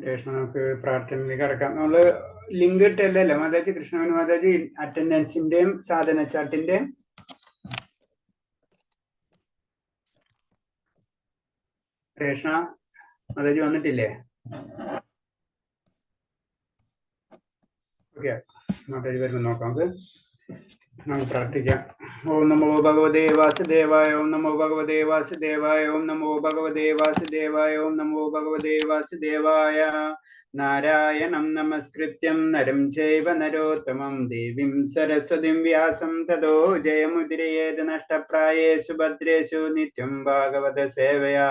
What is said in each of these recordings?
രേഷ്മ നമുക്ക് പ്രാർത്ഥനയിലേക്ക് കടക്കാം. നമ്മള് ലിങ്ക് ഇട്ടല്ലേ മാതാജി? കൃഷ്ണവേണി മാതാജി അറ്റൻഡൻസിന്റെയും സാധന ചാർട്ടിന്റെയും രേഷ്മ മാതാജി വന്നിട്ടില്ലേ? ഓക്കെ, മാതാജി വരുമ്പോൾ നോക്കാം. നമുക്ക് പ്രാർത്ഥിക്കാം. ഓം നമോ ഭഗവതേ വാസുദേവായ. ഓം നമോ ഭഗവതേ വാസുദേവായ. ഓം നമോ ഭഗവതേ വാസുദേവായ. ഓം നമോ ഭഗവതേ വാസുദേവായ. നാരായണം നമസ്കൃത്യം നരം ചൈവ നരോത്തമം ദേവീം സരസ്വതിം വ്യാസം തതോ ജയമുദിരയേത് നഷ്ടപ്രായേഷു ഭദ്രേഷു നിത്യം ഭാഗവത സേവയാ.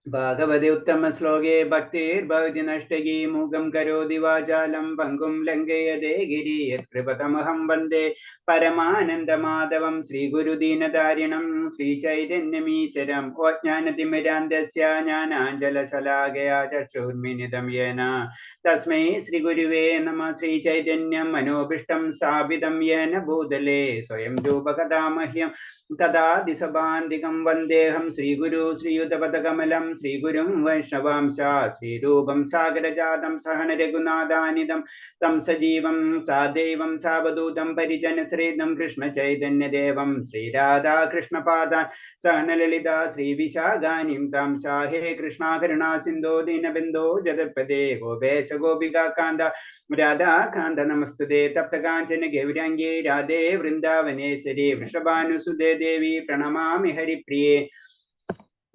ഭാഗവതി ഉത്തമ ശ്ലോകേ ഭക്തിർഭവതി നഷ്ടകി മൂകം കരോതി വാചാലം പങ്കും ലംഘയതേ ഗിരി യത്കൃപതമഹം വന്ദേ പരമാനന്ദമാധവം ശ്രീഗുരുദീനധാരിണം ശ്രീചൈതന്യമീശ്വരം ഓജ്ഞാനതിമിരാന്തസ്യ ജ്ഞാനാഞ്ജലശലാകയാ ചക്ഷുർമിലിതം യേന തസ്മൈ ശ്രീഗുരുവേ നമഃ. ശ്രീചൈതന്യം മനോഭിഷ്ടം സ്ഥാപിതം യേന ഭൂതലേ സ്വയം രൂപകഥാമഹ്യം തഥാ ദിശഭാന്തികം വന്ദേഹം ശ്രീഗുരു ശ്രീയുതപദകമലം ശ്രീഗുരും വൈഷ്ണവാംശ ശ്രീരൂപം സാഗരജാതം സഹന രഘുനാഥാനിതം തം സജീവം സാദൈവം സാവധൂതം പരിജനശ്രീതം കൃഷ്ണചൈതന്യദേവം ശ്രീരാധാകൃഷ്ണപാദാൻ സഹനലളിത ശ്രീവിശാഖാനിം താം സാഹേ കൃഷ്ണാകരുണാ സിന്ധോ ദീനബിന്ദോ ജഗത്പദേ ഗോപേശ ഗോപികാന്ത രാധാകാന്ത നമസ്തുതേ തപ്തകാഞ്ചന ഗൗരാംഗേ രാധേ വൃന്ദാവനേശ്വരി വൃഷഭാനുസുതേ ദേവി പ്രണമാമി ഹരിപ്രിയേ.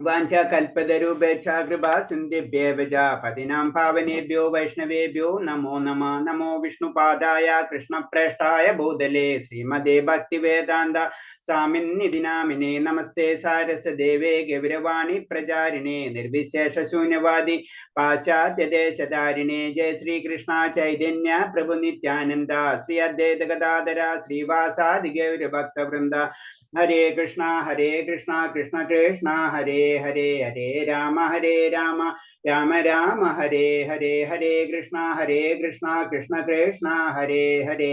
വാഞ്ചാകൽപതരൂപേച്ഛ കൃപാ സിന്ധിഭ്യേവ പതിനാം പാവനേഭ്യോ വൈഷ്ണവേഭ്യോ നമോ നമഃ. നമോ വിഷ്ണുപാദായ കൃഷ്ണപ്രേഷ്ഠായ ഭൂതലേ ശ്രീമദേ ഭക്തിവേദാന്ത സ്വാമിന്നിധി നാമിനേ. നമസ്തേ സാരസദേവേ ഗൗരവാണി പ്രചാരിണേ നിർവിശേഷ ശൂന്യവാദി പാശ്ചാത്യദേശധാരിണേ. ജയ ശ്രീകൃഷ്ണ ചൈതന്യ പ്രഭു നിത്യാനന്ദ ശ്രീ അദ്വൈത ഗദാധര ശ്രീവാസാദി ഗൗരഭക്തവൃന്ദ. ഹരേ കൃഷ്ണ കൃഷ്ണ കൃഷ്ണ ഹരേ ഹരേ. ഹരേ രാമ രാമ രാമ ഹരേ ഹരേ. ഹരേ കൃഷ്ണ കൃഷ്ണ കൃഷ്ണ ഹരേ ഹരേ.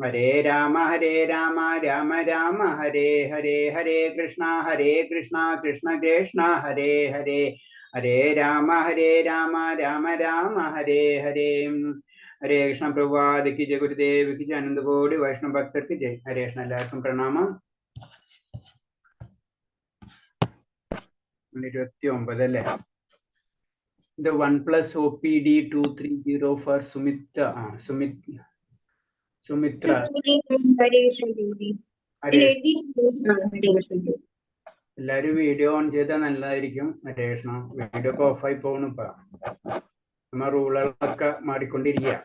ഹരേ രാമ രാമ രാമ ഹരേ ഹരേ. ഹരേ കൃഷ്ണ കൃഷ്ണ കൃഷ്ണ ഹരേ ഹരേ. ഹരേ രാമ രാമ രാമ ഹരേ ഹരേ. ഹരേ കൃഷ്ണ. പ്രഭുപാദക്ക് ജയ, ഗുരുദേവക്ക് ജയ, അനന്തകോടി വൈഷ്ണവ ഭക്തർക്ക് ജയ. ഹരേ കൃഷ്ണ. എല്ലാവർക്കും പ്രണാമം. 29 അല്ലേ? The OnePlus OPD 230 for Sumitra. എല്ലാരും വീഡിയോ ഓൺ ചെയ്താൽ നല്ലതായിരിക്കും. ഹരേ കൃഷ്ണ. വീഡിയോ ഒക്കെ ഓഫായി പോകണം. ഇപ്പൊ നമ്മ റൂളുകളൊക്കെ മാറിക്കൊണ്ടിരിക്കുക.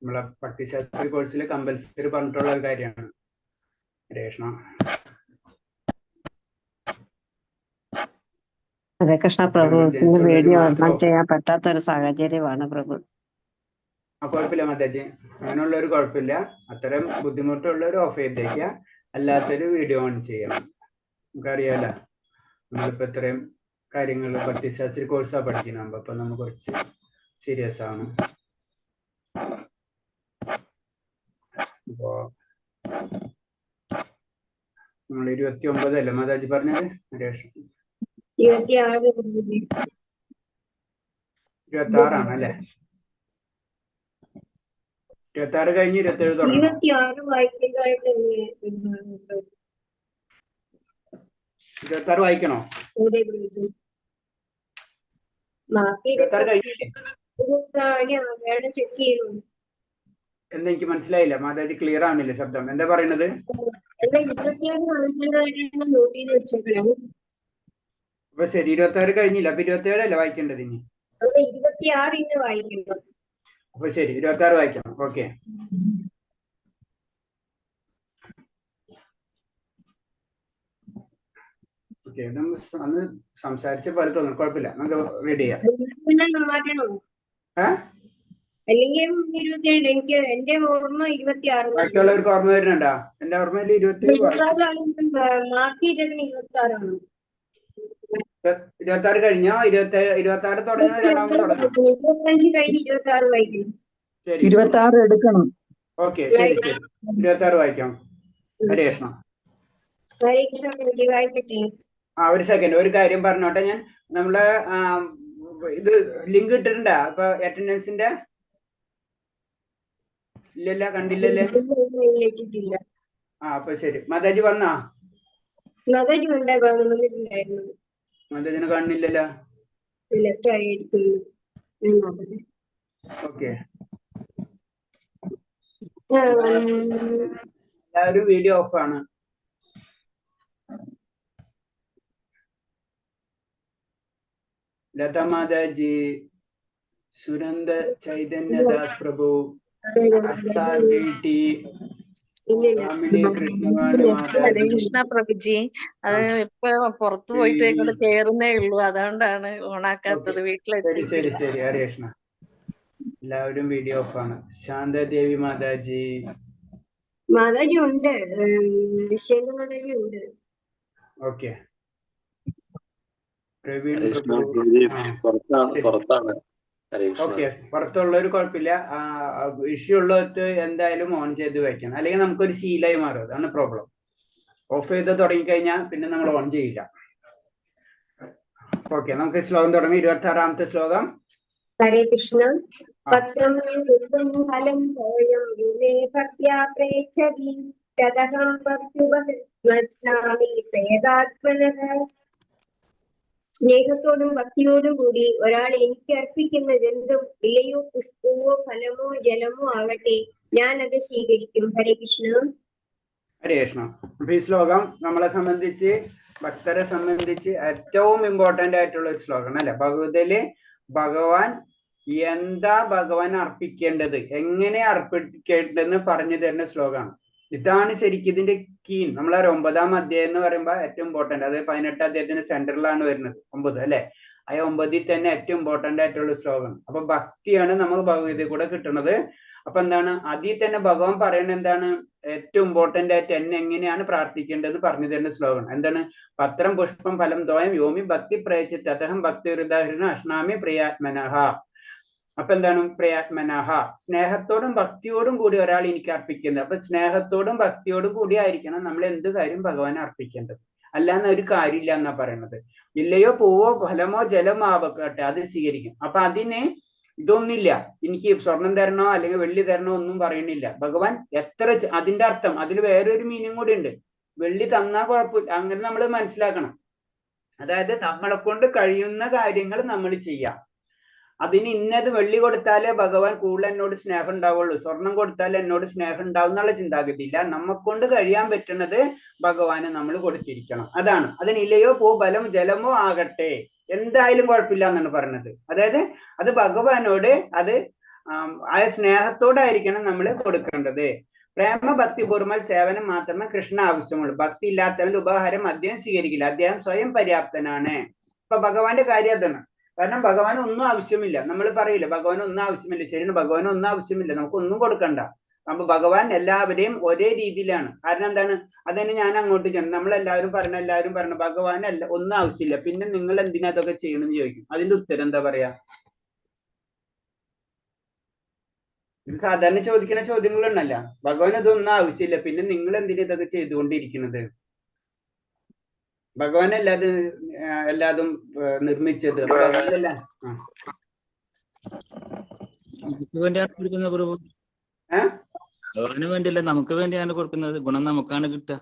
നമ്മളെ ഭക്തിശാസ്ത്ര കോഴ്സിൽ കമ്പൽസറി പറഞ്ഞിട്ടുള്ള ഒരു കാര്യമാണ്. ഹരേ കൃഷ്ണ. ഹരേ കൃഷ്ണ പ്രഭു. വീഡിയോ ഓൺ ചെയ്യാൻ പറ്റാത്തൊരു സാഹചര്യമാണ് പ്രഭു. കുഴപ്പമില്ല മാതാജി, അങ്ങനെയുള്ള ഒരു കുഴപ്പമില്ല. അത്തരം ബുദ്ധിമുട്ടുള്ളവർ ഓഫ് ചെയ്തേക്കുക, അല്ലാത്തൊരു വീഡിയോ ഓൺ ചെയ്യണം. നമുക്കറിയാലോ, നമ്മളിപ്പോ ഇത്രയും കാര്യങ്ങൾ ഭക്തിശാസ്ത്രി കോഴ്സാണ് പഠിക്കണം. അപ്പൊ നമ്മൾ കുറച്ച് സീരിയസ് ആണ്. അപ്പോ നമ്മൾ 29 അല്ലേ മാതാജി പറഞ്ഞത്? ഹരേഷ് 26 ആണല്ലേ? 26 കഴിഞ്ഞ് 27 തുടങ്ങണം. 26 വായിക്കണോ? 26 കഴിഞ്ഞില്ലേ? എന്താ എനിക്ക് മനസ്സിലായില്ല മാതാജി, ക്ലിയർ ആവുന്നില്ല ശബ്ദം. എന്താ പറയണത്? അപ്പൊ ശരി, 26 കഴിഞ്ഞില്ല. അപ്പൊ 27 അല്ലേ വായിക്കേണ്ടത് ഇനി? അപ്പൊ ശരി, 26 വായിക്കണം. ഓക്കെ. ഓക്കെ, അന്ന് സംസാരിച്ച പോലെ തോന്നുന്നു. കുഴപ്പമില്ല, നമുക്ക് റീഡ് ചെയ്യാം. ബാക്കിയുള്ളവർക്ക് ഓർമ്മ വരുന്നുണ്ടോ? എന്റെ ഓർമ്മയിൽ 26 കഴിഞ്ഞോ? 26 തുടങ്ങുന്നത് രണ്ടാമത് തുടങ്ങാം. 26 എടുക്കണം. ഓക്കെ, ശരി ശരി, 26 വായിക്കാം. ഹരേ കൃഷ്ണ. ഒരു സെക്കൻഡ്, ഒരു കാര്യം പറഞ്ഞോട്ടെ. ഞാൻ നമ്മള് ഇത് ലിങ്ക് ഇട്ടിട്ടുണ്ടാ അപ്പൊ അറ്റൻഡൻസിന്റെ? ഇല്ലല്ല, കണ്ടില്ലല്ലേ? അപ്പൊ ശരി. മാതാജി വന്നാ? മാതാജിനെ കാണുന്നില്ലല്ലോ. ഓക്കെ, എല്ലാവരും വീഡിയോ ഓഫ് ആണ്. ലത മാതാജി, സുരന്ദ ചൈതന്യദാസ് പ്രഭു, കൃഷ്ണവാണി ഹരേ മാതാജി. കൃഷ്ണ പ്രഭുജി, അത് ഇപ്പൊ പുറത്തു പോയിട്ട് ഇങ്ങോട്ട് കേറുന്നേ ഉള്ളൂ, അതുകൊണ്ടാണ് ഓണാക്കാത്തത്. ശരി വീട്ടിലെത്തി. ശരി ശരി, ഹരേ കൃഷ്ണ. എല്ലാവരും വീഡിയോ ഓഫ് ആണ്. ശാന്തദേവി മാതാജി. മാതാജി ഉണ്ട്, മാതാജി ഉണ്ട്. ഓക്കെ, പ്രവീൺ കൃഷ്ണ പ്രഭു പുറത്താണ്. ഓക്കെ, പുറത്തുള്ളവര് കുഴപ്പമില്ല. ഇഷ്യൂ ഉള്ളത് എന്തായാലും ഓൺ ചെയ്ത് വെക്കണം, അല്ലെങ്കിൽ നമുക്കൊരു ശീലമായി മാറും. അതാണ് പ്രോബ്ലം. ഓഫ് ചെയ്ത് തുടങ്ങിക്കഴിഞ്ഞാൽ പിന്നെ നമ്മൾ ഓൺ ചെയ്യില്ല. ഓക്കെ, നമുക്ക് ശ്ലോകം തുടങ്ങി. 26ാമത്തെ ശ്ലോകം. ഹരേ കൃഷ്ണ. പത്രം ഫലം തോയം യുവേ ഭക്ത്യാപ്രേച്ഛതി തദഹം ഭക്തുപസ്മരാമി പ്രേതാത്മനഃ. സ്നേഹത്തോടും ഭക്തിയോടും കൂടി ഒരാൾ എനിക്ക് അർപ്പിക്കുന്നത് എന്തും ഇലയോ പുഷ്പമോ ഫലമോ ജലമോ ആകട്ടെ, ഞാൻ അത് സ്വീകരിക്കും. ഹരേ കൃഷ്ണ. ഹരേ കൃഷ്ണ. അപ്പൊ ഈ ശ്ലോകം നമ്മളെ സംബന്ധിച്ച്, ഭക്തരെ സംബന്ധിച്ച് ഏറ്റവും ഇമ്പോർട്ടന്റ് ആയിട്ടുള്ള ഒരു ശ്ലോകമാണ് അല്ലെ. ഭഗവതില് ഭഗവാൻ എന്താ ഭഗവാൻ അർപ്പിക്കേണ്ടത്, എങ്ങനെ അർപ്പിക്കേണ്ടതെന്ന് പറഞ്ഞു തരുന്ന ശ്ലോകമാണ്. ഇതാണ് ശരിക്കും ഇതിന്റെ കീൻ. നമ്മളെ 9ാം അധ്യായം എന്ന് പറയുമ്പോൾ ഏറ്റവും ഇമ്പോർട്ടന്റ്, അത് 18ാം അധ്യായത്തിന്റെ സെന്ററിലാണ് വരുന്നത്, 9 അല്ലെ. ആ 9ൽ തന്നെ ഏറ്റവും ഇമ്പോർട്ടന്റ് ആയിട്ടുള്ള ശ്ലോകമാണ്. അപ്പൊ ഭക്തിയാണ് നമുക്ക് ഭഗവതി കൂടെ കിട്ടുന്നത്. അപ്പൊ എന്താണ് അതിൽ തന്നെ ഭഗവാൻ പറയുന്നത് എന്താണ്, ഏറ്റവും ഇമ്പോർട്ടന്റ് ആയിട്ട് എന്നെ എങ്ങനെയാണ് പ്രാർത്ഥിക്കേണ്ടത് പറഞ്ഞു തരുന്ന ശ്ലോകമാണ്. എന്താണ്? പത്രം പുഷ്പം ഫലം തോയം യോമി ഭക്തി പ്രയച്ചിട്ട് അദ്ദേഹം ഭക്തി ഹൃദാഹൃണ അഷ്ണാമി പ്രിയാത്മനഹ. അപ്പൊ എന്താണ് പ്രയാത്മനഹ? സ്നേഹത്തോടും ഭക്തിയോടും കൂടി ഒരാൾ എനിക്ക് അർപ്പിക്കുന്നത്. അപ്പൊ സ്നേഹത്തോടും ഭക്തിയോടും കൂടി ആയിരിക്കണം നമ്മൾ എന്ത് കാര്യം ഭഗവാനെ അർപ്പിക്കേണ്ടത്. അല്ലാന്ന് ഒരു കാര്യമില്ല എന്നാ പറയുന്നത്. ഇല്ലയോ പൂവോ ഫലമോ ജലമോ ആവട്ടെ, അത് സ്വീകരിക്കും. അപ്പൊ അതിന് ഇതൊന്നുമില്ല, എനിക്ക് സ്വർണം തരണോ അല്ലെങ്കിൽ വെള്ളി തരണോ ഒന്നും പറയണില്ല ഭഗവാൻ. എത്ര അതിന്റെ അർത്ഥം, അതിൽ വേറൊരു മീനിങ് കൂടി ഉണ്ട്. വെള്ളി തന്നാ കുഴപ്പമില്ല, അങ്ങനെ നമ്മൾ മനസ്സിലാക്കണം. അതായത് നമ്മളെ കൊണ്ട് കഴിയുന്ന കാര്യങ്ങൾ നമ്മൾ ചെയ്യാം. അതിന് ഇന്നത് വെള്ളി കൊടുത്താലേ ഭഗവാൻ കൂടുതൽ എന്നോട് സ്നേഹം ഉണ്ടാവുള്ളൂ, സ്വർണം കൊടുത്താലേ എന്നോട് സ്നേഹം ഉണ്ടാവും എന്നുള്ള ചിന്താഗതിയില്ല. നമ്മക്കൊണ്ട് കഴിയാൻ പറ്റുന്നത് ഭഗവാന് നമ്മൾ കൊടുത്തിരിക്കണം. അതാണ്. അതിനില്ലയോ പോ ബലം ജലമോ ആകട്ടെ, എന്തായാലും കുഴപ്പമില്ല എന്നാണ് പറഞ്ഞത്. അതായത് അത് ഭഗവാനോട് അത് ആ സ്നേഹത്തോടായിരിക്കണം നമ്മൾ കൊടുക്കേണ്ടത്. പ്രേമഭക്തിപൂർവ്വം സേവനം മാത്രമേ കൃഷ്ണ ആവശ്യമുള്ളൂ. ഭക്തി ഇല്ലാത്തവന്റെ ഉപഹാരം അദ്ദേഹം സ്വീകരിക്കില്ല, അദ്ദേഹം സ്വയം പര്യാപ്തനാണ്. ഇപ്പൊ ഭഗവാന്റെ കാര്യം അതാണ്. കാരണം ഭഗവാന് ഒന്നും ആവശ്യമില്ല. നമ്മൾ പറയില്ല ഭഗവാന് ഒന്നും ആവശ്യമില്ല, ശരിയാണ്, ഭഗവാന് ഒന്നും ആവശ്യമില്ല, നമുക്കൊന്നും കൊടുക്കണ്ട. അപ്പൊ ഭഗവാൻ എല്ലാവരെയും ഒരേ രീതിയിലാണ്. കാരണം എന്താണ്? അതന്നെ ഞാൻ അങ്ങോട്ട് ചെന്നു, നമ്മളെല്ലാവരും പറഞ്ഞു ഭഗവാൻ ഒന്നും ആവശ്യമില്ല, പിന്നെ നിങ്ങൾ എന്തിനാ അതൊക്കെ ചെയ്യണമെന്ന് ചോദിക്കും. അതിന്റെ ഉത്തരം എന്താ പറയാ? ഇത് സാധാരണ ചോദിക്കുന്ന ചോദ്യങ്ങളുണ്ടല്ല. ഭഗവാൻ ഇതൊന്നും ആവശ്യമില്ല, പിന്നെ നിങ്ങൾ എന്തിനാ ഇതൊക്കെ ചെയ്തുകൊണ്ടിരിക്കുന്നത്? ഭഗവാൻ എല്ലാതും നിർമ്മിച്ചത് ഭഗവാനല്ല. നമുക്ക് വേണ്ടിയാണ് കൊടുക്കുന്നത് പ്രഭു. ഭഗവാന് വേണ്ടിയല്ല, നമുക്ക് വേണ്ടിയാണ് കൊടുക്കുന്നത്. ഗുണം നമുക്കാണ് കിട്ടുക.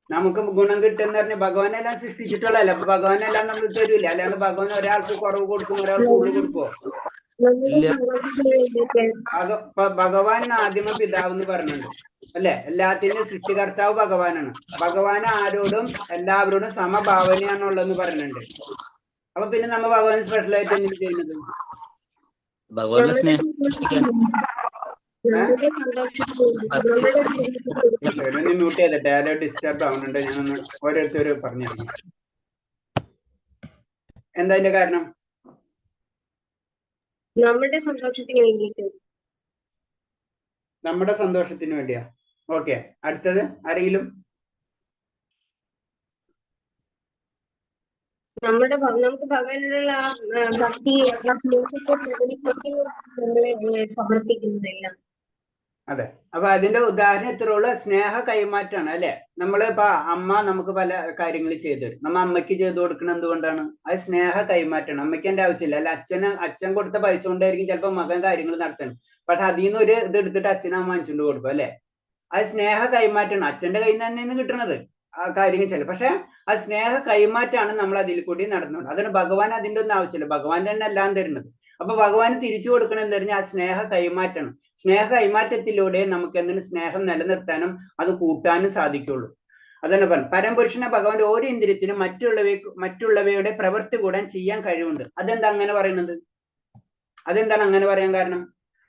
നമുക്ക് ഗുണം കിട്ടുന്ന പറഞ്ഞ ഭഗവാനെല്ലാം സൃഷ്ടിച്ചിട്ടുള്ളതല്ല. അപ്പൊ ഭഗവാനെല്ലാം നമ്മൾ തരൂല. അല്ലാണ്ട് ഭഗവാൻ ഒരാൾക്ക് കുറവ് കൊടുക്കും, ഒരാൾക്ക് കൂടുതൽ കൊടുക്കുവോ? ഭഗവാൻ ആദ്യമ പിതാവ് എന്ന് പറഞ്ഞിട്ടുണ്ട് അല്ലെ. എല്ലാത്തിനും സൃഷ്ടികർത്താവ് ഭഗവാനാണ്. ഭഗവാൻ ആരോടും എല്ലാവരോടും സമഭാവനയാണുള്ളതെന്ന് പറഞ്ഞിട്ടുണ്ട്. അപ്പൊ പിന്നെ നമ്മ ഭഗവാൻ സ്പെഷ്യൽ ആയിട്ട് എങ്ങനെ ചെയ്യുന്നത്? ഭഗവാന്റെ സ്നേഹം മ്യൂട്ട് ചെയ്തിട്ടെ, ആരോ ഡിസ്റ്റർബ് ആവുന്നുണ്ട്. ഞാനൊന്ന് ഓരോരുത്തരും പറഞ്ഞിരുന്നു. എന്താ അതിന്റെ കാരണം? നമ്മുടെ സന്തോഷത്തിന് വേണ്ടിയിട്ട്. നമ്മുടെ സന്തോഷത്തിന് വേണ്ടിയാ. ഓക്കെ, അടുത്തത് ആരെങ്കിലും? നമുക്ക് ഭഗവാനുള്ള ഭക്തി നമ്മളെ സമർപ്പിക്കുന്നതെല്ലാം. അതെ. അപ്പൊ അതിന്റെ ഉദാഹരണം ഇത്രയുള്ള സ്നേഹ കൈമാറ്റാണ് അല്ലെ. നമ്മളിപ്പോ അമ്മ നമുക്ക് പല കാര്യങ്ങൾ ചെയ്തു തരും. നമ്മ അമ്മയ്ക്ക് ചെയ്തു കൊടുക്കുന്നത് എന്തുകൊണ്ടാണ്? അത് സ്നേഹ കൈമാറ്റാണ്. അമ്മയ്ക്ക് എന്റെ ആവശ്യമില്ല. അല്ല അച്ഛൻ കൊടുത്ത പൈസ കൊണ്ടായിരിക്കും ചിലപ്പോൾ മകൻ കാര്യങ്ങൾ നടത്തണം. പക്ഷെ അതിൽ നിന്ന് ഒരു ഇത് എടുത്തിട്ട് അച്ഛനും അമ്മ വാങ്ങിച്ചുകൊണ്ട് കൊടുക്കും അല്ലെ. അത് സ്നേഹ കൈമാറ്റാണ്. അച്ഛന്റെ കയ്യിൽ നിന്ന് തന്നെയാണ് കിട്ടുന്നത് ആ കാര്യങ്ങൾ ചെയ്യല്. പക്ഷെ ആ സ്നേഹ കൈമാറ്റാണ് നമ്മൾ അതിൽ കൂടി നടന്നുകൊണ്ട്. അതിന് ഭഗവാൻ അതിന്റെ ഒന്നും ആവശ്യമില്ല. ഭഗവാൻ തന്നെ എല്ലാം തരുന്നത്. അപ്പൊ ഭഗവാൻ തിരിച്ചു കൊടുക്കണം എന്ന് പറഞ്ഞാൽ ആ സ്നേഹ കൈമാറ്റണം. സ്നേഹ കൈമാറ്റത്തിലൂടെ നമുക്ക് എന്തിനും സ്നേഹം നിലനിർത്താനും അത് കൂട്ടാനും സാധിക്കുള്ളൂ. അതാണ് പറഞ്ഞു പരംപുരുഷനെ ഭഗവാന്റെ ഓരോ ഇന്ദ്രിയത്തിനും മറ്റുള്ളവയുടെ പ്രവൃത്തി കൂടാൻ ചെയ്യാൻ കഴിവുണ്ട്. അതെന്താ അങ്ങനെ പറയുന്നത്? അതെന്താണ് അങ്ങനെ പറയാൻ കാരണം?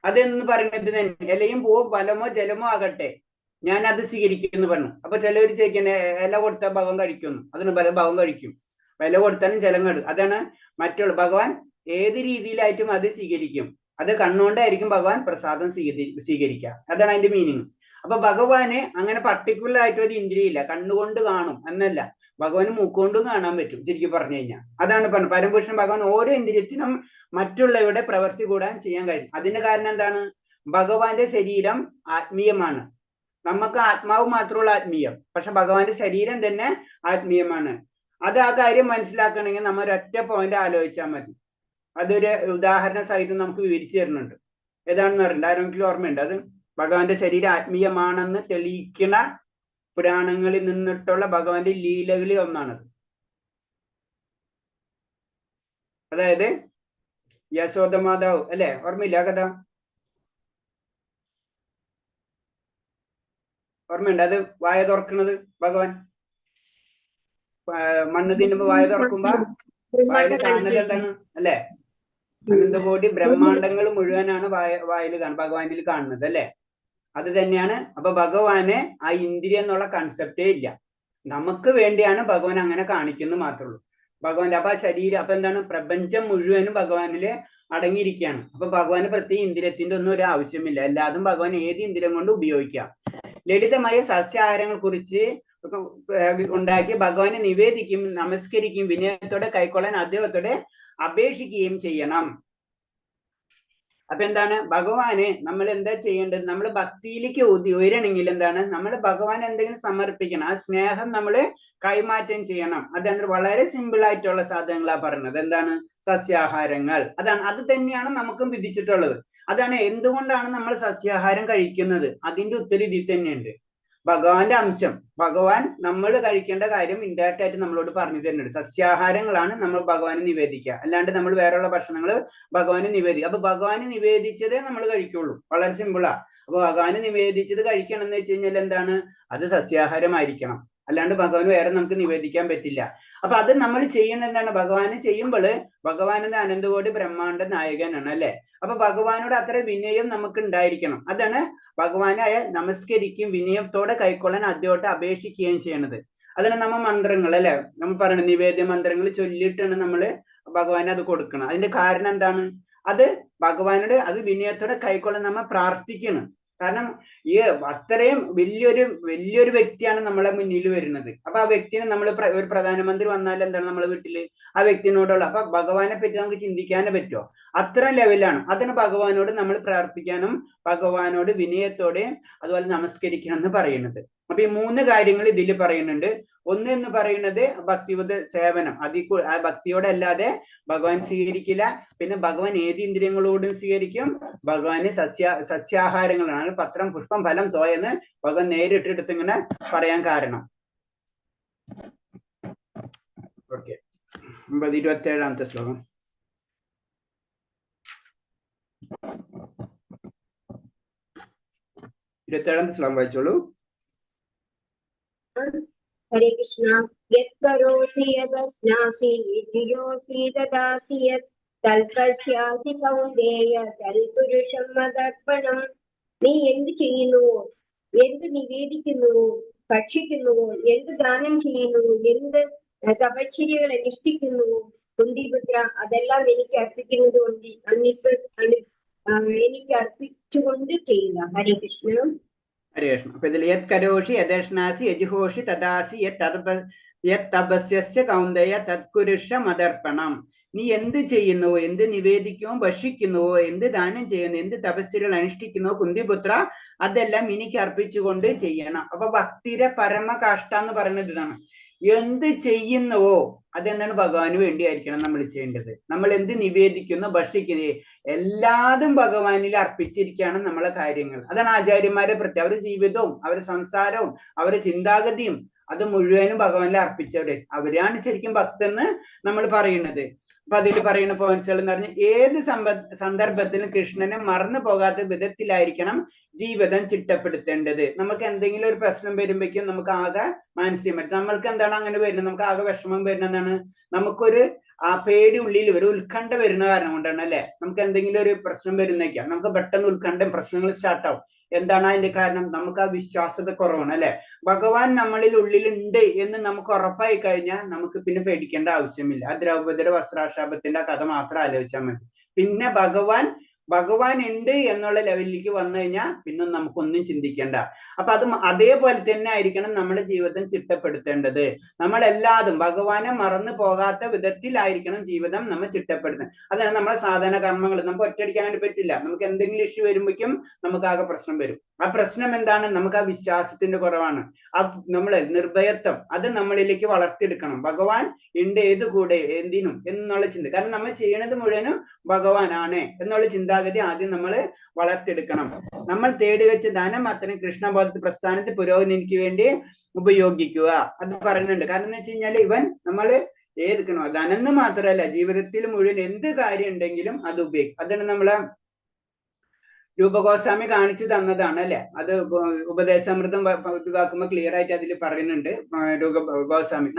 അതെന്ന് പറയുന്നത് ഇലയും പൂവോ ഫലമോ ജലമോ ആകട്ടെ ഞാൻ അത് സ്വീകരിക്കും എന്ന് പറഞ്ഞു. അപ്പൊ ചിലവർ ചോദിക്കുന്നത് ഇല കൊടുത്താൽ ഭഗവാൻ കഴിക്കുന്നു. അതിന് പല ഭഗവാൻ കഴിക്കും. ഇല കൊടുത്താലും ജലം കണ്ടു. അതാണ് മറ്റുള്ള ഭഗവാൻ ഏത് രീതിയിലായിട്ടും അത് സ്വീകരിക്കും. അത് കണ്ണുകൊണ്ടായിരിക്കും ഭഗവാൻ പ്രസാദം സ്വീകരിക്കുക. അതാണ് അതിന്റെ മീനിങ്. അപ്പൊ ഭഗവാന് അങ്ങനെ പർട്ടിക്കുലർ ആയിട്ട് ഒരു ഇന്ദ്രിയ ഇല്ല. കണ്ണുകൊണ്ട് കാണും എന്നല്ല, ഭഗവാന് മൂക്കുകൊണ്ടും കാണാൻ പറ്റും ചുരുക്കി പറഞ്ഞു കഴിഞ്ഞാൽ. അതാണ് പറഞ്ഞത് പരമപുരുഷൻ ഭഗവാൻ ഓരോ ഇന്ദ്രിയത്തിനും മറ്റുള്ളവരുടെ പ്രവൃത്തി കൂടാൻ ചെയ്യാൻ കഴിയും. അതിന്റെ കാരണം എന്താണ്? ഭഗവാന്റെ ശരീരം ആത്മീയമാണ്. നമുക്ക് ആത്മാവ് മാത്രമുള്ള ആത്മീയം, പക്ഷെ ഭഗവാന്റെ ശരീരം തന്നെ ആത്മീയമാണ്. അത് ആ കാര്യം മനസ്സിലാക്കണമെങ്കിൽ നമ്മൾ ഒരൊറ്റ പോയിന്റ് ആലോചിച്ചാൽ മതി. അതൊരു ഉദാഹരണ സഹിതം നമുക്ക് വിവരിച്ചു തരുന്നുണ്ട്. ഏതാണെന്ന് അറിയണ്ട, ആരെങ്കിലും ഓർമ്മയുണ്ട്? അത് ഭഗവാന്റെ ശരീരം ആത്മീയമാണെന്ന് തെളിയിക്കുന്ന പുരാണങ്ങളിൽ നിന്നിട്ടുള്ള ഭഗവാന്റെ ലീലകളിൽ ഒന്നാണത്. അതായത് യശോദമാതാവ് അല്ലെ, ഓർമ്മയില്ല കഥ? ഓർമ്മയുണ്ട്? അത് വായ തുറക്കുന്നത് ഭഗവാൻ മണ്ണ് തിന്നുമ്പോ വായ തുറക്കുമ്പോ വായിൽ കാണുന്നത് എന്താണ് അല്ലെ? അനന്തകോടി ബ്രഹ്മാണ്ടങ്ങൾ മുഴുവനാണ് വായിൽ ഭഗവാനിൽ കാണുന്നത് അല്ലെ. അത് തന്നെയാണ്. അപ്പൊ ഭഗവാന് ആ ഇന്ദ്രിയ എന്നുള്ള കൺസെപ്റ്റേ ഇല്ല. നമുക്ക് വേണ്ടിയാണ് ഭഗവാൻ അങ്ങനെ കാണിക്കുന്നത് മാത്രമേ ഉള്ളൂ. ഭഗവാന്റെ അപ്പൊ ആ ശരീരം അപ്പൊ എന്താണ്? പ്രപഞ്ചം മുഴുവനും ഭഗവാനില് അടങ്ങിയിരിക്കുകയാണ്. അപ്പൊ ഭഗവാന് പ്രത്യേക ഇന്ദ്രിയത്തിന്റെ ഒന്നും ഒരു ആവശ്യമില്ല. എല്ലാതും ഭഗവാൻ ഏത് ഇന്ദ്രിയം കൊണ്ട് ഉപയോഗിക്കാം. ലളിതമായ സസ്യാഹാരങ്ങൾ കുറിച്ച് ഉണ്ടാക്കി ഭഗവാനെ നിവേദിക്കും, നമസ്കരിക്കും, വിനയത്തോടെ കൈക്കൊള്ളാൻ അദ്ദേഹത്തോടെ അപേക്ഷിക്കുകയും ചെയ്യണം. അപ്പൊ എന്താണ്? ഭഗവാന് നമ്മൾ എന്താ ചെയ്യേണ്ടത്? നമ്മൾ ഭക്തിയിലേക്ക് ഉയരണമെങ്കിൽ എന്താണ്? നമ്മൾ ഭഗവാൻ എന്തെങ്കിലും സമർപ്പിക്കണം. ആ സ്നേഹം നമ്മൾ കൈമാറ്റം ചെയ്യണം. അതാണ് വളരെ സിമ്പിൾ ആയിട്ടുള്ള സാധനങ്ങളാ പറയുന്നത്. എന്താണ്? സസ്യാഹാരങ്ങൾ. അതാണ്, അത് തന്നെയാണ് നമുക്കും വിധിച്ചിട്ടുള്ളത്. അതാണ് എന്തുകൊണ്ടാണ് നമ്മൾ സസ്യാഹാരം കഴിക്കുന്നത്? അതിന്റെ ഉത്തരം ഇതിൽ തന്നെയുണ്ട്. ഭഗവാന്റെ അംശം, ഭഗവാൻ നമ്മൾ കഴിക്കേണ്ട കാര്യം ഇൻഡയറക്റ്റ് ആയിട്ട് നമ്മളോട് പറഞ്ഞു തരുന്നുണ്ട്. സസ്യാഹാരങ്ങളാണ് നമ്മൾ ഭഗവാന് നിവേദിക്കുക, അല്ലാണ്ട് നമ്മൾ വേറെയുള്ള ഭക്ഷണങ്ങൾ ഭഗവാന് നിവേദിക്കുക. അപ്പൊ ഭഗവാന് നിവേദിച്ചതേ നമ്മൾ കഴിക്കുള്ളൂ. വളരെ സിമ്പിളാ. അപ്പൊ ഭഗവാന് നിവേദിച്ചത് കഴിക്കണം എന്ന് വെച്ച് കഴിഞ്ഞാൽ എന്താണ്? അത് സസ്യാഹാരമായിരിക്കണം. അല്ലാണ്ട് ഭഗവാൻ വേറെ നമുക്ക് നിവേദിക്കാൻ പറ്റില്ല. അപ്പൊ അത് നമ്മൾ ചെയ്യുന്ന എന്താണ്? ഭഗവാന് ചെയ്യുമ്പോൾ ഭഗവാൻ എന്ന അനന്തകോടി ബ്രഹ്മാണ്ട നായകനാണ് അല്ലെ. അപ്പൊ ഭഗവാനോട് അത്ര വിനയം നമുക്ക് ഉണ്ടായിരിക്കണം. അതാണ് ഭഗവാനായ നമസ്കരിക്കും, വിനയത്തോടെ കൈക്കൊള്ളാൻ അദ്ദേഹത്തെ അപേക്ഷിക്കുകയും ചെയ്യണത്. അതാണ് നമ്മ മന്ത്രങ്ങൾ അല്ലെ, നമ്മൾ പറയുന്നത് നിവേദ്യ മന്ത്രങ്ങൾ ചൊല്ലിയിട്ടാണ് നമ്മൾ ഭഗവാന് അത് കൊടുക്കണം. അതിന്റെ കാരണം എന്താണ്? അത് ഭഗവാനോട് അത് വിനയത്തോടെ കൈക്കൊള്ളാൻ നമ്മൾ പ്രാർത്ഥിക്കണം. കാരണം ഈ അത്രയും വലിയൊരു വ്യക്തിയാണ് നമ്മളെ മുന്നിൽ വരുന്നത്. അപ്പൊ ആ വ്യക്തിനെ നമ്മൾ ഒരു പ്രധാനമന്ത്രി വന്നാൽ എന്താണ് നമ്മളെ വീട്ടില് ആ വ്യക്തിനോടുള്ള, അപ്പൊ ഭഗവാനെ പറ്റി നമുക്ക് ചിന്തിക്കാനേ പറ്റുമോ? അത്ര ലെവലാണ്. അതിന് ഭഗവാനോട് നമ്മൾ പ്രാർത്ഥിക്കാനും ഭഗവാനോട് വിനയത്തോടെ അതുപോലെ നമസ്കരിക്കണം എന്ന് പറയുന്നത്. അപ്പൊ ഈ 3 കാര്യങ്ങൾ ഇതിൽ പറയുന്നുണ്ട്. ഒന്ന് എന്ന് പറയുന്നത് ഭക്തിയുടെ സേവനം. ആ ഭക്തിയോടല്ലാതെ ഭഗവാൻ സ്വീകരിക്കില്ല. പിന്നെ ഭഗവാൻ ഏത് ഇന്ദ്രിയങ്ങളോടും സ്വീകരിക്കും. ഭഗവാന് സസ്യാഹാരങ്ങളാണ്. പത്രം, പുഷ്പം, ഫലം, തോയെന്ന് ഭഗവാൻ നേരിട്ടെടുത്ത് ഇങ്ങനെ പറയാൻ കാരണം. ഓക്കെ, 27ാമത്തെ ശ്ലോകം. ശ്ലോകം വായിച്ചോളൂ. ഹരേ കൃഷ്ണ. യത് കരോസി യദസ്നാസി യജ്ജുയോസി ദദാസി യത് തൽപസ്യാസി കൗന്ദേയ തൽപുരുഷം മദർപ്പണം. നീ എന്ത് ചെയ്യുന്നുവോ, എന്ത് നിവേദിക്കുന്നുവോ, ഭക്ഷിക്കുന്നുവോ, എന്ത് ദാനം ചെയ്യുന്നുവോ, എന്ത് തപശ്ചര്യകൾ അനുഷ്ഠിക്കുന്നുവോ കുന്തിപുത്ര, അതെല്ലാം എനിക്ക് അർപ്പിക്കുന്നത് കൊണ്ട് എനിക്ക് അർപ്പിച്ചുകൊണ്ട് ചെയ്യുക. ഹരേ കൃഷ്ണ. ഹരേ കൃഷ്ണ. അപ്പൊ ഇതിൽ യത് കരോഷി യദശ്നാസി യജുഹോഷി തദാസി യത് തപസ്യ കൗന്ദയ തത്കുരുഷ മദർപ്പണം. നീ എന്ത് ചെയ്യുന്നുവോ, എന്ത് നിവേദിക്കുമോ, ഭക്ഷിക്കുന്നുവോ, എന്ത് ദാനം ചെയ്യുന്നു, എന്ത് തപസ്സുകൾ അനുഷ്ഠിക്കുന്നുവോ കുന്തിപുത്ര, അതെല്ലാം എനിക്ക് അർപ്പിച്ചുകൊണ്ട് ചെയ്യണം. അപ്പൊ ഭക്തിയുടെ പരമകാഷ്ഠ എന്ന് പറയുന്നത് ഇതാണ്. എന്ത് ചെയ്യുന്നുവോ അതെന്താണ് ഭഗവാന് വേണ്ടിയായിരിക്കണം നമ്മൾ ചെയ്യേണ്ടത്. നമ്മൾ എന്ത് നിവേദിക്കുന്നു, ഭക്ഷിക്കുന്നത്, എല്ലാതും ഭഗവാനിൽ അർപ്പിച്ചിരിക്കുകയാണ് നമ്മളെ കാര്യങ്ങൾ. അതാണ് ആചാര്യന്മാരെ പ്രത്യേകം. അവരുടെ ജീവിതവും അവരുടെ സംസാരവും അവരുടെ ചിന്താഗതിയും അത് മുഴുവനും ഭഗവാനിൽ അർപ്പിച്ചവര്, അവരാണ് ശരിക്കും ഭക്തെന്ന് നമ്മൾ പറയുന്നത്. അപ്പൊ അതിൽ പറയുന്ന പോയിന്റ്സുകൾ എന്ന് പറഞ്ഞാൽ ഏത് സന്ദർഭത്തിലും കൃഷ്ണനെ മറന്നു പോകാത്ത വിധത്തിലായിരിക്കണം ജീവിതം ചിട്ടപ്പെടുത്തേണ്ടത്. നമുക്ക് എന്തെങ്കിലും ഒരു പ്രശ്നം വരുമ്പോഴേക്കും നമുക്ക് ആകെ മാനസികമായിട്ട് നമ്മൾക്ക് എന്താണ് അങ്ങനെ വരുന്നത്, നമുക്ക് ആകെ വിഷമം വരുന്നത് എന്താണ്, നമുക്കൊരു പേടി ഉള്ളിൽ ഒരു ഉത്കണ്ഠ വരുന്ന കാരണം കൊണ്ടാണ് അല്ലെ. നമുക്ക് എന്തെങ്കിലും ഒരു പ്രശ്നം വരുന്നേക്കാം, നമുക്ക് പെട്ടെന്ന് ഉത്കണ്ഠ പ്രശ്നങ്ങൾ സ്റ്റാർട്ടാവും. എന്താണ് അതിന്റെ കാരണം? നമുക്ക് ആ വിശ്വാസത കുറവാണ് അല്ലെ. ഭഗവാൻ നമ്മളിൽ ഉള്ളിലുണ്ട് എന്ന് നമുക്ക് ഉറപ്പായി കഴിഞ്ഞാൽ നമുക്ക് പിന്നെ പേടിക്കേണ്ട ആവശ്യമില്ല. ആ ദ്രൗപദിയുടെ വസ്ത്രാക്ഷാപത്തിന്റെ കഥ മാത്രം ആലോചിച്ചാൽ മതി. പിന്നെ ഭഗവാൻ ഉണ്ട് എന്നുള്ള ലെവലിലേക്ക് വന്നു കഴിഞ്ഞാൽ പിന്നെ നമുക്കൊന്നും ചിന്തിക്കേണ്ട. അപ്പൊ അത് അതേപോലെ തന്നെ ആയിരിക്കണം നമ്മുടെ ജീവിതം ചിട്ടപ്പെടുത്തേണ്ടത്. നമ്മളെല്ലാതും ഭഗവാനെ മറന്നു പോകാത്ത വിധത്തിലായിരിക്കണം ജീവിതം നമ്മൾ ചിട്ടപ്പെടുത്തുന്നത്. അതാണ് നമ്മളെ സാധന കർമ്മങ്ങൾ. നമുക്ക് ഒറ്റയടിക്കാൻ പറ്റില്ല. നമുക്ക് എന്തെങ്കിലും ഇഷ്യൂ വരുമ്പോഴേക്കും നമുക്ക് ആകെ പ്രശ്നം വരും. ആ പ്രശ്നം എന്താണ്? നമുക്ക് ആ വിശ്വാസത്തിന്റെ കുറവാണ്. ആ നമ്മളെ നിർഭയത്വം അത് നമ്മളിലേക്ക് വളർത്തിയെടുക്കണം. ഭഗവാൻ ഉണ്ട് ഏത് കൂടെ എന്തിനും എന്നുള്ള ചിന്ത. കാരണം നമ്മൾ ചെയ്യണത് മുഴുവനും ഭഗവാനാണ് എന്നുള്ള ചിന്താഗതി ആദ്യം നമ്മൾ വളർത്തിയെടുക്കണം. നമ്മൾ തേടി വെച്ച ധനം അത്തരം കൃഷ്ണബോധ പ്രസ്ഥാനത്തെ പുരോഗതിക്ക് വേണ്ടി ഉപയോഗിക്കുക അത് പറയുന്നുണ്ട്. കാരണം എന്ന് വെച്ച് കഴിഞ്ഞാൽ ഇവൻ നമ്മള് ഏതെക്കണോ ധനം മാത്രമല്ല ജീവിതത്തിൽ മുഴുവൻ എന്ത് കാര്യം ഉണ്ടെങ്കിലും അത് ഉപയോഗിക്കും. അതാണ് നമ്മളെ രൂപഗോസ്വാമി കാണിച്ചു തന്നതാണ് അല്ലെ. അത് ഉപദേശാമൃതം ഇതാക്കുമ്പോൾ ക്ലിയർ ആയിട്ട് അതിൽ പറയുന്നുണ്ട് രൂപഗോസ്വാമി.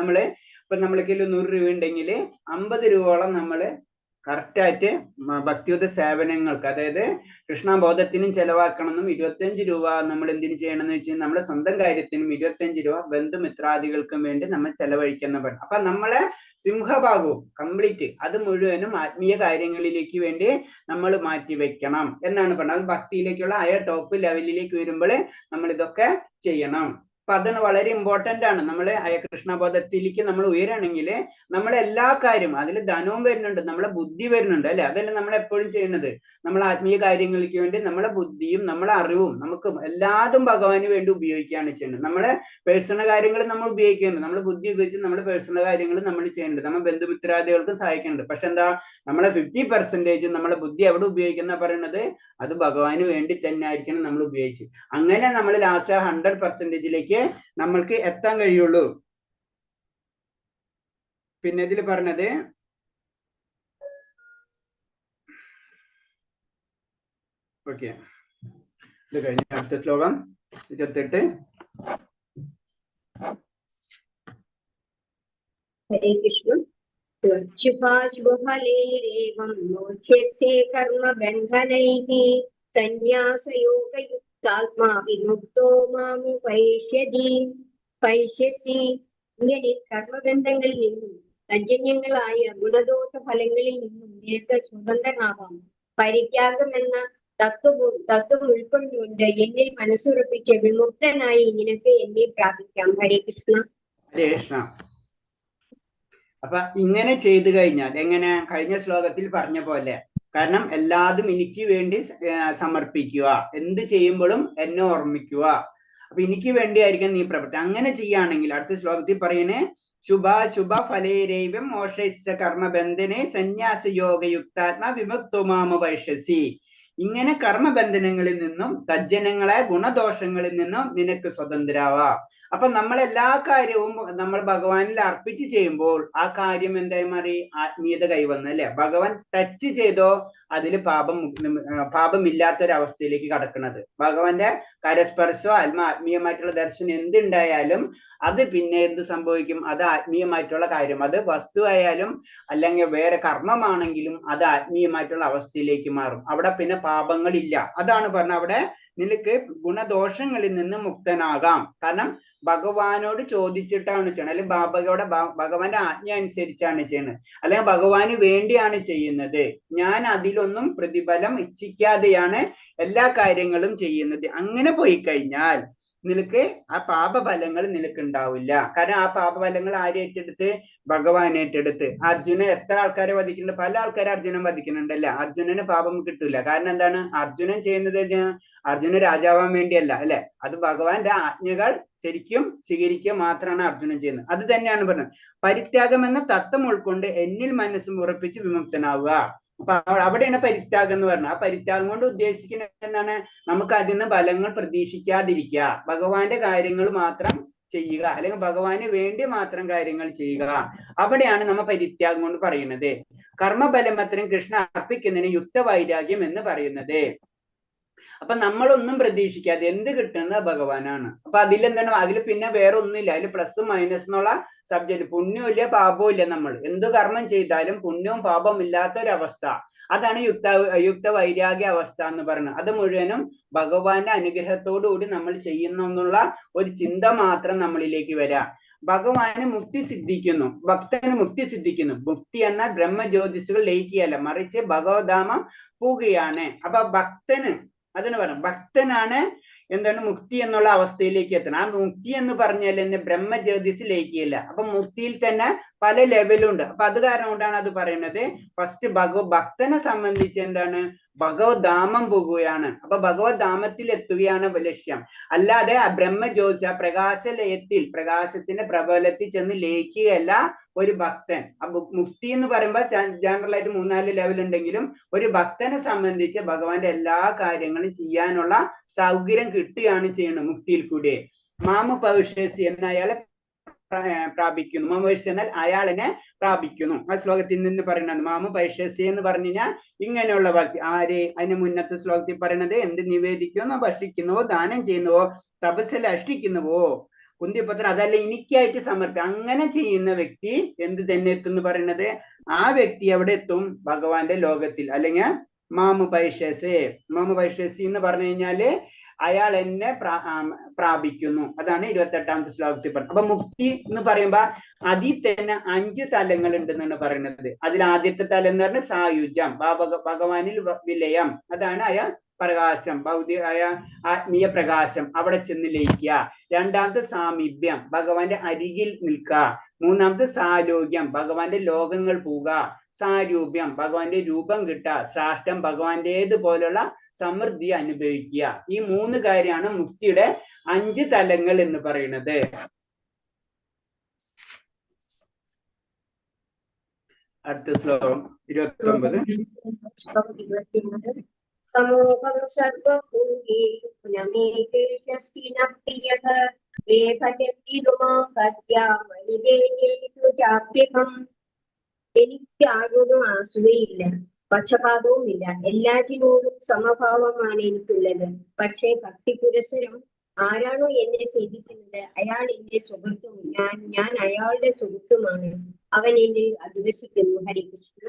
ഇപ്പൊ നമ്മൾക്ക് 100 രൂപ ഉണ്ടെങ്കിൽ 50 രൂപയോളം നമ്മള് കറക്റ്റായിട്ട് ഭക്തിയുത സേവനങ്ങൾക്ക്, അതായത് കൃഷ്ണബോധത്തിനും ചെലവാക്കണമെന്നും 25 രൂപ നമ്മൾ എന്തിനു ചെയ്യണമെന്ന് വെച്ചാൽ നമ്മുടെ സ്വന്തം കാര്യത്തിനും 25 രൂപ ബന്ധുമിത്രാദികൾക്കും വേണ്ടി നമ്മൾ ചെലവഴിക്കുന്ന പറഞ്ഞു. അപ്പൊ നമ്മളെ സിംഹഭാഗവും കംപ്ലീറ്റ് അത് മുഴുവനും ആത്മീയ കാര്യങ്ങളിലേക്ക് വേണ്ടി നമ്മൾ മാറ്റി വെക്കണം എന്നാണ് പറഞ്ഞത്. അത് ഭക്തിയിലേക്കുള്ള ടോപ്പ് ലെവലിലേക്ക് വരുമ്പോൾ നമ്മൾ ഇതൊക്കെ ചെയ്യണം. അപ്പൊ അതാണ് വളരെ ഇമ്പോർട്ടന്റ് ആണ്. നമ്മൾ കൃഷ്ണബോധത്തിലേക്ക് നമ്മൾ ഉയരണമെങ്കിൽ നമ്മളെ എല്ലാ കാര്യവും അതിൽ ധനവും വരുന്നുണ്ട്, നമ്മളെ ബുദ്ധി വരുന്നുണ്ട് അല്ലെ. അതല്ല നമ്മൾ എപ്പോഴും ചെയ്യുന്നത്. നമ്മൾ ആത്മീയ കാര്യങ്ങൾക്ക് വേണ്ടി നമ്മളെ ബുദ്ധിയും നമ്മളെ അറിവും നമുക്ക് എല്ലാതും ഭഗവാന് വേണ്ടി ഉപയോഗിക്കുകയാണ് ചെയ്യുന്നത്. നമ്മളെ പേഴ്സണൽ കാര്യങ്ങൾ നമ്മൾ ഉപയോഗിക്കുന്നുണ്ട്, നമ്മൾ ബുദ്ധി ഉപയോഗിച്ച് നമ്മുടെ പേഴ്സണൽ കാര്യങ്ങൾ നമ്മൾ ചെയ്യുന്നുണ്ട്, നമ്മൾ ബന്ധുമിത്രാദികൾക്കും സഹായിക്കുന്നുണ്ട്. പക്ഷെ എന്താ, നമ്മളെ 50% നമ്മളെ ബുദ്ധി എവിടെ ഉപയോഗിക്കുന്ന പറയുന്നത് അത് ഭഗവാന് വേണ്ടി തന്നെ ആയിരിക്കണം നമ്മൾ ഉപയോഗിച്ച്. അങ്ങനെ നമ്മൾ ലാസ്റ്റ് 100%ലേക്ക് നമ്മൾക്ക് എത്താൻ കഴിയുള്ളൂ. പിന്നെ ഇതിൽ പറഞ്ഞത് ഓക്കെ, ഇത് കഴിഞ്ഞ അടുത്ത ശ്ലോകം 28. ഹരേ കൃഷ്ണ. ശുഭാശുഭഫലൈരേവം മോക്ഷ്യസ്യ കർമ്മബന്ധനൈഃ സന്യാസയോഗയുക്താത്മാ വിമുക്തോ മാമുപൈഷ്യസി. ഇങ്ങനെ കർമ്മബന്ധങ്ങളിൽ നിന്നും തജ്ജന്യങ്ങളായ ഗുണദോഷ ഫലങ്ങളിൽ നിന്നും നിനക്ക് സ്വതന്ത്രനാവാം. പരിത്യാഗം എന്ന തത്വം ഉൾക്കൊണ്ടുകൊണ്ട് എന്നിൽ മനസ്സുറപ്പിച്ച് വിമുക്തനായി നിനക്ക് എന്നെ പ്രാപിക്കാം. ഹരേ കൃഷ്ണ. ഹരേ കൃഷ്ണ. അപ്പൊ ഇങ്ങനെ ചെയ്തു കഴിഞ്ഞാൽ എങ്ങനെ, കഴിഞ്ഞ ശ്ലോകത്തിൽ പറഞ്ഞ പോലെ, കാരണം എല്ലാതും എനിക്ക് വേണ്ടി സമർപ്പിക്കുക, എന്ത് ചെയ്യുമ്പോഴും എന്നെ ഓർമ്മിക്കുക. അപ്പൊ എനിക്ക് വേണ്ടിയായിരിക്കും നീ പ്രവർത്തി. അങ്ങനെ ചെയ്യുകയാണെങ്കിൽ അടുത്ത ശ്ലോകത്തിൽ പറയണേ, ശുഭ ഫലേരൈവം മോക്ഷ കർമ്മബന്ധനെ സന്യാസ യോഗയുക്താത്മാ വിമുക്തോ മാമുപൈഷ്യസി. ഇങ്ങനെ കർമ്മബന്ധനങ്ങളിൽ നിന്നും തജ്ജനങ്ങളായ ഗുണദോഷങ്ങളിൽ നിന്നും നിനക്ക് സ്വതന്ത്രരാവാം. അപ്പൊ നമ്മളെല്ലാ കാര്യവും നമ്മൾ ഭഗവാനിൽ അർപ്പിച്ച് ചെയ്യുമ്പോൾ ആ കാര്യം എന്തായി മാറി? ആത്മീയത കൈവന്നു അല്ലെ. ഭഗവാൻ ടച്ച് ചെയ്തോ അതിൽ പാപമില്ലാത്തൊരവസ്ഥയിലേക്ക് കടക്കുന്നത്. ഭഗവാന്റെ കരസ്പർശോ ആത്മീയമായിട്ടുള്ള ദർശനം എന്തുണ്ടായാലും അത് പിന്നെ എന്ത് സംഭവിക്കും? അത് ആത്മീയമായിട്ടുള്ള കാര്യം. അത് വസ്തു ആയാലും അല്ലെങ്കിൽ വേറെ കർമ്മമാണെങ്കിലും അത് ആത്മീയമായിട്ടുള്ള അവസ്ഥയിലേക്ക് മാറും. അവിടെ പിന്നെ പാപങ്ങളില്ല. അതാണ് പറഞ്ഞത് അവിടെ നിനക്ക് ഗുണദോഷങ്ങളിൽ നിന്ന് മുക്തനാകാം. കാരണം ഭഗവാനോട് ചോദിച്ചിട്ടാണ് ചെയ്യണം, അല്ലെങ്കിൽ ഭഗവാന്റെ ആജ്ഞ അനുസരിച്ചാണ് ചെയ്യുന്നത്, അല്ലെങ്കിൽ ഭഗവാന് വേണ്ടിയാണ് ചെയ്യുന്നത്. ഞാൻ അതിലൊന്നും പ്രതിഫലം ഇച്ഛിക്കാതെയാണ് എല്ലാ കാര്യങ്ങളും ചെയ്യുന്നത്. അങ്ങനെ പോയി കഴിഞ്ഞാൽ നിനക്ക് ആ പാപഫലങ്ങൾ നിനക്കുണ്ടാവില്ല. കാരണം ആ പാപഫലങ്ങൾ ആര് ഏറ്റെടുത്ത്? ഭഗവാൻ ഏറ്റെടുത്ത്. അർജുനൻ എത്ര ആൾക്കാരെ വധിക്കുന്നുണ്ട്? പല ആൾക്കാരെ അർജുനൻ വധിക്കുന്നുണ്ടല്ല. അർജുനന് പാപം കിട്ടൂല. കാരണം എന്താണ്? അർജുനൻ ചെയ്യുന്നത് അർജുനൻ രാജാവാൻ വേണ്ടിയല്ല അല്ലെ. അത് ഭഗവാന്റെ ആജ്ഞകൾ ശരിക്കും സ്വീകരിക്കുക മാത്രമാണ് അർജുനൻ ചെയ്യുന്നത്. അത് തന്നെയാണ് പറഞ്ഞത്. പരിത്യാഗം എന്ന തത്വം ഉൾക്കൊണ്ട് എന്നിൽ മനസ്സും ഉറപ്പിച്ച് വിമുക്തനാവുക. അപ്പൊ അവിടെയാണ് പരിത്യാഗം എന്ന് പറഞ്ഞത്. ആ പരിത്യാഗം കൊണ്ട് ഉദ്ദേശിക്കുന്നത് എന്താണ്? നമുക്ക് അതിൽ നിന്ന് ഫലങ്ങൾ പ്രതീക്ഷിക്കാതിരിക്കുക, ഭഗവാന്റെ കാര്യങ്ങൾ മാത്രം ചെയ്യുക, അല്ലെങ്കിൽ ഭഗവാന് വേണ്ടി മാത്രം കാര്യങ്ങൾ ചെയ്യുക. അവിടെയാണ് നമ്മ പരിത്യാഗം കൊണ്ട് പറയുന്നത്. കർമ്മഫലമത്രയും കൃഷ്ണ അർപ്പിക്കുന്നതിന് യുക്തവൈരാഗ്യം എന്ന് പറയുന്നത്. അപ്പൊ നമ്മളൊന്നും പ്രതീക്ഷിക്കാതെ എന്ത് കിട്ടുന്നത് ഭഗവാനാണ്. അപ്പൊ അതിലെന്താണ്? അതിൽ പിന്നെ വേറെ ഒന്നുമില്ല. അതിൽ പ്ലസ് മൈനസ് എന്നുള്ള സബ്ജക്ട്. പുണ്യവും ഇല്ല പാപവും ഇല്ല. നമ്മൾ എന്ത് കർമ്മം ചെയ്താലും പുണ്യവും പാപവും ഇല്ലാത്തൊരവസ്ഥ, അതാണ് യുക്ത വൈരാഗ്യ അവസ്ഥ എന്ന് പറയുന്നത്. അത് മുഴുവനും ഭഗവാന്റെ അനുഗ്രഹത്തോടു കൂടി നമ്മൾ ചെയ്യുന്നു എന്നുള്ള ഒരു ചിന്ത മാത്രം നമ്മളിലേക്ക് വരാം. ഭഗവാന് മുക്തി സിദ്ധിക്കുന്നു, ഭക്തന് മുക്തി സിദ്ധിക്കുന്നു. മുക്തി എന്ന ബ്രഹ്മജ്യോതിസുകൾ ലയിക്കുകയല്ല, മറിച്ച് ഭഗവദ്ധാമം പോവുകയാണ്. അപ്പൊ ഭക്തന് അതിന് പറയാം, ഭക്തനാണ് എന്താണ് മുക്തി എന്നുള്ള അവസ്ഥയിലേക്ക് എത്തണം. ആ മുക്തി എന്ന് പറഞ്ഞാൽ എന്നെ ബ്രഹ്മജ്യോതിസ് ലയിക്കുകയില്ല. അപ്പൊ മുക്തിയിൽ തന്നെ പല ലെവലുണ്ട്. അപ്പൊ അത് കാരണം കൊണ്ടാണ് അത് പറയുന്നത്. ഫസ്റ്റ് ഭക്തനെ സംബന്ധിച്ച് എന്താണ്? ഭഗവദ്ധാമം പോകുകയാണ്. അപ്പൊ ഭഗവദ്ധാമത്തിൽ എത്തുകയാണ് ലക്ഷ്യം. അല്ലാതെ ആ ബ്രഹ്മജ്യോതിസ്, ആ പ്രകാശ ലയത്തിൽ, പ്രകാശത്തിന്റെ പ്രബലത്തിൽ ചെന്ന് ലയിക്കുകയല്ല ഒരു ഭക്തൻ. അപ്പൊ മുക്തി എന്ന് പറയുമ്പോൾ ജനറൽ ആയിട്ട് 3-4 ലെവൽ ഉണ്ടെങ്കിലും ഒരു ഭക്തനെ സംബന്ധിച്ച് ഭഗവാന്റെ എല്ലാ കാര്യങ്ങളും ചെയ്യാനുള്ള സൗകര്യം കിട്ടുകയാണ് ചെയ്യുന്നത് മുക്തിയിൽ കൂടി. മാമ പൗഷേസി എന്ന അയാളെ പ്രാപിക്കുന്നു. മാമപൈഷ എന്നാൽ അയാളിനെ പ്രാപിക്കുന്നു. ആ ശ്ലോകത്തിൽ നിന്ന് പറയുന്നത് മാമ പൈഷസി എന്ന് പറഞ്ഞു കഴിഞ്ഞാൽ ഇങ്ങനെയുള്ള ഭക്തി. ആര്? അതിന് മുന്നത്തെ ശ്ലോകത്തിൽ പറയുന്നത് എന്ത് നിവേദിക്കുന്നോ, ഭക്ഷിക്കുന്നുവോ, ദാനം ചെയ്യുന്നുവോ, തപസ്സിൽ അനുഷ്ഠിക്കുന്നുവോ, കുന്തിപുത്രൻ അതല്ല എനിക്കായിട്ട് സമർപ്പിക്കും. അങ്ങനെ ചെയ്യുന്ന വ്യക്തി എന്ത് തന്നെ എത്തും എന്ന് പറയുന്നത്? ആ വ്യക്തി എവിടെ എത്തും? ഭഗവാന്റെ ലോകത്തിൽ. അല്ലെങ്കിൽ മാമു പൈഷസേ, മാമു പൈഷസി എന്ന് പറഞ്ഞു കഴിഞ്ഞാല് അയാൾ എന്നെ പ്രാപിക്കുന്നു. അതാണ് 28ാമത്തെ ശ്ലോകത്തിൽ പറഞ്ഞത്. അപ്പൊ മുക്തി എന്ന് പറയുമ്പോ അതിൽ തന്നെ 5 തലങ്ങൾ ഉണ്ടെന്നാണ് പറയുന്നത്. അതിൽ ആദ്യത്തെ തലം എന്ന് പറഞ്ഞാൽ സായുജ്യം, ഭഗവാനിൽ വിലയം. അതാണ് അയാൾ പ്രകാശം, ഭൗതികമായ ആത്മീയ പ്രകാശം, അവിടെ ചെന്ന് ലയിക്കുക. രണ്ടാമത്തെ സാമീപ്യം, ഭഗവാന്റെ അരികിൽ നിൽക്കുക. മൂന്നാമത്തെ സാലോക്യം, ഭഗവാന്റെ ലോകങ്ങൾ പോവുക. സാരൂപ്യം, ഭഗവാന്റെ രൂപം കിട്ടുക. ശ്രാഷ്ടം, ഭഗവാന്റേതുപോലുള്ള സമൃദ്ധി അനുഭവിക്കുക. ഈ 3 കാര്യമാണ് മുക്തിയുടെ 5 തലങ്ങൾ എന്ന് പറയുന്നത്. അടുത്ത ശ്ലോകം 29. സമൂഹം സർവഭൂതേഷു പുനമേകേശസ്തി ന പ്രിയഃ യേ ഭജന്തി മാം ഭക്ത്യാമനിദേഷു ചാപ്യഹം. എനിക്ക് ആരോടും അസൂയയില്ല, പക്ഷപാതവുമില്ല, എല്ലാറ്റിനോടും സമഭാവമാണ് എനിക്കുള്ളത്. പക്ഷേ ഭക്തി പുരസ്സരം ആരാണോ എന്നെ സേവിക്കുന്നത് അയാൾ എന്റെ സുഹൃത്തും ഞാൻ അയാളുടെ സുഹൃത്തുമാണ്. അവൻ എന്നിൽ അധിവസിക്കുന്നു. ഹരേ കൃഷ്ണ.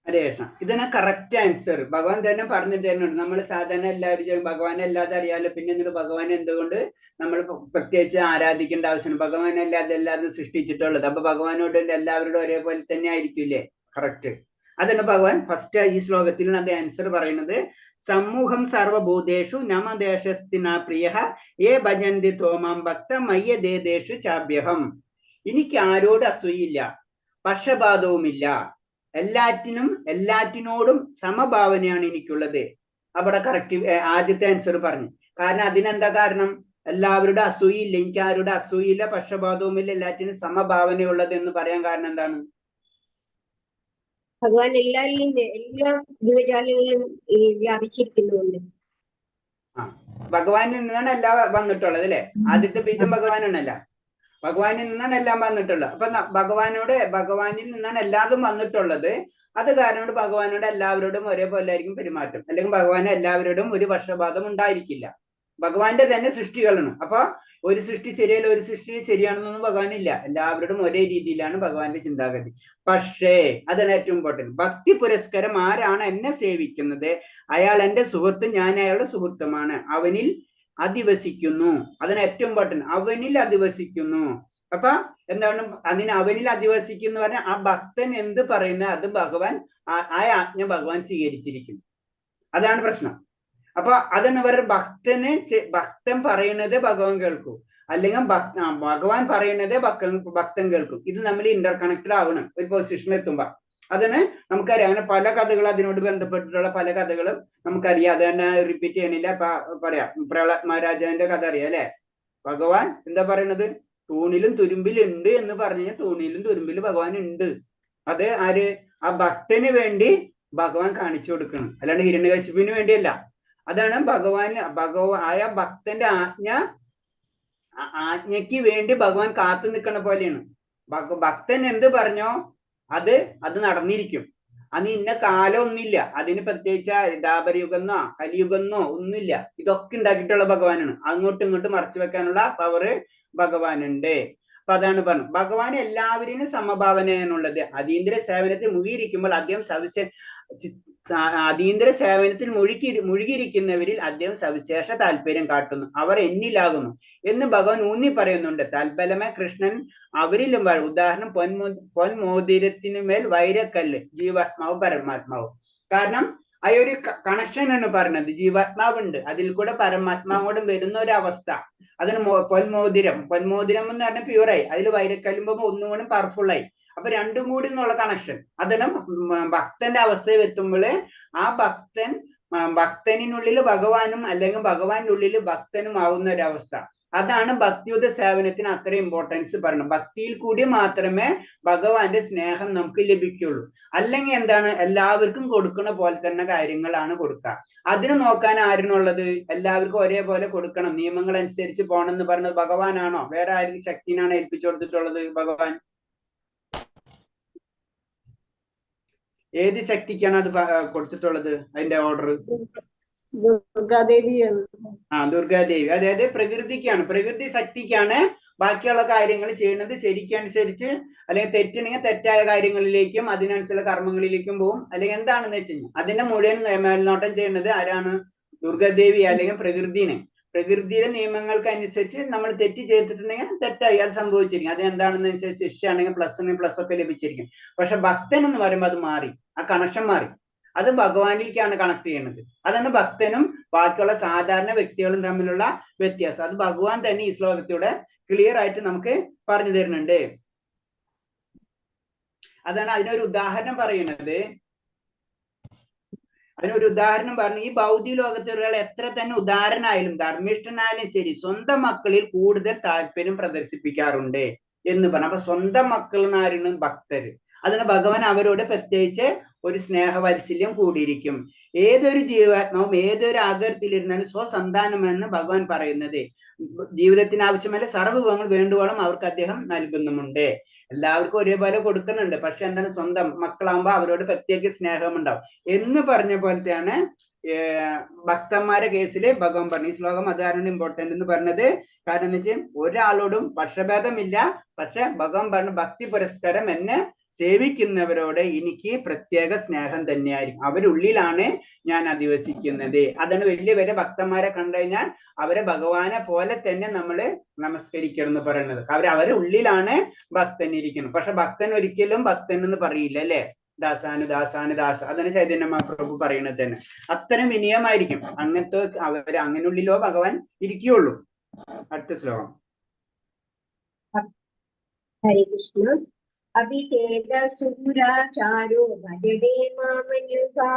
ഹരേ കൃഷ്ണ. ഇതിന് കറക്റ്റ് ആൻസർ ഭഗവാൻ തന്നെ പറഞ്ഞു തരുന്നുണ്ട്. നമ്മൾ സാധാരണ എല്ലാവരും ഭഗവാനെ അല്ലാതെ അറിയാലോ, പിന്നെ എന്നിട്ട് ഭഗവാൻ എന്തുകൊണ്ട് നമ്മൾ പ്രത്യേകിച്ച് ആരാധിക്കേണ്ട ആവശ്യമാണ്? ഭഗവാനെ അല്ലാതെ എല്ലാവരും സൃഷ്ടിച്ചിട്ടുള്ളത്. അപ്പൊ ഭഗവാനോട് എല്ലാവരോടും ഒരേപോലെ തന്നെ ആയിരിക്കില്ലേ? കറക്റ്റ്. അതാണ് ഭഗവാൻ ഫസ്റ്റ് ഈ ശ്ലോകത്തിൽ അത് ആൻസർ പറയുന്നത്. സമൂഹം സർവഭൂതേഷു നമദേശസ്തിന പ്രിയഃ യേ ഭജന്തി തോമാം ഭക്ത മയ്യദേഷു ചാഭ്യഹം. എനിക്ക് ആരോട് അസൂയില്ല, പക്ഷപാതവുമില്ല, എല്ലാറ്റിനോടും സമഭാവനയാണ് എനിക്കുള്ളത്. അവിടെ കറക്റ്റ് ആദ്യത്തെ ആൻസർ പറഞ്ഞു. കാരണം അതിനെന്താ കാരണം? എല്ലാവരുടെ അസൂയില്ല, എനിക്ക് ആരുടെ അസൂയില്ല, പക്ഷപാതവുമില്ല, എല്ലാറ്റിനും സമഭാവനയുള്ളത് എന്ന് പറയാൻ കാരണം എന്താണ്? ഭഗവാൻ എല്ലാ ജീവജാലങ്ങളിലും വ്യാപിച്ചിരിക്കുന്നുണ്ട്. ഭഗവാനിൽ നിന്നാണ് എല്ലാം വന്നിട്ടുള്ളത് അല്ലെ. ആദ്യത്തെ ബീജം ഭഗവാനാണല്ല. ഭഗവാനിൽ നിന്നാണ് എല്ലാം വന്നിട്ടുള്ളത്. അപ്പൊ ഭഗവാനിൽ നിന്നാണ് എല്ലാതും വന്നിട്ടുള്ളത്. അത് കാരണം ഭഗവാനോട് എല്ലാവരോടും ഒരേപോലെ ആയിരിക്കും പെരുമാറ്റം. അല്ലെങ്കിൽ ഭഗവാന് എല്ലാവരോടും ഒരു പക്ഷപാതം ഉണ്ടായിരിക്കില്ല. ഭഗവാന്റെ തന്നെ സൃഷ്ടികളാണ്. അപ്പൊ ഒരു സൃഷ്ടി ശരിയല്ല, ഒരു സൃഷ്ടി ശരിയാണെന്നൊന്നും ഭഗവാനില്ല. എല്ലാവരോടും ഒരേ രീതിയിലാണ് ഭഗവാന്റെ ചിന്താഗതി. പക്ഷേ അതാണ് ഏറ്റവും ഇമ്പോർട്ടൻറ്റ്. ഭക്തി പുരസ്കാരം ആരാണ് എന്നെ സേവിക്കുന്നത് അയാൾ എന്റെ സുഹൃത്തും ഞാൻ അയാളുടെ സുഹൃത്തുമാണ്. അവനിൽ അധിവസിക്കുന്നു. അതാണ് ഏറ്റവും ഇമ്പോർട്ടൻറ്റ്. അവനിൽ അധിവസിക്കുന്നു. അപ്പൊ എന്താണ് അവനിൽ അധിവസിക്കുന്നു പറഞ്ഞാൽ ആ ഭക്തൻ എന്ത് പറയുന്നത് അത് ഭഗവാൻ ആ ആജ്ഞ ഭഗവാൻ സ്വീകരിച്ചിരിക്കും. അതാണ് പ്രശ്നം. അപ്പൊ അതാണ് പറയുന്നത്, ഭക്തൻ പറയുന്നത് ഭഗവാൻ കേൾക്കും, അല്ലെങ്കിൽ ഭഗവാൻ പറയുന്നത് ഭക്തൻ കേൾക്കും. ഇത് നമ്മൾ ഇന്റർ കണക്റ്റഡ് ആവണം ഒരു പൊസിഷനിൽ എത്തുമ്പോ. അതിന് നമുക്കറിയാം, അങ്ങനെ പല കഥകളും അതിനോട് ബന്ധപ്പെട്ടിട്ടുള്ള പല കഥകളും നമുക്കറിയാം. അത് തന്നെ റിപ്പീറ്റ് ചെയ്യണില്ല. പറയാം, പ്രഹ്ലാദ് മഹാരാജാവിന്റെ കഥ അറിയാം അല്ലെ. ഭഗവാൻ എന്താ പറയണത്, തൂണിലും തുരുമ്പിലുണ്ട് എന്ന് പറഞ്ഞു കഴിഞ്ഞാൽ തൂണിലും തുരുമ്പിലും ഭഗവാൻ ഉണ്ട്. അത് ആര്, ആ ഭക്തന് വേണ്ടി ഭഗവാൻ കാണിച്ചു കൊടുക്കണം, അല്ലാണ്ട് ഹിരണ്യകശിപിന് വേണ്ടിയല്ല. അതാണ് ആയ ഭക്തന്റെ ആജ്ഞയ്ക്ക് വേണ്ടി ഭഗവാൻ കാത്തു നിൽക്കണ പോലെയാണ്. ഭക്തൻ എന്ത് പറഞ്ഞോ അത് നടന്നിരിക്കും. അന്ന് ഇന്ന കാലം ഒന്നുമില്ല, അതിന് പ്രത്യേകിച്ച് ദാപരയുഗന്നോ കലിയുഗന്നോ ഒന്നുമില്ല. ഇതൊക്കെ ഉണ്ടാക്കിയിട്ടുള്ള ഭഗവാനാണ്. അങ്ങോട്ടും ഇങ്ങോട്ടും മറച്ചു വെക്കാനുള്ള പവറ് ഭഗവാനുണ്ട്. അപ്പൊ അതാണ് പറഞ്ഞത്, ഭഗവാൻ എല്ലാവരെയും സമഭാവനയാണുള്ളത്. അതീന്ദ്ര സേവനത്തിൽ മുഴുകിയിരിക്കുമ്പോൾ അദ്ദേഹം അതീന്ദ്ര സേവനത്തിൽ മുഴുകിയിരിക്കുന്നവരിൽ അദ്ദേഹം സവിശേഷ താല്പര്യം കാട്ടുന്നു. അവർ എന്നിലാകുന്നു എന്ന് ഭഗവാൻ ഊന്നി പറയുന്നുണ്ട്. തൽഫലമേ കൃഷ്ണൻ അവരിലും ഉദാഹരണം പൊന്മോതിരത്തിനുമേൽ വൈരക്കല്ല്, ജീവാത്മാവ് പരമാത്മാവ്. കാരണം ആ ഒരു കണക്ഷൻ ആണ് പറഞ്ഞത്. ജീവാത്മാവുണ്ട്, അതിൽ കൂടെ പരമാത്മാവോടും വരുന്ന ഒരു അവസ്ഥ. അതിന് പൊന്മോതിരം എന്ന് പറഞ്ഞാൽ പ്യൂറായി, അതിൽ വൈരക്കല്ലുമ്പോ ഒന്നുകൂടി പവർഫുൾ ആയി. അപ്പൊ രണ്ടും കൂടി എന്നുള്ള കണക്ഷൻ, അതാണ് ഭക്തന്റെ അവസ്ഥയിൽ എത്തുമ്പോൾ ആ ഭക്തനുള്ളിൽ ഭഗവാനും അല്ലെങ്കിൽ ഭഗവാന്റെ ഉള്ളിൽ ഭക്തനും ആവുന്ന ഒരു അവസ്ഥ. അതാണ് ഭക്തിയുത സേവനത്തിന് അത്ര ഇമ്പോർട്ടൻസ് പറയുന്നത്. ഭക്തിയിൽ കൂടി മാത്രമേ ഭഗവാന്റെ സ്നേഹം നമുക്ക് ലഭിക്കുള്ളൂ. അല്ലെങ്കിൽ എന്താണ്, എല്ലാവർക്കും കൊടുക്കുന്ന പോലെ തന്നെ കാര്യങ്ങളാണ് കൊടുക്കുക. അതിന് നോക്കാൻ ആരിനുള്ളത്, എല്ലാവർക്കും ഒരേപോലെ കൊടുക്കണം, നിയമങ്ങൾ അനുസരിച്ച് പോകണം എന്ന് പറഞ്ഞത് ഭഗവാനാണോ, വേറെ ആരെങ്കിലും ശക്തിനാണ് ഏൽപ്പിച്ചു കൊടുത്തിട്ടുള്ളത്? ഭഗവാൻ ഏത് ശക്തിക്കാണ് അത് കൊടുത്തിട്ടുള്ളത്, അതിന്റെ ഓർഡർ? ദുർഗാദേവിയാണ്. ദുർഗാദേവി. അതായത് പ്രകൃതിക്കാണ്, പ്രകൃതി ശക്തിക്കാണ് ബാക്കിയുള്ള കാര്യങ്ങൾ ചെയ്യുന്നത്. ശരിക്കനുസരിച്ച് അല്ലെങ്കിൽ തെറ്റുണ്ടെങ്കിൽ തെറ്റായ കാര്യങ്ങളിലേക്കും അതിനനുസരിച്ചുള്ള കർമ്മങ്ങളിലേക്കും പോകും. അല്ലെങ്കിൽ എന്താണെന്ന് വെച്ച് കഴിഞ്ഞാൽ അതിന്റെ മുഴുവൻ മേൽനോട്ടം ചെയ്യുന്നത് ആരാണ്? ദുർഗാദേവി അല്ലെങ്കിൽ പ്രകൃതിനെ. പ്രകൃതിയുടെ നിയമങ്ങൾക്ക് അനുസരിച്ച് നമ്മൾ തെറ്റ് ചെയ്തിട്ടുണ്ടെങ്കിൽ തെറ്റായി അത് സംഭവിച്ചിരിക്കും. അത് എന്താണെന്ന് അനുസരിച്ച് ശിക്ഷയാണെങ്കിൽ പ്ലസ് ഒക്കെ ലഭിച്ചിരിക്കും. പക്ഷെ ഭക്തൻ എന്ന് പറയുമ്പോൾ അത് മാറി, ആ കണക്ഷൻ മാറി. അത് ഭഗവാനിലേക്കാണ് കണക്ട് ചെയ്യുന്നത്. അതാണ് ഭക്തനും ബാക്കിയുള്ള സാധാരണ വ്യക്തികളും തമ്മിലുള്ള വ്യത്യാസം. അത് ഭഗവാൻ തന്നെ ഈ ശ്ലോകത്തിലൂടെ ക്ലിയർ ആയിട്ട് നമുക്ക് പറഞ്ഞു തരുന്നുണ്ട്. അതാണ് അതിനൊരു ഉദാഹരണം പറയുന്നത്. അതിനൊരു ഉദാഹരണം പറഞ്ഞു, ഈ ഭൗതിക ലോകത്തിൽ ഒരാൾ എത്ര തന്നെ ഉദാഹരണമായാലും ധർമ്മിഷ്ഠനായാലും ശരി, സ്വന്തം മക്കളിൽ കൂടുതൽ താല്പര്യം പ്രദർശിപ്പിക്കാറുണ്ട് എന്ന് പറഞ്ഞു. അപ്പൊ സ്വന്തം മക്കൾ എന്നായിരുന്നു ഭക്തര്. അതിന് ഭഗവാൻ അവരോട് പ്രത്യേകിച്ച് ഒരു സ്നേഹവാത്സല്യം കൂടിയിരിക്കും. ഏതൊരു ജീവാത്മാവും ഏതൊരു ആഗ്രഹത്തിലിരുന്നാലും സ്വസന്താനമെന്ന് ഭഗവാൻ പറയുന്നത്. ജീവിതത്തിന് ആവശ്യമായ സർവ്വവിഭവങ്ങൾ വേണ്ടുവോളം അവർക്ക് അദ്ദേഹം നൽകുന്നുമുണ്ട്. എല്ലാവർക്കും ഒരേപോലെ കൊടുക്കുന്നുണ്ട്. പക്ഷെ എന്താണ്, സ്വന്തം മക്കളാകുമ്പോൾ അവരോട് പ്രത്യേക സ്നേഹമുണ്ടാവും എന്ന് പറഞ്ഞ പോലത്തെയാണ് ഭക്തന്മാരുടെ കേസിൽ ഭഗവാൻ പറഞ്ഞു. ഈ ശ്ലോകം അതാണ് ഇമ്പോർട്ടന്റ് എന്ന് പറഞ്ഞത്. കാരണം എന്ന് വെച്ചാൽ ഒരാളോടും പക്ഷഭേദമില്ല. പക്ഷെ ഭഗവാൻ പറഞ്ഞു, ഭക്തി പുരസ്കാരം എന്നെ സേവിക്കുന്നവരോട് എനിക്ക് പ്രത്യേക സ്നേഹം തന്നെയായിരിക്കും. അവരുള്ളിലാണ് ഞാൻ അധിവസിക്കുന്നത്. അതാണ് വലിയ ഭക്തന്മാരെ കണ്ടു കഴിഞ്ഞാൽ അവരെ ഭഗവാനെ പോലെ തന്നെ നമ്മൾ നമസ്കരിക്കണം എന്ന് പറയുന്നത്. അവരെ ഉള്ളിലാണ് ഭക്തൻ ഇരിക്കുന്നത്. പക്ഷെ ഭക്തൻ ഒരിക്കലും ഭക്തൻ എന്ന് പറയില്ല അല്ലെ. ദാസാനുദാസ, അതാണ് ചൈതന്യ മഹാപ്രഭു പറയുന്നത് തന്നെ. അത്തരം വിനയമായിരിക്കും. അങ്ങനത്തെ അങ്ങനെ ഉള്ളിലോ ഭഗവാൻ ഇരിക്കുകയുള്ളൂ. അടുത്ത ശ്ലോകം. ഹരേ കൃഷ്ണ. അഭിചേതസുരാചാരോ ഭജതേ മാമനുഭാ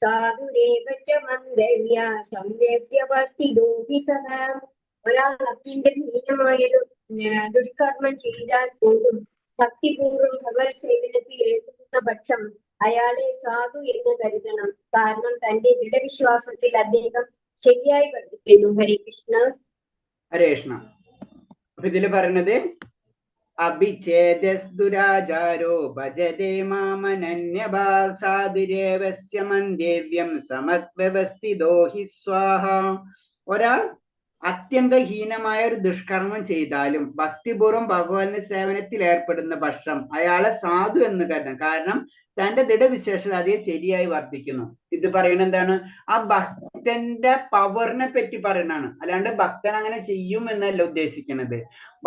സാധുരേവ ച മന്ദവ്യ സംവ്യവസ്ഥിതോ ഹി സഹ. ഒരാൾ അത്യന്തം ഹീനമായൊരു ദുഷ്കർമ്മം ചെയ്താൽ പോലും ഭക്തിപൂർവ്വം ഭഗവത് സേവനത്തിൽ ഏർപ്പെടുന്ന പക്ഷം അയാളെ സാധു എന്ന് കരുതണം. കാരണം തന്റെ ദൃഢവിശ്വാസത്തിൽ അദ്ദേഹം ശരിയായി വർദ്ധിക്കുന്നു. ഹരേ കൃഷ്ണ. ഹരേ കൃഷ്ണ. അപ്പൊ ഇതില് പറയുന്നത് അഭിഛേദസ്ദുരാചാരോ ഭജതേ മാമനന്യഭാഗ് സാധുരേവസ്യ മന്ദേവ്യം സമവ്യവസ്ഥിതോ ഹി സ്വാഹ. ഒരാൾ അത്യന്തഹീനമായ ഒരു ദുഷ്കർമ്മം ചെയ്താലും ഭക്തിപൂർവ്വം ഭഗവാന്റെ സേവനത്തിൽ ഏർപ്പെടുന്ന പക്ഷം അയാളെ സാധു എന്ന് കരുതണം. കാരണം തന്റെ ദൃഢവിശേഷത അതേ ശരിയായി വർദ്ധിക്കുന്നു. ഇത് പറയുന്നത് എന്താണ്, ആ ഭക്തന്റെ പവറിനെ പറ്റി പറയുന്നതാണ്. അല്ലാണ്ട് ഭക്തൻ അങ്ങനെ ചെയ്യും എന്നല്ല ഉദ്ദേശിക്കുന്നത്.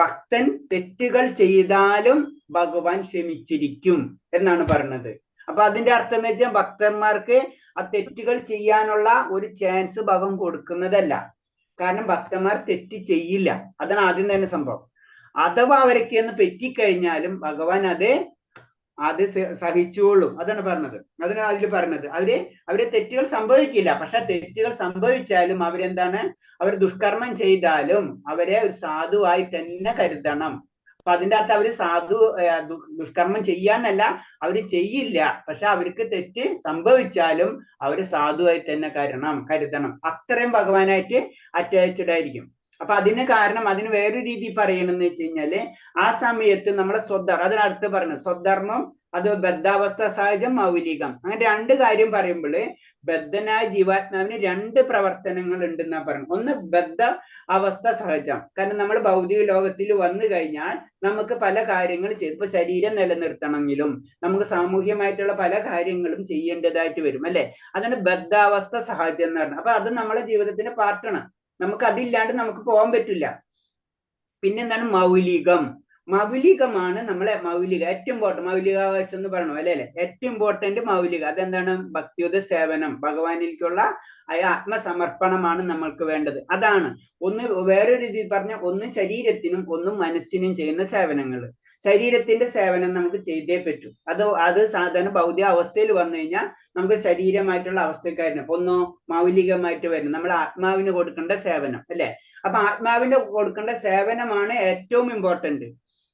ഭക്തൻ തെറ്റുകൾ ചെയ്താലും ഭഗവാൻ ക്ഷമിച്ചിരിക്കും എന്നാണ് പറയുന്നത്. അപ്പൊ അതിന്റെ അർത്ഥം എന്ന് വെച്ചാൽ ഭക്തന്മാർക്ക് ആ തെറ്റുകൾ ചെയ്യാനുള്ള ഒരു ചാൻസ് ഭഗവാൻ കൊടുക്കുന്നതല്ല. കാരണം ഭക്തന്മാർ തെറ്റ് ചെയ്യില്ല, അതാണ് ആദ്യം തന്നെ സംഭവം. അഥവാ അവരൊക്കെ ഒന്ന് പറ്റിക്കഴിഞ്ഞാലും ഭഗവാൻ അത് സഹിച്ചോളും, അതാണ് പറഞ്ഞത്. അതിനാ അതിൽ പറഞ്ഞത് അവരെ തെറ്റുകൾ സംഭവിക്കില്ല, പക്ഷെ തെറ്റുകൾ സംഭവിച്ചാലും അവർ ദുഷ്കർമ്മം ചെയ്താലും അവരെ ഒരു സാധുവായി തന്നെ കരുതണം. അപ്പൊ അതിൻ്റെ അകത്ത് അവര് ദുഷ്കർമ്മം ചെയ്യാന്നല്ല, അവര് ചെയ്യില്ല, പക്ഷെ അവർക്ക് തെറ്റ് സംഭവിച്ചാലും അവര് സാധുവായി തന്നെ കരുതണം. അത്രയും ഭഗവാനായിട്ട് അറ്റാച്ച്ഡ് ആയിരിക്കും. അപ്പൊ അതിന് കാരണം, അതിന് വേറൊരു രീതി പറയണമെന്ന് വെച്ച് കഴിഞ്ഞാല്, ആ സമയത്ത് നമ്മളെ അതിനടുത്ത് പറഞ്ഞു സ്വധർമ്മം, അത് ബദ്ധാവസ്ഥ സഹജം, മൗലികം, അങ്ങനെ രണ്ട് കാര്യം പറയുമ്പോൾ ബദ്ധനായ ജീവാത്മാവിന് രണ്ട് പ്രവർത്തനങ്ങൾ ഉണ്ടെന്നാ പറഞ്ഞു. ഒന്ന് ബദ്ധ അവസ്ഥ സഹജം, കാരണം നമ്മൾ ഭൗതിക ലോകത്തിൽ വന്നു കഴിഞ്ഞാൽ നമുക്ക് പല കാര്യങ്ങൾ ചെയ്ത്, ഇപ്പൊ ശരീരം നിലനിർത്തണമെങ്കിലും നമുക്ക് സാമൂഹ്യമായിട്ടുള്ള പല കാര്യങ്ങളും ചെയ്യേണ്ടതായിട്ട് വരും, അല്ലെ? അതാണ് ബദ്ധാവസ്ഥ സഹജം എന്ന് പറഞ്ഞത്. അപ്പൊ അത് നമ്മളെ ജീവിതത്തിന്റെ പാർട്ടാണ്, നമുക്ക് അതില്ലാണ്ട് നമുക്ക് പോകാൻ പറ്റില്ല. പിന്നെന്താണ് മൗലികമാണ് നമ്മളെ ഏറ്റവും ഇമ്പോർട്ടൻറ്റ് മൗലികാവകാശം എന്ന് പറയണു, അല്ലേ? ഏറ്റവും ഇമ്പോർട്ടന്റ് മൗലിക, അതെന്താണ്? ഭക്തിയുത സേവനം, ഭഗവാനിലേക്കുള്ള ആത്മസമർപ്പണമാണ് നമ്മൾക്ക് വേണ്ടത്. അതാണ് വേറൊരു രീതിയിൽ പറഞ്ഞ, ഒന്ന് ശരീരത്തിനും ഒന്ന് മനസ്സിനും ചെയ്യുന്ന സേവനങ്ങൾ. ശരീരത്തിന്റെ സേവനം നമുക്ക് ചെയ്തേ പറ്റൂ. അത് സാധാരണ ഭൗതിക അവസ്ഥയിൽ വന്നു കഴിഞ്ഞാൽ നമുക്ക് ശരീരമായിട്ടുള്ള അവസ്ഥക്കാരന് ഒന്നോ മൗലികമായിട്ട് വരുന്നത് നമ്മൾ ആത്മാവിന് കൊടുക്കേണ്ട സേവനം, അല്ലെ? അപ്പൊ ആത്മാവിന് കൊടുക്കേണ്ട സേവനമാണ് ഏറ്റവും ഇമ്പോർട്ടന്റ്,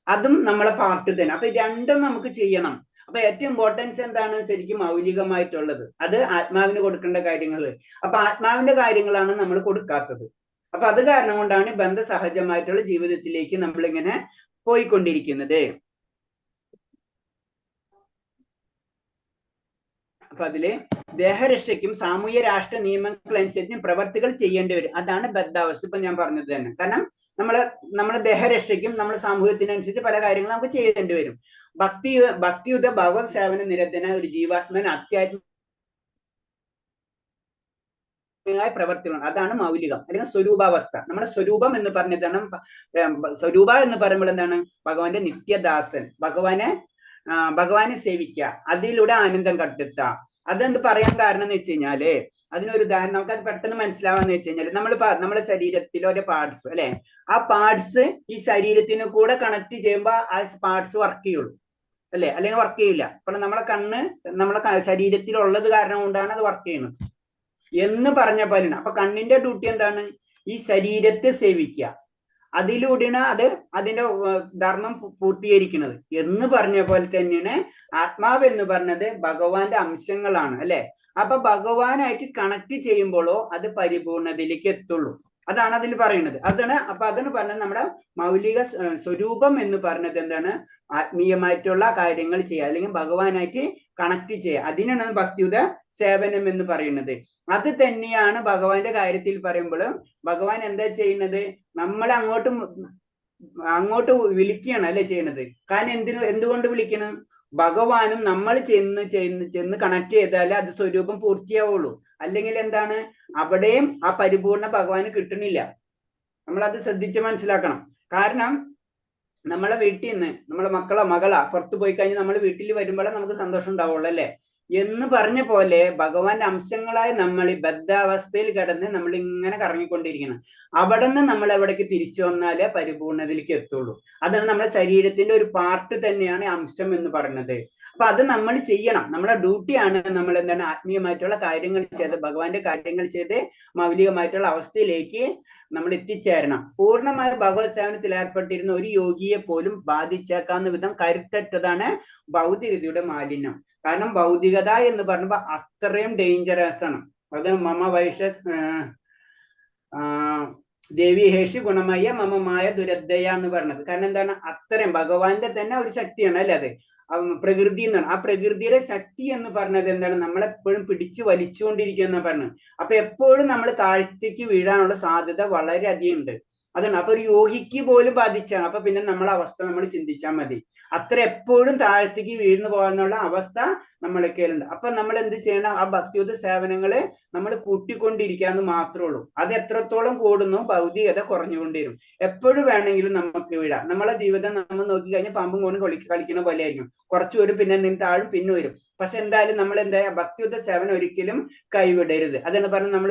അതും നമ്മളെ പാർട്ട് തന്നെ. അപ്പൊ രണ്ടും നമുക്ക് ചെയ്യണം. അപ്പൊ ഏറ്റവും ഇമ്പോർട്ടൻസ് എന്താണ്? ശരിക്കും മൗലികമായിട്ടുള്ളത്, അത് ആത്മാവിന് കൊടുക്കേണ്ട കാര്യങ്ങൾ. അപ്പൊ ആത്മാവിന്റെ കാര്യങ്ങളാണ് നമ്മൾ കൊടുക്കാത്തത്. അപ്പൊ അത് കാരണം കൊണ്ടാണ് ബന്ധസഹജമായിട്ടുള്ള ജീവിതത്തിലേക്ക് നമ്മളിങ്ങനെ പോയിക്കൊണ്ടിരിക്കുന്നത്. അപ്പൊ അതില് ദേഹരക്ഷയ്ക്കും സാമൂഹ്യ രാഷ്ട്ര നിയമങ്ങൾ അനുസരിച്ചും പ്രവർത്തികൾ ചെയ്യേണ്ടി വരും. അതാണ് ബദ്ധാവസ്ഥ. ഇപ്പൊ ഞാൻ പറഞ്ഞത് തന്നെ. കാരണം നമ്മളെ ദേഹരക്ഷയ്ക്കും നമ്മുടെ സമൂഹത്തിനനുസരിച്ച് പല കാര്യങ്ങളും നമുക്ക് ചെയ്യേണ്ടി വരും. ഭക്തിയുത ഭഗവത് സേവന നിരന്തന ഒരു ജീവാത്മൻ അത്യാത്മ പ്രവർത്തിക്കണം. അതാണ് മൗലികം, അല്ലെങ്കിൽ സ്വരൂപാവസ്ഥ. നമ്മുടെ സ്വരൂപം എന്ന് പറഞ്ഞതാണ്. സ്വരൂപ എന്ന് പറയുമ്പോൾ എന്താണ്? ഭഗവാന്റെ നിത്യദാസൻ, ഭഗവാനെ സേവിക്കുക, അതിലൂടെ ആനന്ദം കണ്ടെത്തുക. അതെന്ത് പറയാൻ കാരണം എന്ന് വെച്ച് കഴിഞ്ഞാല്, അതിനൊരു ഉദാഹരണം നമുക്ക് അത് പെട്ടെന്ന് മനസ്സിലാവാന്ന് വെച്ച് കഴിഞ്ഞാൽ, നമ്മുടെ ശരീരത്തിലെ ഒരു പാർട്സ്, അല്ലെ? ആ പാർട്സ് ഈ ശരീരത്തിന് കൂടെ കണക്ട് ചെയ്യുമ്പോൾ ആ പാർട്സ് വർക്ക് ചെയ്യുള്ളൂ, അല്ലെ? അല്ലെങ്കിൽ വർക്ക് ചെയ്യില്ല. അപ്പൊ നമ്മളെ കണ്ണ് നമ്മളെ ശരീരത്തിലുള്ളത് കാരണം കൊണ്ടാണ് അത് വർക്ക് ചെയ്യുന്നത് എന്ന് പറഞ്ഞ പോലെയാണ്. അപ്പൊ കണ്ണിന്റെ ഡ്യൂട്ടി എന്താണ്? ഈ ശരീരത്തെ സേവിക്കുക, അതിലൂടെയാണ് അതിന്റെ ധർമ്മം പൂർത്തീകരിക്കുന്നത് എന്ന് പറഞ്ഞ പോലെ തന്നെയാണ് ആത്മാവ് എന്ന് പറഞ്ഞത് ഭഗവാന്റെ അംശങ്ങളാണ്, അല്ലെ? അപ്പൊ ഭഗവാനായിട്ട് കണക്ട് ചെയ്യുമ്പോഴോ അത് പരിപൂർണതയിലേക്ക് എത്തുള്ളൂ. അതാണ് അതിൽ പറയുന്നത്. അപ്പൊ അതാണ് പറഞ്ഞത് നമ്മുടെ മൗലിക സ്വരൂപം എന്ന് പറഞ്ഞത് എന്താണ്? ആത്മീയമായിട്ടുള്ള കാര്യങ്ങൾ ചെയ്യുക, അല്ലെങ്കിൽ ഭഗവാനായിട്ട് കണക്ട് ചെയ്യുക. അതിനാണ് ഭക്തിയുത സേവനം എന്ന് പറയുന്നത്. അത് തന്നെയാണ് ഭഗവാന്റെ കാര്യത്തിൽ പറയുമ്പോഴും ഭഗവാൻ എന്താ ചെയ്യുന്നത്? നമ്മളെ അങ്ങോട്ട് വിളിക്കുകയാണ്, അല്ലെ ചെയ്യുന്നത്? കാരണം എന്തുകൊണ്ട് വിളിക്കണം? ഭഗവാനും നമ്മൾ ചെന്ന് കണക്ട് ചെയ്താലേ അത് സ്വരൂപം പൂർത്തിയാവുള്ളൂ. അല്ലെങ്കിൽ എന്താണ്? അവിടെയും ആ പരിപൂർണ ഭഗവാന് കിട്ടണില്ല. നമ്മളത് ശ്രദ്ധിച്ച് മനസ്സിലാക്കണം. കാരണം നമ്മളെ വീട്ടിൽ നിന്ന് നമ്മളെ മകളാ പുറത്തു പോയി കഴിഞ്ഞാൽ നമ്മൾ വീട്ടിൽ വരുമ്പോഴേ നമുക്ക് സന്തോഷം ഉണ്ടാവുള്ളൂ, അല്ലെ? എന്ന് പറഞ്ഞ പോലെ ഭഗവാന്റെ അംശങ്ങളായി നമ്മൾ ഈ ബദ്ധാവസ്ഥയിൽ കിടന്ന് നമ്മൾ ഇങ്ങനെ കറങ്ങിക്കൊണ്ടിരിക്കണം. അവിടെ നിന്ന് നമ്മൾ എവിടേക്ക് തിരിച്ചു വന്നാലേ പരിപൂർണതയിലേക്ക് എത്തുള്ളൂ. അതാണ് നമ്മുടെ ശരീരത്തിന്റെ ഒരു പാർട്ട് തന്നെയാണ് അംശം എന്ന് പറയുന്നത്. അപ്പൊ അത് നമ്മൾ ചെയ്യണം, നമ്മളെ ഡ്യൂട്ടിയാണ്. നമ്മൾ എന്താണ്? ആത്മീയമായിട്ടുള്ള കാര്യങ്ങൾ ചെയ്ത്, ഭഗവാന്റെ കാര്യങ്ങൾ ചെയ്ത് മൗലികമായിട്ടുള്ള അവസ്ഥയിലേക്ക് നമ്മൾ എത്തിച്ചേരണം. പൂർണ്ണമായ ഭഗവത് സേവനത്തിൽ ഏർപ്പെട്ടിരുന്ന ഒരു യോഗിയെ പോലും ബാധിച്ചേക്കാവുന്ന വിധം കരുത്തറ്റതാണ് ഭൗതികതയുടെ മാലിന്യം. കാരണം ഭൗതികത എന്ന് പറയുമ്പോൾ അത്രയും ഡേഞ്ചറസ് ആണ്. അത് ദേവി ഹേഷി ഗുണമയ മമമായ ദുരദ്ധയ എന്ന് പറഞ്ഞത്. കാരണം എന്താണ്? അത്രയും ഭഗവാന്റെ തന്നെ ഒരു ശക്തിയാണ്, അല്ലെ? അത് പ്രകൃതി എന്നാണ്. ആ പ്രകൃതിയുടെ ശക്തി എന്ന് പറഞ്ഞത് എന്താണ്? നമ്മളെപ്പോഴും പിടിച്ചു വലിച്ചുകൊണ്ടിരിക്കുക എന്ന് പറഞ്ഞത്. അപ്പൊ എപ്പോഴും നമ്മൾ താഴ്ത്തേക്ക് വീഴാനുള്ള സാധ്യത വളരെയധികം ഉണ്ട്. അതാണ്. അപ്പൊ ഒരു യോഗിക്ക് പോലും ബാധിച്ചാണ്. അപ്പൊ പിന്നെ നമ്മളെ അവസ്ഥ നമ്മൾ ചിന്തിച്ചാൽ മതി. അത്ര എപ്പോഴും താഴത്തേക്ക് വീഴ്ന്നു പോകാനുള്ള അവസ്ഥ നമ്മളൊക്കെയുണ്ട്. അപ്പൊ നമ്മൾ എന്ത് ചെയ്യണം? ആ ഭക്തിയുത സേവനങ്ങള് നമ്മൾ കൂട്ടിക്കൊണ്ടിരിക്കാന്ന് മാത്രമേ ഉള്ളൂ. അത് എത്രത്തോളം കൂടുന്നു ഭൗതികത കുറഞ്ഞുകൊണ്ടിരും. എപ്പോഴും വേണമെങ്കിലും നമുക്ക് വീഴാം. നമ്മളെ ജീവിതം നമ്മൾ നോക്കിക്കഴിഞ്ഞാൽ പാമ്പും കോണും കളിക്കുന്ന പോലെ ആയിരിക്കും. കുറച്ചു വരും, പിന്നെ നിന്ന് താഴും, പിന്നെ വരും. പക്ഷെ എന്തായാലും നമ്മൾ എന്താ ഭക്തിയുത സേവനം ഒരിക്കലും കൈവിടരുത്. അതാണ് പറഞ്ഞ് നമ്മൾ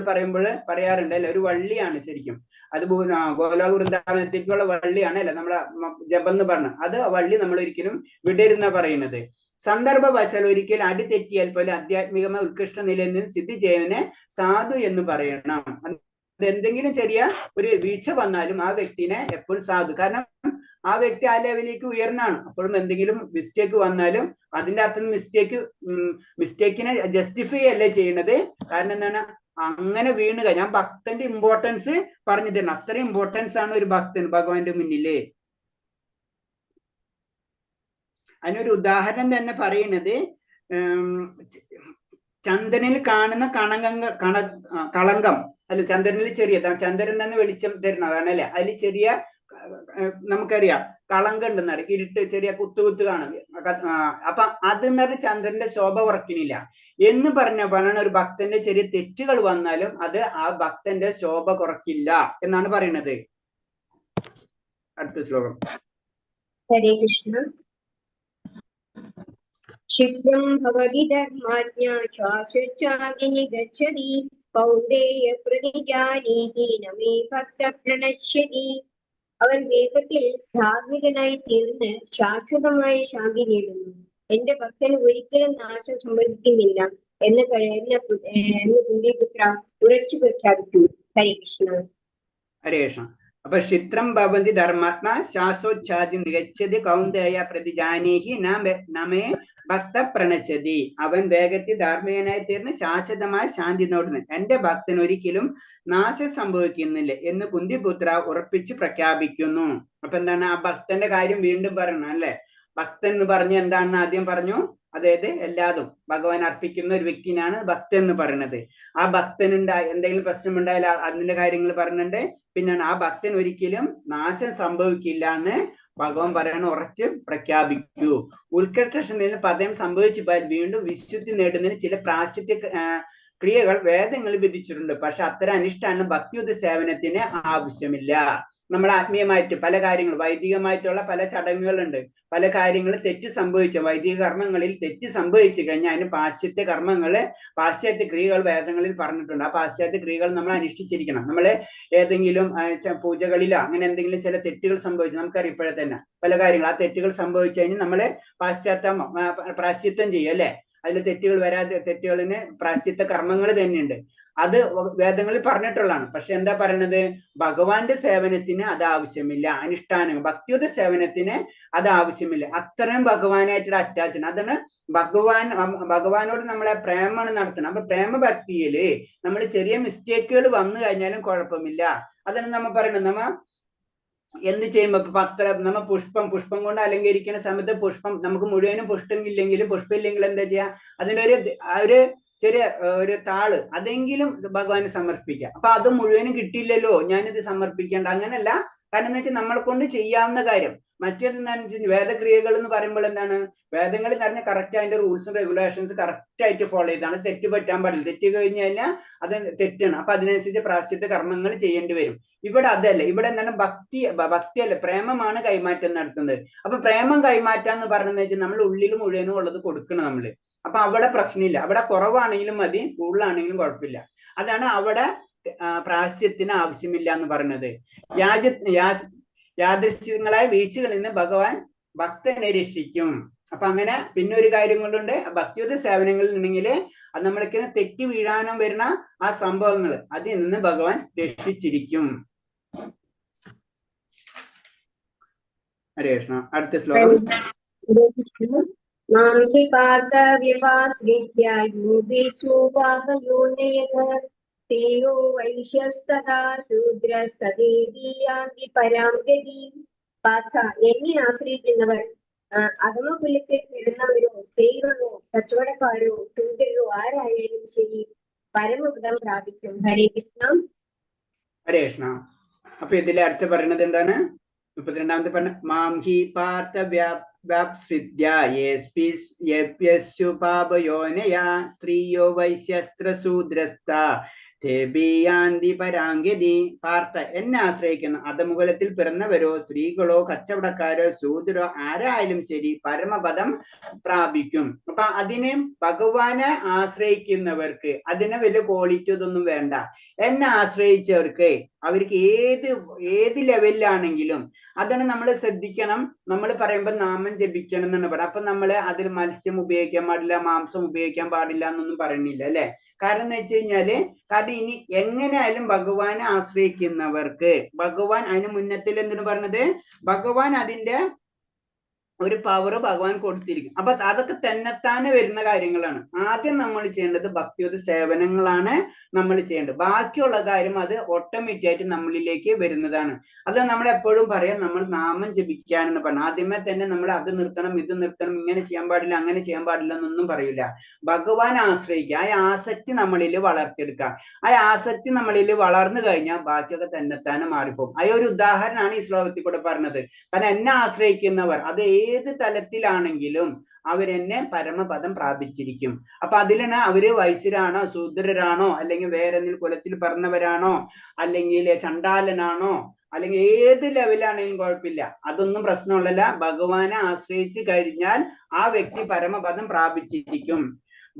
പറയാറുണ്ട് അല്ലെ, ഒരു വള്ളിയാണ് ശരിക്കും അത്. ഗോലോക വൃന്ദാവനത്തേക്കുള്ള വള്ളിയാണ് അല്ലെ നമ്മളെ ജപം എന്ന് പറഞ്ഞ അത്. വള്ളി നമ്മൾ ഒരിക്കലും വിടരുന്ന പറയുന്നത്. സന്ദർഭവശാൽ ഒരിക്കൽ അടി തെറ്റിയാൽ പോലെ ആധ്യാത്മികമായ ഉത്കൃഷ്ട നിലയിൽ നിന്ന് സ്ഥിതി ചെയ്യുന്നതിനെ സാധു എന്ന് പറയണം. എന്തെങ്കിലും ചെറിയ ഒരു വീഴ്ച വന്നാലും ആ വ്യക്തിനെ എപ്പോഴും സാധു. കാരണം ആ വ്യക്തി ആ ലെവലിലേക്ക് ഉയർന്നാണ്. അപ്പോഴും എന്തെങ്കിലും മിസ്റ്റേക്ക് വന്നാലും അതിന്റെ അർത്ഥം മിസ്റ്റേക്കിനെ ജസ്റ്റിഫൈ അല്ലേ ചെയ്യുന്നത്. കാരണം എന്താണ്? അങ്ങനെ വീണ് ഞാൻ ഭക്തന്റെ ഇമ്പോർട്ടൻസ് പറഞ്ഞു തരണം. അത്രയും ഇമ്പോർട്ടൻസ് ആണ് ഒരു ഭക്തൻ ഭഗവാന്റെ മുന്നില്. അതിനൊരു ഉദാഹരണം തന്നെ പറയുന്നത്, ചന്ദ്രനിൽ കാണുന്ന കളങ്കം അല്ല, ചന്ദ്രനിൽ ചെറിയ, ചന്ദ്രൻ തന്നെ വെളിച്ചം തരുന്നതാണ് അല്ലെ, അതിൽ ചെറിയ നമുക്കറിയാം കളങ്കം ഉണ്ടെന്ന്, ഇരുട്ട് ചെറിയ കുത്തു കാണും. അപ്പൊ അത് എന്ന് പറഞ്ഞാൽ ചന്ദ്രന്റെ ശോഭ കുറയ്ക്കുന്നില്ല എന്ന് പറഞ്ഞപ്പോഴാണ് ഒരു ഭക്തന്റെ ചെറിയ തെറ്റുകൾ വന്നാലും അത് ആ ഭക്തന്റെ ശോഭ കുറയ്ക്കില്ല എന്നാണ് പറയുന്നത്. അടുത്ത ശ്ലോകം. ഹരേ കൃഷ്ണ. ക്ഷിപ്രം ഭവതി ധർമാജ്ഞാ ശ്വാസോച്ഛ്വാസിനി ഗച്ഛതി കൗന്ദേയ പ്രതിജാനീതി നമേ ഭക്ത പ്രണശ്യതി. അവൻ വേഗത്തിൽ ധാർമ്മികനായി തീർന്ന് ശാശ്വതമായ ശാന്തി നേടുന്നു. എന്റെ ഭക്തന് ഒരിക്കലും നാശം സംഭവിക്കുന്നില്ല എന്ന് കുന്തിപുത്ര ഉറച്ചു പ്രഖ്യാപിച്ചു. ഹരേ കൃഷ്ണ. ഹരേ കൃഷ്ണ. അപ്പൊ ക്ഷിത്രം ഭവന്തി ധർമാത്മാ ശ്വാസോച്ഛ്വാദി നിഗച്ഛതി കൗന്ദേയ പ്രതിജാനീഹി നമേ ഭക്ത പ്രണശ്യതി. അവൻ വേഗത്തിൽ ധാർമ്മികനായി തീർന്ന് ശാശ്വതമായ ശാന്തി നേടുന്നു. എന്റെ ഭക്തൻ ഒരിക്കലും നാശം സംഭവിക്കുന്നില്ല എന്ന് കുന്തിപുത്ര ഉറപ്പിച്ചു പ്രഖ്യാപിക്കുന്നു. അപ്പൊ എന്താണ് ആ ഭക്തന്റെ കാര്യം വീണ്ടും പറയണം അല്ലെ. ഭക്തൻ എന്ന് പറഞ്ഞ എന്താണെന്ന് ആദ്യം പറഞ്ഞു. അതായത് എല്ലാതും ഭഗവാൻ അർപ്പിക്കുന്ന ഒരു വ്യക്തിനാണ് ഭക്തൻ എന്ന് പറയുന്നത്. ആ ഭക്തനുണ്ടായി എന്തെങ്കിലും പ്രശ്നമുണ്ടായാൽ അതിന്റെ കാര്യങ്ങൾ പറഞ്ഞിട്ടുണ്ട്. പിന്നെ ആ ഭക്തൻ ഒരിക്കലും നാശം സംഭവിക്കില്ല എന്ന് ഭഗവാൻ പറയണ ഉറച്ച് പ്രഖ്യാപിക്കൂ. ഉത്കൃഷ്ട പദം സംഭവിച്ചു പോയാൽ വീണ്ടും വിശുദ്ധി നേടുന്നതിന് ചില പ്രായശ്ചിത്ത ക്രിയകൾ വേദങ്ങളിൽ വിധിച്ചിട്ടുണ്ട്. പക്ഷെ അത്തരം അനുഷ്ഠാനം ഭക്തിയുത സേവനത്തിന് ആവശ്യമില്ല. നമ്മൾ ആത്മീയമായിട്ട് പല കാര്യങ്ങൾ, വൈദികമായിട്ടുള്ള പല ചടങ്ങുകളുണ്ട്. പല കാര്യങ്ങൾ തെറ്റ് സംഭവിച്ച വൈദിക കർമ്മങ്ങളിൽ തെറ്റ് സംഭവിച്ചു കഴിഞ്ഞാൽ അതിന് പാശ്ചാത്യ കർമ്മങ്ങള്, പാശ്ചാത്യ ക്രിയകൾ വേദങ്ങളിൽ പറഞ്ഞിട്ടുണ്ട്. ആ പാശ്ചാത്യ ക്രിയകൾ നമ്മൾ അനുഷ്ഠിച്ചിരിക്കണം. നമ്മള് ഏതെങ്കിലും പൂജകളിലോ അങ്ങനെ എന്തെങ്കിലും ചില തെറ്റുകൾ സംഭവിച്ചു, നമുക്കറിയാം ഇപ്പോഴെ തന്നെ പല കാര്യങ്ങൾ, ആ തെറ്റുകൾ സംഭവിച്ചു കഴിഞ്ഞാൽ നമ്മള് പ്രാശ്ചിത്തം ചെയ്യും അല്ലെ. അതിൽ തെറ്റുകൾ വരാതെ തെറ്റുകളിന് പ്രാശ്ചിത്ത കർമ്മങ്ങൾ തന്നെയുണ്ട്. അത് വേദങ്ങളിൽ പറഞ്ഞിട്ടുള്ളതാണ്. പക്ഷെ എന്താ പറയുന്നത്? ഭഗവാന്റെ സേവനത്തിന് അത് ആവശ്യമില്ല. അനുഷ്ഠാനം ഭക്തിയുത സേവനത്തിന് അത് ആവശ്യമില്ല. അത്രയും ഭഗവാനായിട്ടുള്ള അറ്റാച്ച്മെന്റ്. അതാണ് ഭഗവാനോട് നമ്മളെ പ്രേമമാണ് നടത്തണം. അപ്പൊ പ്രേമഭക്തിയില് നമ്മൾ ചെറിയ മിസ്റ്റേക്കുകൾ വന്നു കഴിഞ്ഞാലും കുഴപ്പമില്ല. അതാണ് നമ്മ പറയുന്നത്. നമ്മ എന്ത് ചെയ്യുമ്പോ നമ്മ പുഷ്പം കൊണ്ട് അലങ്കരിക്കുന്ന സമയത്ത് പുഷ്പം നമുക്ക് മുഴുവനും പുഷ്പമില്ലെങ്കിൽ എന്താ ചെയ്യാ? അതിനൊരു ചെറിയ ഒരു താള് അതെങ്കിലും ഭഗവാന് സമർപ്പിക്കാം. അപ്പൊ അത് മുഴുവനും കിട്ടിയില്ലല്ലോ, ഞാനിത് സമർപ്പിക്കേണ്ട, അങ്ങനല്ല. കാരണം എന്ന് വെച്ചാൽ നമ്മളെ കൊണ്ട് ചെയ്യാവുന്ന കാര്യം. മറ്റൊരു വേദക്രിയകൾ എന്ന് പറയുമ്പോൾ എന്താണ്? വേദങ്ങളിൽ പറഞ്ഞ കറക്റ്റ് അതിന്റെ റൂൾസും റെഗുലേഷൻസ് കറക്റ്റ് ആയിട്ട് ഫോളോ ചെയ്താണ്. തെറ്റ് പറ്റാൻ പാടില്ല. തെറ്റ് കഴിഞ്ഞു കഴിഞ്ഞാൽ അത് തെറ്റാണ്. അപ്പൊ അതിനനുസരിച്ച് പ്രായശ്ചിത്ത കർമ്മങ്ങൾ ചെയ്യേണ്ടി വരും. ഇവിടെ അതല്ല. ഇവിടെ എന്താണ്? ഭക്തിയല്ല, പ്രേമമാണ് കൈമാറ്റം നടത്തുന്നത്. അപ്പൊ പ്രേമം കൈമാറ്റം എന്ന് പറഞ്ഞെന്ന് വെച്ചാൽ നമ്മൾ ഉള്ളിൽ മുഴുവനും ഉള്ളത് കൊടുക്കണം നമ്മള്. അപ്പൊ അവിടെ പ്രശ്നമില്ല. അവിടെ കുറവാണെങ്കിലും മതി, കൂടുതലാണെങ്കിലും കുഴപ്പമില്ല. അതാണ് അവിടെ പ്രായശ്ചിത്തത്തിന് ആവശ്യമില്ല എന്ന് പറയുന്നത്. യാദൃശ്ചികങ്ങളായ വീഴ്ചകളിൽ നിന്ന് ഭഗവാൻ ഭക്തനെ രക്ഷിക്കും. അപ്പൊ അങ്ങനെ പിന്നെ ഒരു കാര്യം കൊണ്ടുണ്ട്, ഭക്തിയുത സേവനങ്ങളിൽ ഉണ്ടെങ്കിൽ അത് നമ്മൾക്ക് തെറ്റി വീഴാനും വരുന്ന ആ സംഭവങ്ങൾ അതിൽ നിന്ന് ഭഗവാൻ രക്ഷിച്ചിരിക്കും. ഹരേ കൃഷ്ണ. അടുത്ത ശ്ലോകം. തേയോ വൈശ്യസ്തഥാ ശൂദ്രസ്തദേവീയാന്തി പരാം ഗതിം. പാർത്ഥ, എന്നെ ആശ്രയിക്കുന്നവർ അധമകുലത്തിൽ പെടുന്നവരോ സ്ത്രീകളോ കച്ചവടക്കാരോ ശൂദ്രരോ ആരായാലും ശരി പരമപദം പ്രാപിക്കും. ഹരേ കൃഷ്ണ. ഹരേ കൃഷ്ണ. അപ്പൊ ഇതിലെ അടുത്ത് പറയുന്നത് എന്താണ്? 32ാമത്തെ പറഞ്ഞ മാം ഹി പാർത്ഥ പാപയോനയാ സ്ത്രീയോ വൈശ്യസ്ത്രശൂദ്രസ്ഥ തേബിയാന്തി പരാംഗതി. പാർത്ഥ, എന്നെ ആശ്രയിക്കുന്ന അധമുകുലത്തിൽ പിറന്നവരോ സ്ത്രീകളോ കച്ചവടക്കാരോ ശൂദ്രോ ആരായാലും ശരി പരമപദം പ്രാപിക്കും. അപ്പൊ അതിനെ ഭഗവാനെ ആശ്രയിക്കുന്നവർക്ക് അതിനെ വലിയ ക്വാളിറ്റി ഇതൊന്നും വേണ്ട. എന്നെ ആശ്രയിച്ചവർക്ക് അവർക്ക് ഏത് ലെവലിലാണെങ്കിലും അതാണ് നമ്മൾ ശ്രദ്ധിക്കണം. നമ്മൾ പറയുമ്പോൾ നാമം ജപിക്കണം എന്നാണ് പറയുന്നത്. അപ്പൊ നമ്മൾ അതിൽ മത്സ്യം ഉപയോഗിക്കാൻ പാടില്ല, മാംസം ഉപയോഗിക്കാൻ പാടില്ല എന്നൊന്നും പറയുന്നില്ല അല്ലെ. കാരണം എന്ന് വെച്ച് കഴിഞ്ഞാല് ഇനി എങ്ങനെയായാലും ഭഗവാനെ ആശ്രയിക്കുന്നവർക്ക് ഭഗവാൻ അതിന് മുന്നത്തിൽ എന്തിനു പറഞ്ഞത്? ഭഗവാൻ അതിന്റെ ഒരു പവർ ഭഗവാൻ കൊടുത്തിരിക്കും. അപ്പൊ അതൊക്കെ തന്നെത്താനെ വരുന്ന കാര്യങ്ങളാണ്. ആദ്യം നമ്മൾ ചെയ്യേണ്ടത് ഭക്തിയുത സേവനങ്ങളാണ് നമ്മൾ ചെയ്യേണ്ടത്. ബാക്കിയുള്ള കാര്യം അത് ഓട്ടോമാറ്റിക് ആയിട്ട് നമ്മളിലേക്ക് വരുന്നതാണ്. അത് നമ്മൾ എപ്പോഴും പറയാം, നമ്മൾ നാമം ജപിക്കാനെന്ന് പറഞ്ഞു. ആദ്യമേ തന്നെ നമ്മൾ അത് നിർത്തണം, ഇത് നിർത്തണം, ഇങ്ങനെ ചെയ്യാൻ പാടില്ല, അങ്ങനെ ചെയ്യാൻ പാടില്ല എന്നൊന്നും പറയില്ല. ഭഗവാൻ ആശ്രയിക്കുക, ആ ആസക്തി നമ്മളിൽ വളർത്തിയെടുക്കുക. ആ ആസക്തി നമ്മളിൽ വളർന്നു കഴിഞ്ഞാൽ ബാക്കിയൊക്കെ തന്നെത്താനെ മാറിപ്പോകും. ആ ഒരു ഉദാഹരണമാണ് ഈ ശ്ലോകത്തിൽ കൂടെ പറഞ്ഞത്. കാരണം എന്നെ ആശ്രയിക്കുന്നവർ അത് ഏത് തലത്തിലാണെങ്കിലും അവരെന്നെ പരമപദം പ്രാപിച്ചിരിക്കും. അപ്പൊ അതിലാണ് അവര് വൈശ്യരാണോ ശൂദ്രരാണോ അല്ലെങ്കിൽ വേറെ എന്തെങ്കിലും കുലത്തിൽ പറഞ്ഞവരാണോ അല്ലെങ്കിൽ ചണ്ടാലനാണോ അല്ലെങ്കിൽ ഏത് ലെവലാണെങ്കിലും കുഴപ്പമില്ല, അതൊന്നും പ്രശ്നമുള്ളല്ല. ഭഗവാനെ ആശ്രയിച്ചു കഴിഞ്ഞാൽ ആ വ്യക്തി പരമപദം പ്രാപിച്ചിരിക്കും.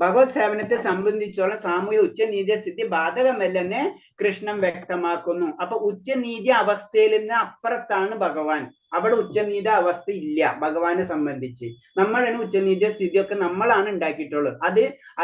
ഭഗവത് സേവനത്തെ സംബന്ധിച്ചോളം സാമൂഹ്യ ഉച്ചനീതി സിദ്ധി ബാധകമല്ലെന്ന് കൃഷ്ണൻ വ്യക്തമാക്കുന്നു. അപ്പൊ ഉച്ചനീതി അവസ്ഥയിൽ നിന്ന് അപ്പുറത്താണ് ഭഗവാൻ. അവിടെ ഉച്ചനീതി അവസ്ഥ ഇല്ല ഭഗവാനെ സംബന്ധിച്ച്. നമ്മളാണ് ഉച്ചനീതി സ്ഥിതിയൊക്കെ നമ്മളാണ് ഉണ്ടാക്കിയിട്ടുള്ളത്.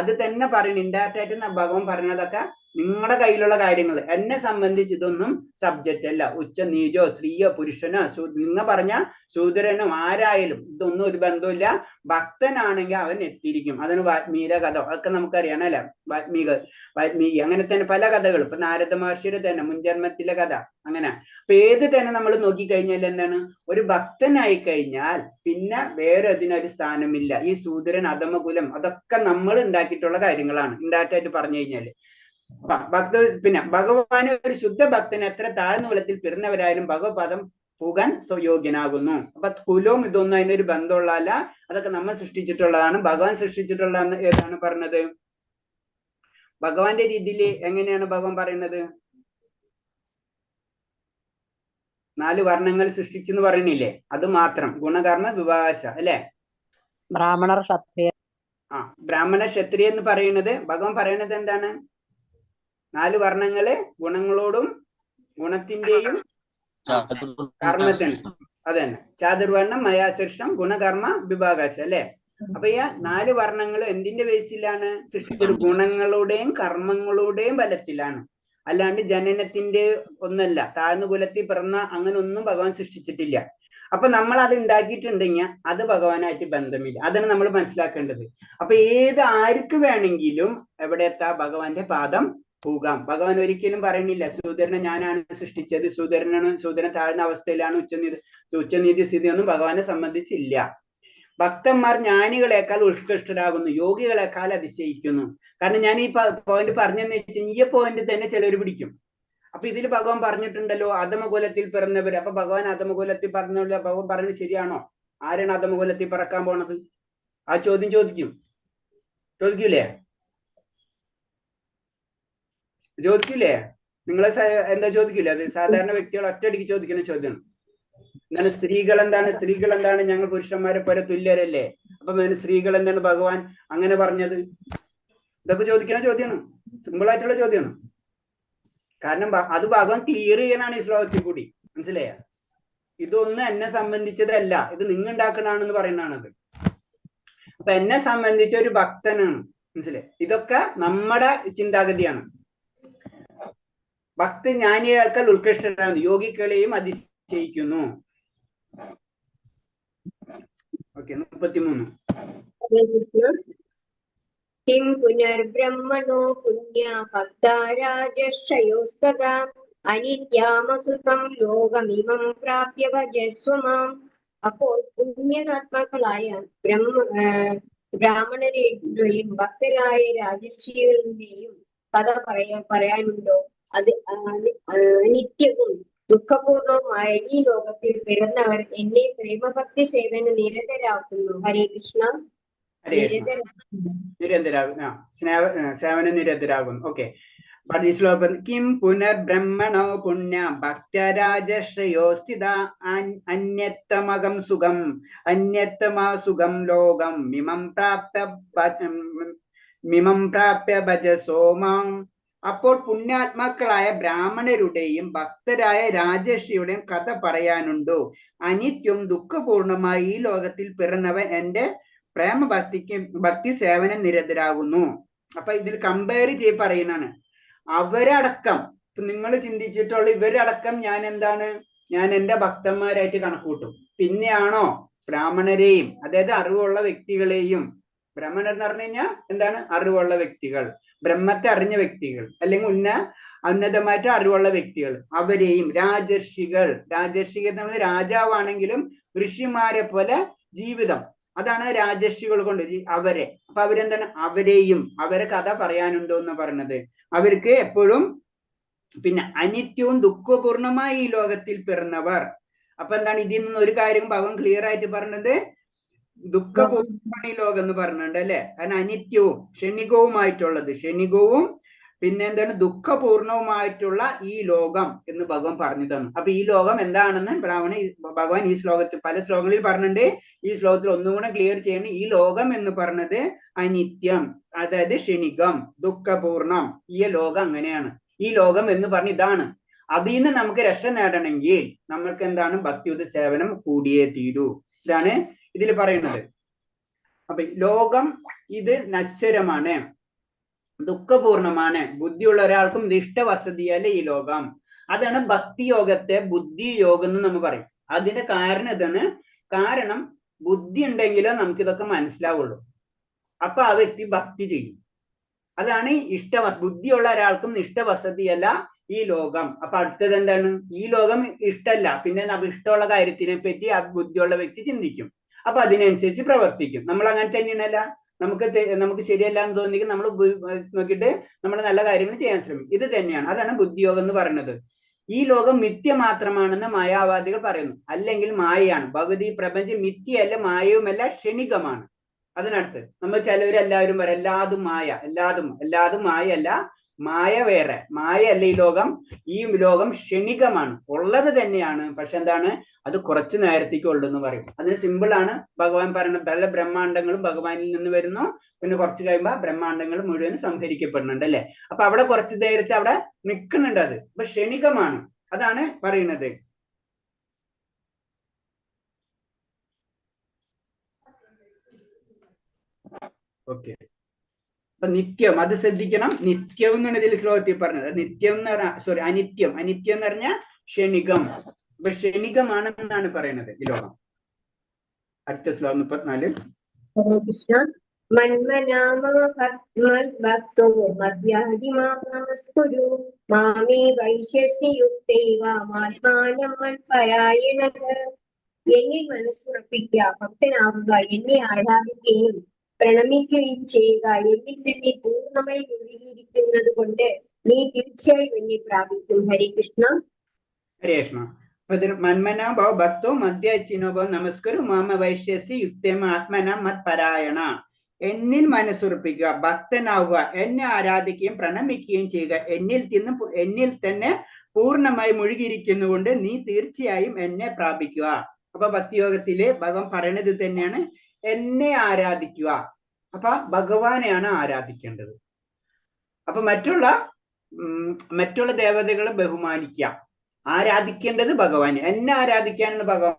അത് തന്നെ പറയുന്നത് ഇൻഡയറക്റ്റ് ആയിട്ട് ഭഗവാൻ പറഞ്ഞതൊക്കെ നിങ്ങളുടെ കയ്യിലുള്ള കാര്യങ്ങൾ. എന്നെ സംബന്ധിച്ച് ഇതൊന്നും സബ്ജക്റ്റ് അല്ല. ഉച്ചനീചോ സ്ത്രീയോ പുരുഷനോ നിങ്ങൾ പറഞ്ഞ ശൂദ്രനോ ആരായാലും ഇതൊന്നും ഒരു ബന്ധമില്ല. ഭക്തനാണെങ്കിൽ അവൻ എത്തിയിരിക്കും. അതിന് വാൽമീക കഥ ഒക്കെ നമുക്കറിയണം അല്ലെ. വാൽമീകി അങ്ങനെ തന്നെ പല കഥകൾ. ഇപ്പൊ നാരദ മഹർഷിയുടെ തന്നെ മുൻജന്മത്തിലെ കഥ അങ്ങനെ. അപ്പൊ ഏത് തന്നെ നമ്മൾ നോക്കിക്കഴിഞ്ഞാൽ എന്താണ്, ഒരു ഭക്തനായി കഴിഞ്ഞാൽ പിന്നെ വേറെ അതിനൊരു സ്ഥാനമില്ല. ഈ ശൂദ്രൻ അധമകുലം അതൊക്കെ നമ്മൾ ഉണ്ടാക്കിയിട്ടുള്ള കാര്യങ്ങളാണ് ഇൻഡയറക്റ്റ് ആയിട്ട് പറഞ്ഞു കഴിഞ്ഞാല്. പിന്നെ ഭഗവാന് ഒരു ശുദ്ധ ഭക്തന് എത്ര താഴ്ന്ന കുലത്തിൽ പിറന്നവരായാലും ഭഗവത്പാദം പോകാൻ യോഗ്യനാകുന്നു. അപ്പൊ കുലവും ഇതൊന്നും അതിനൊരു ബന്ധമുള്ളതല്ല. അതൊക്കെ നമ്മൾ സൃഷ്ടിച്ചിട്ടുള്ളതാണ്. ഭഗവാൻ സൃഷ്ടിച്ചിട്ടുള്ളതാണ്. ഏതാണ് പറഞ്ഞത്? ഭഗവാന്റെ രീതിയിൽ എങ്ങനെയാണ് ഭഗവാൻ പറയുന്നത്? 4 വർണ്ണങ്ങൾ സൃഷ്ടിച്ചെന്ന് പറയുന്നില്ലേ, അത് മാത്രം. ഗുണകർമ്മ വിഭാഗ അല്ലെ. ബ്രാഹ്മണർ ക്ഷത്രിയ ബ്രാഹ്മണ ക്ഷത്രിയ എന്ന് പറയുന്നത് ഭഗവാൻ പറയുന്നത് എന്താണ്? 4 വർണ്ണങ്ങള് ഗുണങ്ങളോടും ഗുണത്തിന്റെയും കർമ്മത്തിന്. അത് തന്നെ ചാതുർവർണ്ണം മയാസൃഷ്ടം ഗുണകർമ്മ വിഭാഗാശ അല്ലെ. അപ്പൊ ഈ 4 വർണ്ണങ്ങൾ എന്തിന്റെ ബേസിലാണ് സൃഷ്ടിച്ചത്? ഗുണങ്ങളുടെയും കർമ്മങ്ങളുടെയും ബലത്തിലാണ്. അല്ലാണ്ട് ജനനത്തിന്റെ ഒന്നല്ല. താഴ്ന്ന കുലത്തിൽ പിറന്ന അങ്ങനെ ഒന്നും ഭഗവാൻ സൃഷ്ടിച്ചിട്ടില്ല. അപ്പൊ നമ്മൾ അത് ഉണ്ടാക്കിയിട്ടുണ്ടെങ്കിൽ അത് ഭഗവാനായിട്ട് ബന്ധമില്ല. അതാണ് നമ്മൾ മനസ്സിലാക്കേണ്ടത്. അപ്പൊ ആർക്ക് വേണമെങ്കിലും എവിടെ എത്താ? ഭഗവാന്റെ പാദം പോകാം. ഭഗവാൻ ഒരിക്കലും പറയുന്നില്ല ശൂദ്രനെ ഞാനാണ് സൃഷ്ടിച്ചത്, ശൂദ്രൻ താഴ്ന്ന അവസ്ഥയിലാണ് ഉച്ചനീതി സ്ഥിതി ഒന്നും ഭഗവാനെ സംബന്ധിച്ചില്ല. ഭക്തന്മാർ ജ്ഞാനികളെക്കാൾ ഉത്കൃഷ്ടരാകുന്നു, യോഗികളെക്കാൾ അതിശയിക്കുന്നു. കാരണം ഞാൻ ഈ പോയിന്റ് പറഞ്ഞെന്ന് വെച്ചാൽ ഈ പോയിന്റ് തന്നെ ചിലർ പിടിക്കും. അപ്പൊ ഇതിൽ ഭഗവാൻ പറഞ്ഞിട്ടുണ്ടല്ലോ അധമകുലത്തിൽ പിറന്നവര്. അപ്പൊ ഭഗവാൻ അധമകുലത്തിൽ പറഞ്ഞല്ലോ, ഭഗവാൻ പറഞ്ഞത് ശരിയാണോ? ആരാണ് അധമകുലത്തിൽ പിറക്കാൻ പോണത്? ആ ചോദ്യം ചോദിക്കൂലേ? നിങ്ങളെ എന്താ ചോദിക്കില്ലേ? അത് സാധാരണ വ്യക്തികൾ ഒറ്റയടിക്ക് ചോദിക്കുന്ന ചോദ്യമാണ്. എന്താണ് സ്ത്രീകൾ എന്താണ് ഞങ്ങൾ പുരുഷന്മാരെ പോലെ തുല്യരല്ലേ? അപ്പൊ സ്ത്രീകൾ എന്താണ് ഭഗവാൻ അങ്ങനെ പറഞ്ഞത്? ഇതൊക്കെ ചോദിക്കുന്ന ചോദ്യമാണ്. സിമ്പിൾ ആയിട്ടുള്ള ചോദ്യമാണ്. കാരണം അത് ഭഗവാൻ ക്ലിയർ ചെയ്യാനാണ് ഈ ശ്ലോകത്തിൽ കൂടി. മനസ്സിലായ? ഇതൊന്നും എന്നെ സംബന്ധിച്ചതല്ല, ഇത് നിങ്ങൾ ഉണ്ടാക്കണാണെന്ന് പറയുന്നതാണത്. അപ്പൊ എന്നെ സംബന്ധിച്ച ഒരു ഭക്തനാണ്. മനസ്സിലായി? ഇതൊക്കെ നമ്മുടെ ചിന്താഗതിയാണ്. ഭക്തി ജ്ഞാനിയേക്കാൾ ഉത്കൃഷ്ടരാണ്, യോഗികളെയും അതിശയിക്കുന്നു. ഓക്കെ. 33. കിം പുനർബ്രഹ്മണോ പുണ്യ ഭക്താ രാജശ്രയോസ്തദാ അനിത്യാമസുഖം ലോകമിമം പ്രാപ്യ ഭജസ്വമാം. അപ്പോൾ പുണ്യതാത്മാക്കളായ ബ്രാഹ്മണരുടെയും ഭക്തരായ രാജശ്രീകളുടെയും കഥ പറയാനുണ്ടോ? അത് നിത്യവും ദുഃഖപൂർണവുമായ ഈ ലോകത്തിൽ പിറന്നവർ എന്നെ പ്രേമഭക്തി സേവന നിരതരാക്കുന്നു. ഹരേ കൃഷ്ണ. ഹരേ കൃഷ്ണ. നിരന്തരാകും. സേവന നിരന്തരാകും. ഓക്കെ. ഈ ശ്ലോകം കിം പുനർബ്രഹ്മണോ പുണ്യ ഭക്തരാജശ്രയോ സ്ഥിത അന്യത്തമകം സുഖം അന്യത്തമാ സുഖം ലോകം മിമം പ്രാപ്യ ഭജസോമാം. അപ്പോൾ പുണ്യാത്മാക്കളായ ബ്രാഹ്മണരുടെയും ഭക്തരായ രാജർഷിയുടെയും കഥ പറയാനുണ്ടോ? അനിത്യവും ദുഃഖപൂർണമായ ഈ ലോകത്തിൽ പിറന്നവൻ എന്റെ ഭക്തി സേവന നിരതരാകുന്നു. അപ്പൊ ഇതിൽ കമ്പയർ ചെയ്ത് പറയുന്നതാണ്. അവരടക്കം നിങ്ങൾ ചിന്തിച്ചിട്ടുള്ള ഇവരടക്കം ഞാൻ എന്താണ്, ഞാൻ എന്റെ ഭക്തന്മാരായിട്ട് കണക്കൂട്ടും. പിന്നെയാണോ ബ്രാഹ്മണരെയും, അതായത് അറിവുള്ള വ്യക്തികളെയും, ബ്രാഹ്മണർ എന്ന് പറഞ്ഞു കഴിഞ്ഞാൽ എന്താണ്, അറിവുള്ള വ്യക്തികൾ, ബ്രഹ്മത്തെ അറിഞ്ഞ വ്യക്തികൾ, അല്ലെങ്കിൽ ഉന്നതമായിട്ട് അറിവുള്ള വ്യക്തികൾ, അവരെയും രാജർഷികൾ എന്ന് പറഞ്ഞാൽ രാജാവാണെങ്കിലും ഋഷിമാരെ പോലെ ജീവിതം, അതാണ് രാജർഷികൾ കൊണ്ട് അവരെ. അപ്പൊ അവരെന്താണ്, അവരെയും അവരെ കഥ പറയാനുണ്ടോ എന്ന് പറഞ്ഞത്. അവർക്ക് എപ്പോഴും പിന്നെ അനിത്യവും ദുഃഖപൂർണമായ ഈ ലോകത്തിൽ പിറന്നവർ. അപ്പൊ എന്താണ്, ഇതിൽ നിന്ന് ഒരു കാര്യം ഭഗവാൻ ക്ലിയർ ആയിട്ട് പറഞ്ഞത്, ദുഃഖപൂർണമാണ് ഈ ലോകം എന്ന് പറഞ്ഞിട്ടുണ്ട് അല്ലെ. കാരണം അനിത്യവും ക്ഷണികവും പിന്നെ എന്താണ് ദുഃഖപൂർണവുമായിട്ടുള്ള ഈ ലോകം എന്ന് ഭഗവാൻ പറഞ്ഞു തന്നു. അപ്പൊ ഈ ലോകം എന്താണെന്ന് ഭഗവാൻ ഈ ശ്ലോകത്തിൽ പല ശ്ലോകങ്ങളിൽ പറഞ്ഞിട്ടുണ്ട്. ഈ ശ്ലോകത്തിൽ ഒന്നുകൂടെ ക്ലിയർ ചെയ്യണം. ഈ ലോകം എന്ന് പറഞ്ഞത് അനിത്യം, അതായത് ക്ഷണികം, ദുഃഖപൂർണം. ഈ ലോകം അങ്ങനെയാണ്. ഈ ലോകം എന്ന് പറഞ്ഞ ഇതാണ്. അതിൽ നിന്ന് നമുക്ക് രക്ഷ നേടണമെങ്കിൽ നമ്മൾക്ക് എന്താണ്, ഭക്തിയുത സേവനം കൂടിയേ തീരൂ. ഇതാണ് ഇതിൽ പറയുന്നത്. അപ്പൊ ലോകം ഇത് നശ്വരമാണ്, ദുഃഖപൂർണമാണ്. ബുദ്ധിയുള്ള ഒരാൾക്കും ഇത് ഇഷ്ടവസതിയല്ല ഈ ലോകം. അതാണ് ഭക്തിയോഗത്തെ ബുദ്ധി യോഗം എന്ന് നമ്മൾ പറയും. അതിന്റെ കാരണം ഇതാണ്. കാരണം ബുദ്ധി ഉണ്ടെങ്കിലോ നമുക്ക് ഇതൊക്കെ മനസ്സിലാവുള്ളൂ. അപ്പൊ ആ വ്യക്തി ഭക്തി ചെയ്യും. അതാണ് ബുദ്ധിയുള്ള ഒരാൾക്കും ഇഷ്ടവസതിയല്ല ഈ ലോകം. അപ്പൊ അടുത്തത് എന്താണ്, ഈ ലോകം ഇഷ്ടമല്ല, പിന്നെ ഇഷ്ടമുള്ള കാര്യത്തിനെ പറ്റി ആ ബുദ്ധിയുള്ള വ്യക്തി ചിന്തിക്കും. അപ്പൊ അതിനനുസരിച്ച് പ്രവർത്തിക്കും. നമ്മൾ അങ്ങനെ തന്നെയാണല്ല. നമുക്ക് ശരിയല്ല എന്ന് തോന്നിയെങ്കിൽ നമ്മൾ നോക്കിയിട്ട് നമ്മൾ നല്ല കാര്യങ്ങൾ ചെയ്യാൻ ശ്രമിക്കും. ഇത് തന്നെയാണ്, അതാണ് ബുദ്ധിയോഗം എന്ന് പറയുന്നത്. ഈ ലോകം മിഥ്യ മാത്രമാണെന്ന് മായാവാദികൾ പറയുന്നു. അല്ലെങ്കിൽ മായയാണ്. ഭഗവതി പ്രപഞ്ചം മിഥ്യയല്ല, മായവുമല്ല, ക്ഷണികമാണ്. അതിനടുത്ത് നമ്മൾ ചിലവരെല്ലാവരും പറയും എല്ലാതും മായ, എല്ലാതും മായയല്ല, മായ വേറെ, മായയല്ല ഈ ലോകം. ഈ ലോകം ക്ഷണികമാണ്, ഉള്ളത് തന്നെയാണ്. പക്ഷെ എന്താണ്, അത് കുറച്ചു നേരത്തേക്ക് ഉള്ളെന്ന് പറയും. അതിന് സിമ്പിൾ ആണ്. ഭഗവാൻ പറയുന്നത് പല ബ്രഹ്മാണ്ടങ്ങളും ഭഗവാനിൽ നിന്ന് വരുന്നു, പിന്നെ കുറച്ച് കഴിയുമ്പോൾ ബ്രഹ്മാണ്ടങ്ങൾ മുഴുവൻ സംഹരിക്കപ്പെടുന്നുണ്ട് അല്ലെ. അപ്പൊ അവിടെ കുറച്ചു നേരത്തെ അവിടെ നിൽക്കുന്നുണ്ട്. അത് അപ്പൊ ക്ഷണികമാണ്. അതാണ് പറയുന്നത്. ഓക്കെ. അപ്പൊ നിത്യം, അത് ശ്രദ്ധിക്കണം. നിത്യം എന്നാണ് ഇതിൽ ശ്ലോകത്തിൽ പറഞ്ഞത്. നിത്യം എന്ന് പറഞ്ഞാൽ അനിത്യം എന്ന് പറഞ്ഞാൽ ക്ഷണികം. അപ്പൊ ക്ഷണികമാണെന്നാണ് പറയുന്നത് ഈ ലോകം. അടുത്ത ശ്ലോകം 34. കൃഷ്ണ. മന്മനാമഭക്തോ മദ്യാദിമാം നമസ്കുരു മാമേ വൈശ്യസി യുക്തൈവ മാത്മാനം മത്പരായണഃ. എന്നിൽ മനസ്സുറപ്പിക്കുക, ഭക്തനാവുക, എന്നെ ആരാധിക്കുകയും പ്രണമിക്കുകയും ചെയ്യുക. എന്നിൽ തന്നെ പൂർണ്ണമായി മുഴുകിയിരിക്കുന്നത് കൊണ്ട് നീ തീർച്ചയായും എന്നെ പ്രാപിക്കും. ഹരേ കൃഷ്ണ. ഹരേ കൃഷ്ണ. മന്മനാ ഭവ ഭക്തോ മദ്യാച്ചിനോ ഭവ നമസ്കരു മാമ വൈശ്യസി യുക്തേമ ആത്മന മത്പരായണ. എന്നിൽ മനസ്സുറപ്പിക്കുക, ഭക്തനാവുക, എന്നെ ആരാധിക്കുകയും പ്രണമിക്കുകയും ചെയ്യുക. എന്നിൽ തന്നെ പൂർണ്ണമായി മുഴുകിയിരിക്കുന്നുകൊണ്ട് നീ തീർച്ചയായും എന്നെ പ്രാപിക്കുക. അപ്പൊ ഭക്തിയോഗത്തില് ഭഗവാൻ പറയണത് തന്നെയാണ്, എന്നെ ആരാധിക്കുക. അപ്പൊ ഭഗവാനെയാണ് ആരാധിക്കേണ്ടത്. അപ്പൊ മറ്റുള്ള ദേവതകളെ ബഹുമാനിക്കുക. ആരാധിക്കേണ്ടത് ഭഗവാനെ. എന്നെ ആരാധിക്കാനാണ് ഭഗവാൻ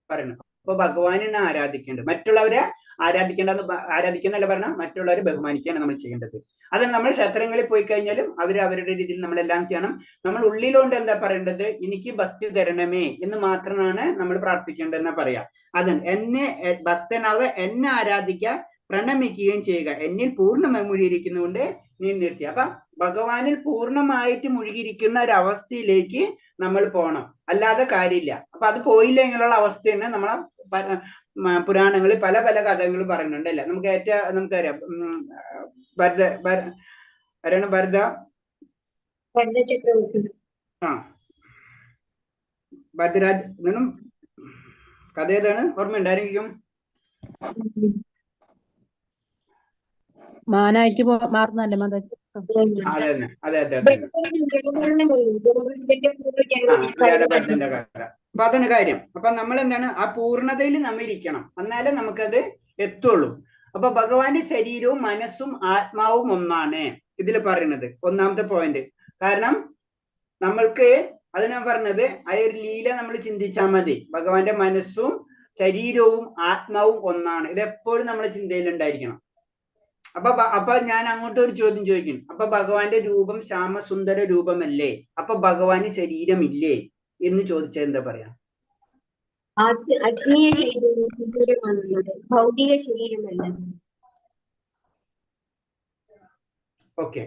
പറയുന്നത്. അപ്പൊ ഭഗവാനാണ് ആരാധിക്കേണ്ടത്. മറ്റുള്ളവരെ ആരാധിക്കുന്നല്ല പറഞ്ഞാൽ മറ്റുള്ളവരെ ബഹുമാനിക്കുകയാണ് നമ്മൾ ചെയ്യേണ്ടത്. അതാണ് നമ്മൾ ക്ഷേത്രങ്ങളിൽ പോയി കഴിഞ്ഞാലും അവരുടെ രീതിയിൽ നമ്മളെല്ലാം ചെയ്യണം. നമ്മൾ ഉള്ളിലുകൊണ്ട് എന്താ പറയേണ്ടത്, എനിക്ക് ഭക്തി തരണമേ എന്ന് മാത്രമാണ് നമ്മൾ പ്രാർത്ഥിക്കേണ്ടതെന്നാ പറയാ. അത് എന്നെ ഭക്തനാവുക, എന്നെ ആരാധിക്കുക, പ്രണമിക്കുകയും ചെയ്യുക. എന്നിൽ പൂർണ്ണമായി മുഴുകിയിരിക്കുന്നതുകൊണ്ട് നീ തീർച്ചയായും. അപ്പൊ ഭഗവാനിൽ പൂർണ്ണമായിട്ട് മുഴുകിയിരിക്കുന്ന ഒരു അവസ്ഥയിലേക്ക് നമ്മൾ പോകണം, അല്ലാതെ കാര്യമില്ല. അപ്പൊ അത് പോയില്ല എങ്ങനെയുള്ള അവസ്ഥ തന്നെ നമ്മളെ പുരാണങ്ങളിൽ പല കഥകളും പറയുന്നുണ്ട് അല്ലെ. നമുക്കറിയാം ഭരത ചക്രവർത്തി. ഭദ്രരാജ് നിന്നും കഥ ഏതാണ് ഓർമ്മയുണ്ടായിരിക്കും? മാനായിട്ട് മാറുന്നല്ലേ മാതാജി? അതെ തന്നെ, അതെ അതെ അതെ. ജഡഭദ്രന്റെ കഥ. അപ്പൊ അതാണ് കാര്യം. അപ്പൊ നമ്മൾ എന്താണ്, ആ പൂർണ്ണതയിൽ നമ്മൾ ഇരിക്കണം, എന്നാലേ നമുക്കത് എത്തുള്ളൂ. അപ്പൊ ഭഗവാന്റെ ശരീരവും മനസ്സും ആത്മാവും ഒന്നാണ് ഇതിൽ പറയുന്നത്, ഒന്നാമത്തെ പോയിന്റ്. കാരണം നമ്മൾക്ക് അത് ഞാൻ പറഞ്ഞത്, ആ ഒരു ലീല നമ്മൾ ചിന്തിച്ചാൽ മതി. ഭഗവാന്റെ മനസ്സും ശരീരവും ആത്മാവും ഒന്നാണ്. ഇത് എപ്പോഴും നമ്മളെ ചിന്തയിൽ ഉണ്ടായിരിക്കണം. അപ്പൊ ഞാൻ അങ്ങോട്ട് ഒരു ചോദ്യം ചോദിക്കും. അപ്പൊ ഭഗവാന്റെ രൂപം ശ്യാമസുന്ദര രൂപമല്ലേ? അപ്പൊ ഭഗവാന് ശരീരമില്ലേ എന്ന് ചോദിച്ചാൽ എന്താ പറയാ? ആത്മീയ ശരീരമാണുള്ളത്, ഭൗതിക ശരീരമല്ല. ഓക്കെ,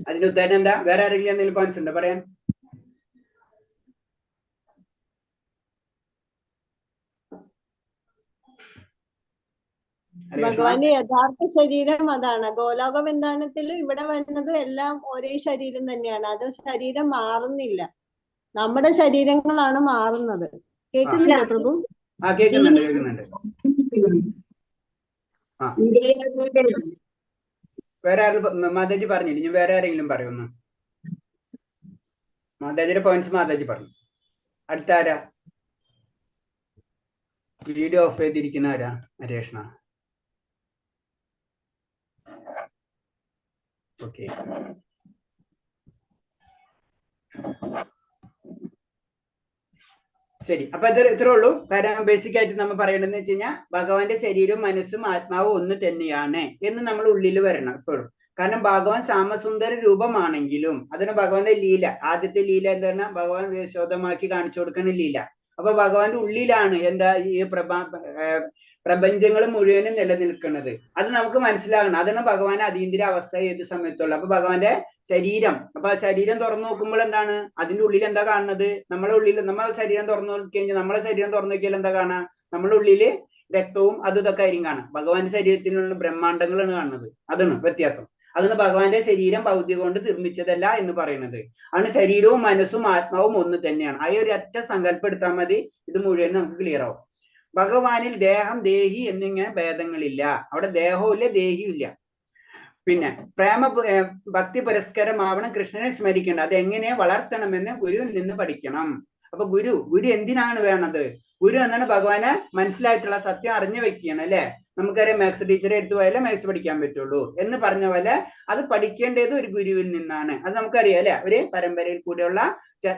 അതിന്റെ ഉത്തരം എന്താ? വേറെ ആരെങ്കിലും എന്തെങ്കിലും പോയിന്റ്സ് ഉണ്ടോ പറയാൻ? ഭഗവാന്റെ യഥാർത്ഥ ശരീരം അതാണ്. ഗോലോക ബന്ധാനത്തിലും ഇവിടെ വരുന്നത് എല്ലാം ഒരേ ശരീരം തന്നെയാണ്. അത് ശരീരം മാറുന്നില്ല, നമ്മുടെ ശരീരങ്ങളാണ് മാറുന്നത്. കേൾക്കുന്നില്ലേ പ്രഭു? ആ കേൾക്കുന്നുണ്ട്, കേൾക്കുന്നുണ്ട്. ആ വേറെ ആരും മാതാജി പറഞ്ഞില്ല, ഇനി വേറെ ആരെങ്കിലും പറയുന്നു? മാതാജിയുടെ പോയിന്റ്സ് മാതാജി പറഞ്ഞു. അടുത്ത ആരാ? വീഡിയോ ഓഫ് ചെയ്തിരിക്കുന്ന ആരാ? ഹരേഷ്ണ. ഓക്കെ, ശരി. അപ്പൊ ഇത്രേ ഉള്ളൂ. കാരണം ബേസിക് ആയിട്ട് നമ്മൾ പറയേണ്ടതെന്ന് വെച്ച് കഴിഞ്ഞാൽ ഭഗവാന്റെ ശരീരവും മനസ്സും ആത്മാവും ഒന്ന് തന്നെയാണ് എന്ന് നമ്മൾ ഉള്ളിൽ വരണം എപ്പോഴും. കാരണം ഭഗവാൻ ശ്യാമസുന്ദര രൂപമാണെങ്കിലും അതിന് ഭഗവാന്റെ ലീല, ആദ്യത്തെ ലീല എന്താണ്? ഭഗവാൻ വിശോധമാക്കി കാണിച്ചു കൊടുക്കുന്ന ലീല. അപ്പൊ ഭഗവാന്റെ ഉള്ളിലാണ് എന്താ ഈ പ്രപഞ്ചങ്ങൾ മുഴുവനും നിലനിൽക്കുന്നത്. അത് നമുക്ക് മനസ്സിലാകണം. അതാണ് ഭഗവാൻ അതീന്ദ്രിയ അവസ്ഥ ഏത് സമയത്തുള്ള. അപ്പൊ ഭഗവാന്റെ ശരീരം, അപ്പൊ ശരീരം തുറന്നു നോക്കുമ്പോൾ എന്താണ് അതിന്റെ ഉള്ളിൽ എന്താ കാണുന്നത്? നമ്മളെ ഉള്ളിൽ നമ്മൾ ശരീരം തുറന്നു നോക്കിക്കഴിഞ്ഞാൽ, നമ്മളെ ശരീരം തുറന്നു നോക്കിയാൽ എന്താ കാണാ? നമ്മുടെ ഉള്ളില് രക്തവും അതും ഇതൊക്കെ ആയിരിക്കും കാണാം. ഭഗവാന്റെ ശരീരത്തിനുള്ള ബ്രഹ്മാണ്ടങ്ങളാണ് കാണുന്നത്. അതാണ് വ്യത്യാസം. അതാണ് ഭഗവാന്റെ ശരീരം ഭൗതികം കൊണ്ട് നിർമ്മിച്ചതല്ല എന്ന് പറയുന്നത്. ആണ് ശരീരവും മനസ്സും ആത്മാവും ഒന്ന് തന്നെയാണ്. ആ ഒരു ഒറ്റ സങ്കല്പം എടുത്താൽ മതി, ഇത് മുഴുവൻ നമുക്ക് ക്ലിയർ ആവും. ഭഗവാനിൽ ദേഹം ദേഹി എന്നിങ്ങനെ ഭേദങ്ങളില്ല. അവിടെ ദേഹവും ഇല്ല, ദേഹിയും ഇല്ല. പിന്നെ ഭക്തി പുരസ്കരമാവണം കൃഷ്ണനെ സ്മരിക്കേണ്ട. അത് എങ്ങനെ വളർത്തണമെന്ന് ഗുരുവിൽ നിന്ന് പഠിക്കണം. അപ്പൊ ഗുരു എന്തിനാണ് വേണത്? ഗുരു എന്നാണ് ഭഗവാനെ മനസ്സിലായിട്ടുള്ള സത്യം അറിഞ്ഞ വ്യക്തിയാണ്, അല്ലെ? നമുക്കറിയാം മാത്സ് ടീച്ചറെ എടുത്തു പോയാലേ മാത്സ് പഠിക്കാൻ പറ്റുള്ളൂ എന്ന് പറഞ്ഞ പോലെ അത് പഠിക്കേണ്ടത് ഒരു ഗുരുവിൽ നിന്നാണ്. അത് നമുക്കറിയാം, അല്ലെ? ഒരു പരമ്പരയിൽ കൂടെയുള്ള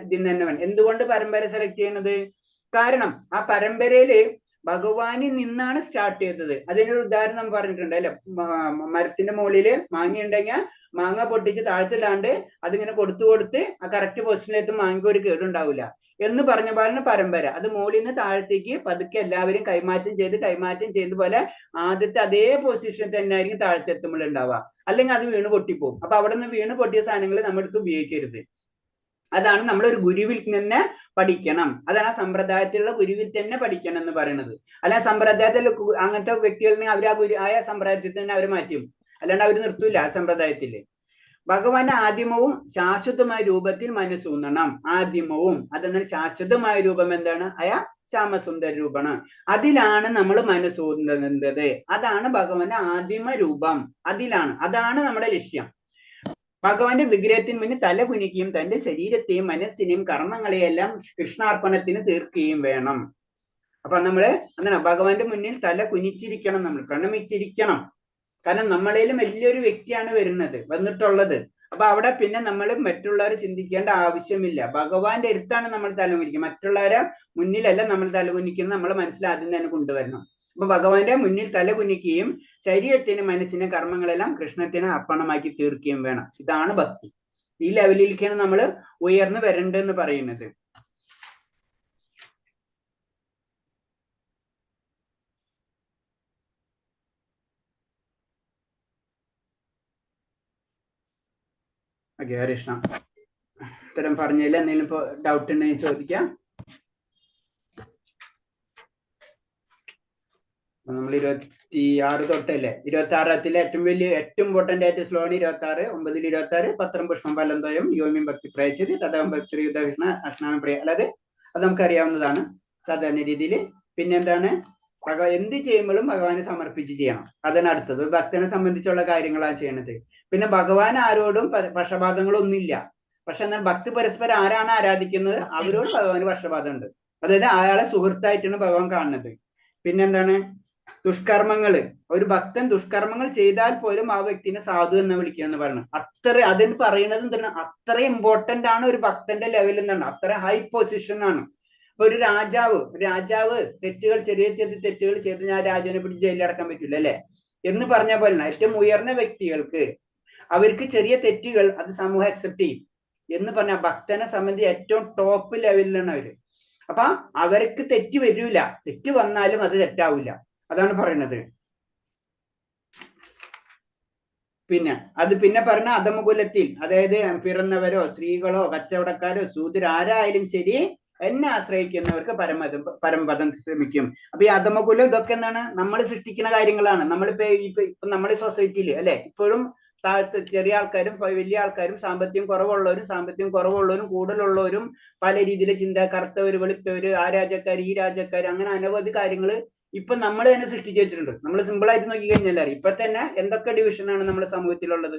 ഇതിൽ തന്നെ വേണം. എന്തുകൊണ്ട് പരമ്പര സെലക്ട് ചെയ്യുന്നത്? കാരണം ആ പരമ്പരയില് ഭഗവാനിൽ നിന്നാണ് സ്റ്റാർട്ട് ചെയ്തത്. അതിനൊരു ഉദാഹരണം നമ്മൾ പറഞ്ഞിട്ടുണ്ട്, അല്ലെ? മരത്തിന്റെ മുകളില് മാങ്ങ ഉണ്ടെങ്കിൽ മാങ്ങ പൊട്ടിച്ച് താഴ്ത്തിടാണ്ട് അതിങ്ങനെ കൊടുത്ത് ആ കറക്റ്റ് പൊസിഷനിലെത്ത് മാങ്ങ ഒരു കേടുണ്ടാവില്ല എന്ന് പറഞ്ഞ പോലാണ് പരമ്പര. അത് മുകളിൽ നിന്ന് താഴത്തേക്ക് പതുക്കെ എല്ലാവരും കൈമാറ്റം ചെയ്ത് പോലെ ആദ്യത്തെ അതേ പൊസിഷൻ തന്നെ ആയിരിക്കും താഴത്തെത്തുമ്പോൾ ഉണ്ടാവുക. അല്ലെങ്കിൽ അത് വീണ് പൊട്ടിപ്പോകും. അപ്പൊ അവിടെ നിന്ന് വീണ് പൊട്ടിയ സാധനങ്ങൾ നമ്മളെടുത്ത് ഉപയോഗിക്കരുത്. അതാണ് നമ്മൾ ഒരു ഗുരുവിൽ തന്നെ പഠിക്കണം. അതാണ് ആ സമ്പ്രദായത്തിലുള്ള ഗുരുവിൽ തന്നെ പഠിക്കണം എന്ന് പറയുന്നത്. അല്ല സമ്പ്രദായത്തിൽ അങ്ങനത്തെ വ്യക്തികളിൽ അവർ ആ ഗുരു ആയ സമ്പ്രദായത്തിൽ തന്നെ അവർ മാറ്റും, അല്ലാണ്ട് അവർ നിർത്തൂല ആ സമ്പ്രദായത്തില്. ഭഗവാന്റെ ആദിമവും ശാശ്വതമായ രൂപത്തിൽ മനസ്സൂന്നണം. ആദിമവും അതെന്നാൽ ശാശ്വതമായ രൂപം എന്താണ്? അയാ ശ്യാമസുന്ദര രൂപമാണ്. അതിലാണ് നമ്മൾ മനസ്സൂന്നുന്നത്. അതാണ് ഭഗവാന്റെ ആദിമ രൂപം. അതാണ് നമ്മുടെ ലക്ഷ്യം. ഭഗവാന്റെ വിഗ്രഹത്തിന് മുന്നിൽ തല കുനിക്കുകയും തന്റെ ശരീരത്തെയും മനസ്സിനെയും കർമ്മങ്ങളെയെല്ലാം കൃഷ്ണാർപ്പണത്തിന് തീർക്കുകയും വേണം. അപ്പൊ നമ്മള് അങ്ങനെ ഭഗവാന്റെ മുന്നിൽ തല കുനിച്ചിരിക്കണം, നമ്മൾ പ്രണമിച്ചിരിക്കണം. കാരണം നമ്മളേലും വലിയൊരു വ്യക്തിയാണ് വന്നിട്ടുള്ളത്. അപ്പൊ അവിടെ പിന്നെ നമ്മൾ മറ്റുള്ളവരെ ചിന്തിക്കേണ്ട ആവശ്യമില്ല. ഭഗവാന്റെ അടുത്താണ് നമ്മൾ തലകുനിക്കുക, മറ്റുള്ളവരെ മുന്നിലല്ല നമ്മൾ തലകുനിക്കുന്നത്. നമ്മൾ മനസ്സിൽ ആദ്യം തന്നെ കൊണ്ടുവരണം. അപ്പൊ ഭഗവാന്റെ മുന്നിൽ തലകുനിക്കുകയും ശരീരത്തിന് മനസ്സിന് കർമ്മങ്ങളെല്ലാം കൃഷ്ണത്തിന് അർപ്പണമാക്കി തീർക്കുകയും വേണം. ഇതാണ് ഭക്തി. ഈ ലെവലിലേക്കാണ് നമ്മൾ ഉയർന്നു വരണ്ടെന്ന് പറയുന്നത്. ഓക്കെ, ഹരികൃഷ്ണ. ഇത്തരം പറഞ്ഞതിൽ എന്തെങ്കിലും ഇപ്പൊ ഡൗട്ട് ഉണ്ടെങ്കിൽ ചോദിക്കാം. നമ്മൾ 26 തൊട്ടല്ലേ, 26 ഏറ്റവും ഇമ്പോർട്ടന്റ് ആയിട്ട് ശ്ലോകമാണ് 26. 9 26 പത്രം പുഷ്പം ഫലന്തോയം യോമ്യം ഭക്തി പ്രയച്ചത് തഥാം ഭക്തി യുദ്ധകൃഷ്ണ അഷ്ണാമ പ്രിയ. അല്ലാതെ അത് നമുക്കറിയാവുന്നതാണ് സാധാരണ രീതിയിൽ. പിന്നെന്താണ്, എന്ത് ചെയ്യുമ്പോഴും ഭഗവാനെ സമർപ്പിച്ച് ചെയ്യണം. അതാണ് അടുത്തത്. ഭക്തനെ സംബന്ധിച്ചുള്ള കാര്യങ്ങളാണ് ചെയ്യണത്. പിന്നെ ഭഗവാൻ ആരോടും പക്ഷപാതങ്ങളൊന്നുമില്ല. പക്ഷെ എന്നാൽ ഭക്തി പരസ്പരം ആരാണ് ആരാധിക്കുന്നത് അവരോട് ഭഗവാന് പക്ഷപാതം ഉണ്ട്. അതായത് അയാളെ സുഹൃത്തായിട്ടാണ് ഭഗവാൻ കാണുന്നത്. പിന്നെന്താണ്, ദുഷ്കർമ്മങ്ങള്, ഒരു ഭക്തൻ ദുഷ്കർമ്മങ്ങൾ ചെയ്താൽ പോലും ആ വ്യക്തിനെ സാധു എന്ന് വിളിക്കുക എന്ന് പറയുന്നത്. അത്ര അതിന് പറയുന്നത് എന്താണ്, അത്ര ഇമ്പോർട്ടന്റ് ആണ് ഒരു ഭക്തന്റെ ലെവൽ എന്താണ്, അത്ര ഹൈ പൊസിഷൻ ആണ്. ഇപ്പൊ ഒരു രാജാവ് തെറ്റുകൾ, ചെറിയ തെറ്റുകൾ ചെയ്ത് ഞാൻ രാജാവിനെ പിടിച്ച് ജയിലിൽ അടക്കാൻ പറ്റില്ല അല്ലെ എന്ന് പറഞ്ഞ പോലെ ഏറ്റവും ഉയർന്ന വ്യക്തികൾക്ക് അവർക്ക് ചെറിയ തെറ്റുകൾ അത് സമൂഹം അക്സെപ്റ്റ് ചെയ്യും എന്ന് പറഞ്ഞാൽ ഭക്തനെ സംബന്ധിച്ച് ഏറ്റവും ടോപ്പ് ലെവലിലാണ് അവര്. അപ്പൊ അവർക്ക് തെറ്റ് വരില്ല, തെറ്റ് വന്നാലും അത് തെറ്റാവില്ല. അതാണ് പറയുന്നത്. പിന്നെ പറഞ്ഞ അധമകുലത്തിൽ, അതായത് പിറന്നവരോ സ്ത്രീകളോ കച്ചവടക്കാരോ ശൂദ്രോ ആരായാലും ശരി എന്നെ ആശ്രയിക്കുന്നവർക്ക് പരമപദം ശ്രമിക്കും. അപ്പൊ ഈ അധമകുലം ഇതൊക്കെ എന്താണ്, നമ്മൾ സൃഷ്ടിക്കുന്ന കാര്യങ്ങളാണ്. ഇപ്പൊ നമ്മുടെ സൊസൈറ്റിയിൽ അല്ലെ ഇപ്പോഴും ചെറിയ ആൾക്കാരും വലിയ ആൾക്കാരും സാമ്പത്തികം കുറവുള്ളവരും കൂടുതലുള്ളവരും പല രീതിയിലെ ചിന്ത, കറുത്തവര് വെളുത്തവര്, ആ രാജ്യക്കാർ ഈ രാജ്യക്കാർ, അങ്ങനെ അനവധി കാര്യങ്ങൾ ഇപ്പൊ നമ്മൾ തന്നെ സൃഷ്ടിച്ചു വെച്ചിട്ടുണ്ട്. നമ്മൾ സിമ്പിൾ ആയിട്ട് നോക്കി കഴിഞ്ഞാൽ ഇപ്പൊ തന്നെ എന്തൊക്കെ ഡിവിഷനാണ് നമ്മുടെ സമൂഹത്തിലുള്ളത്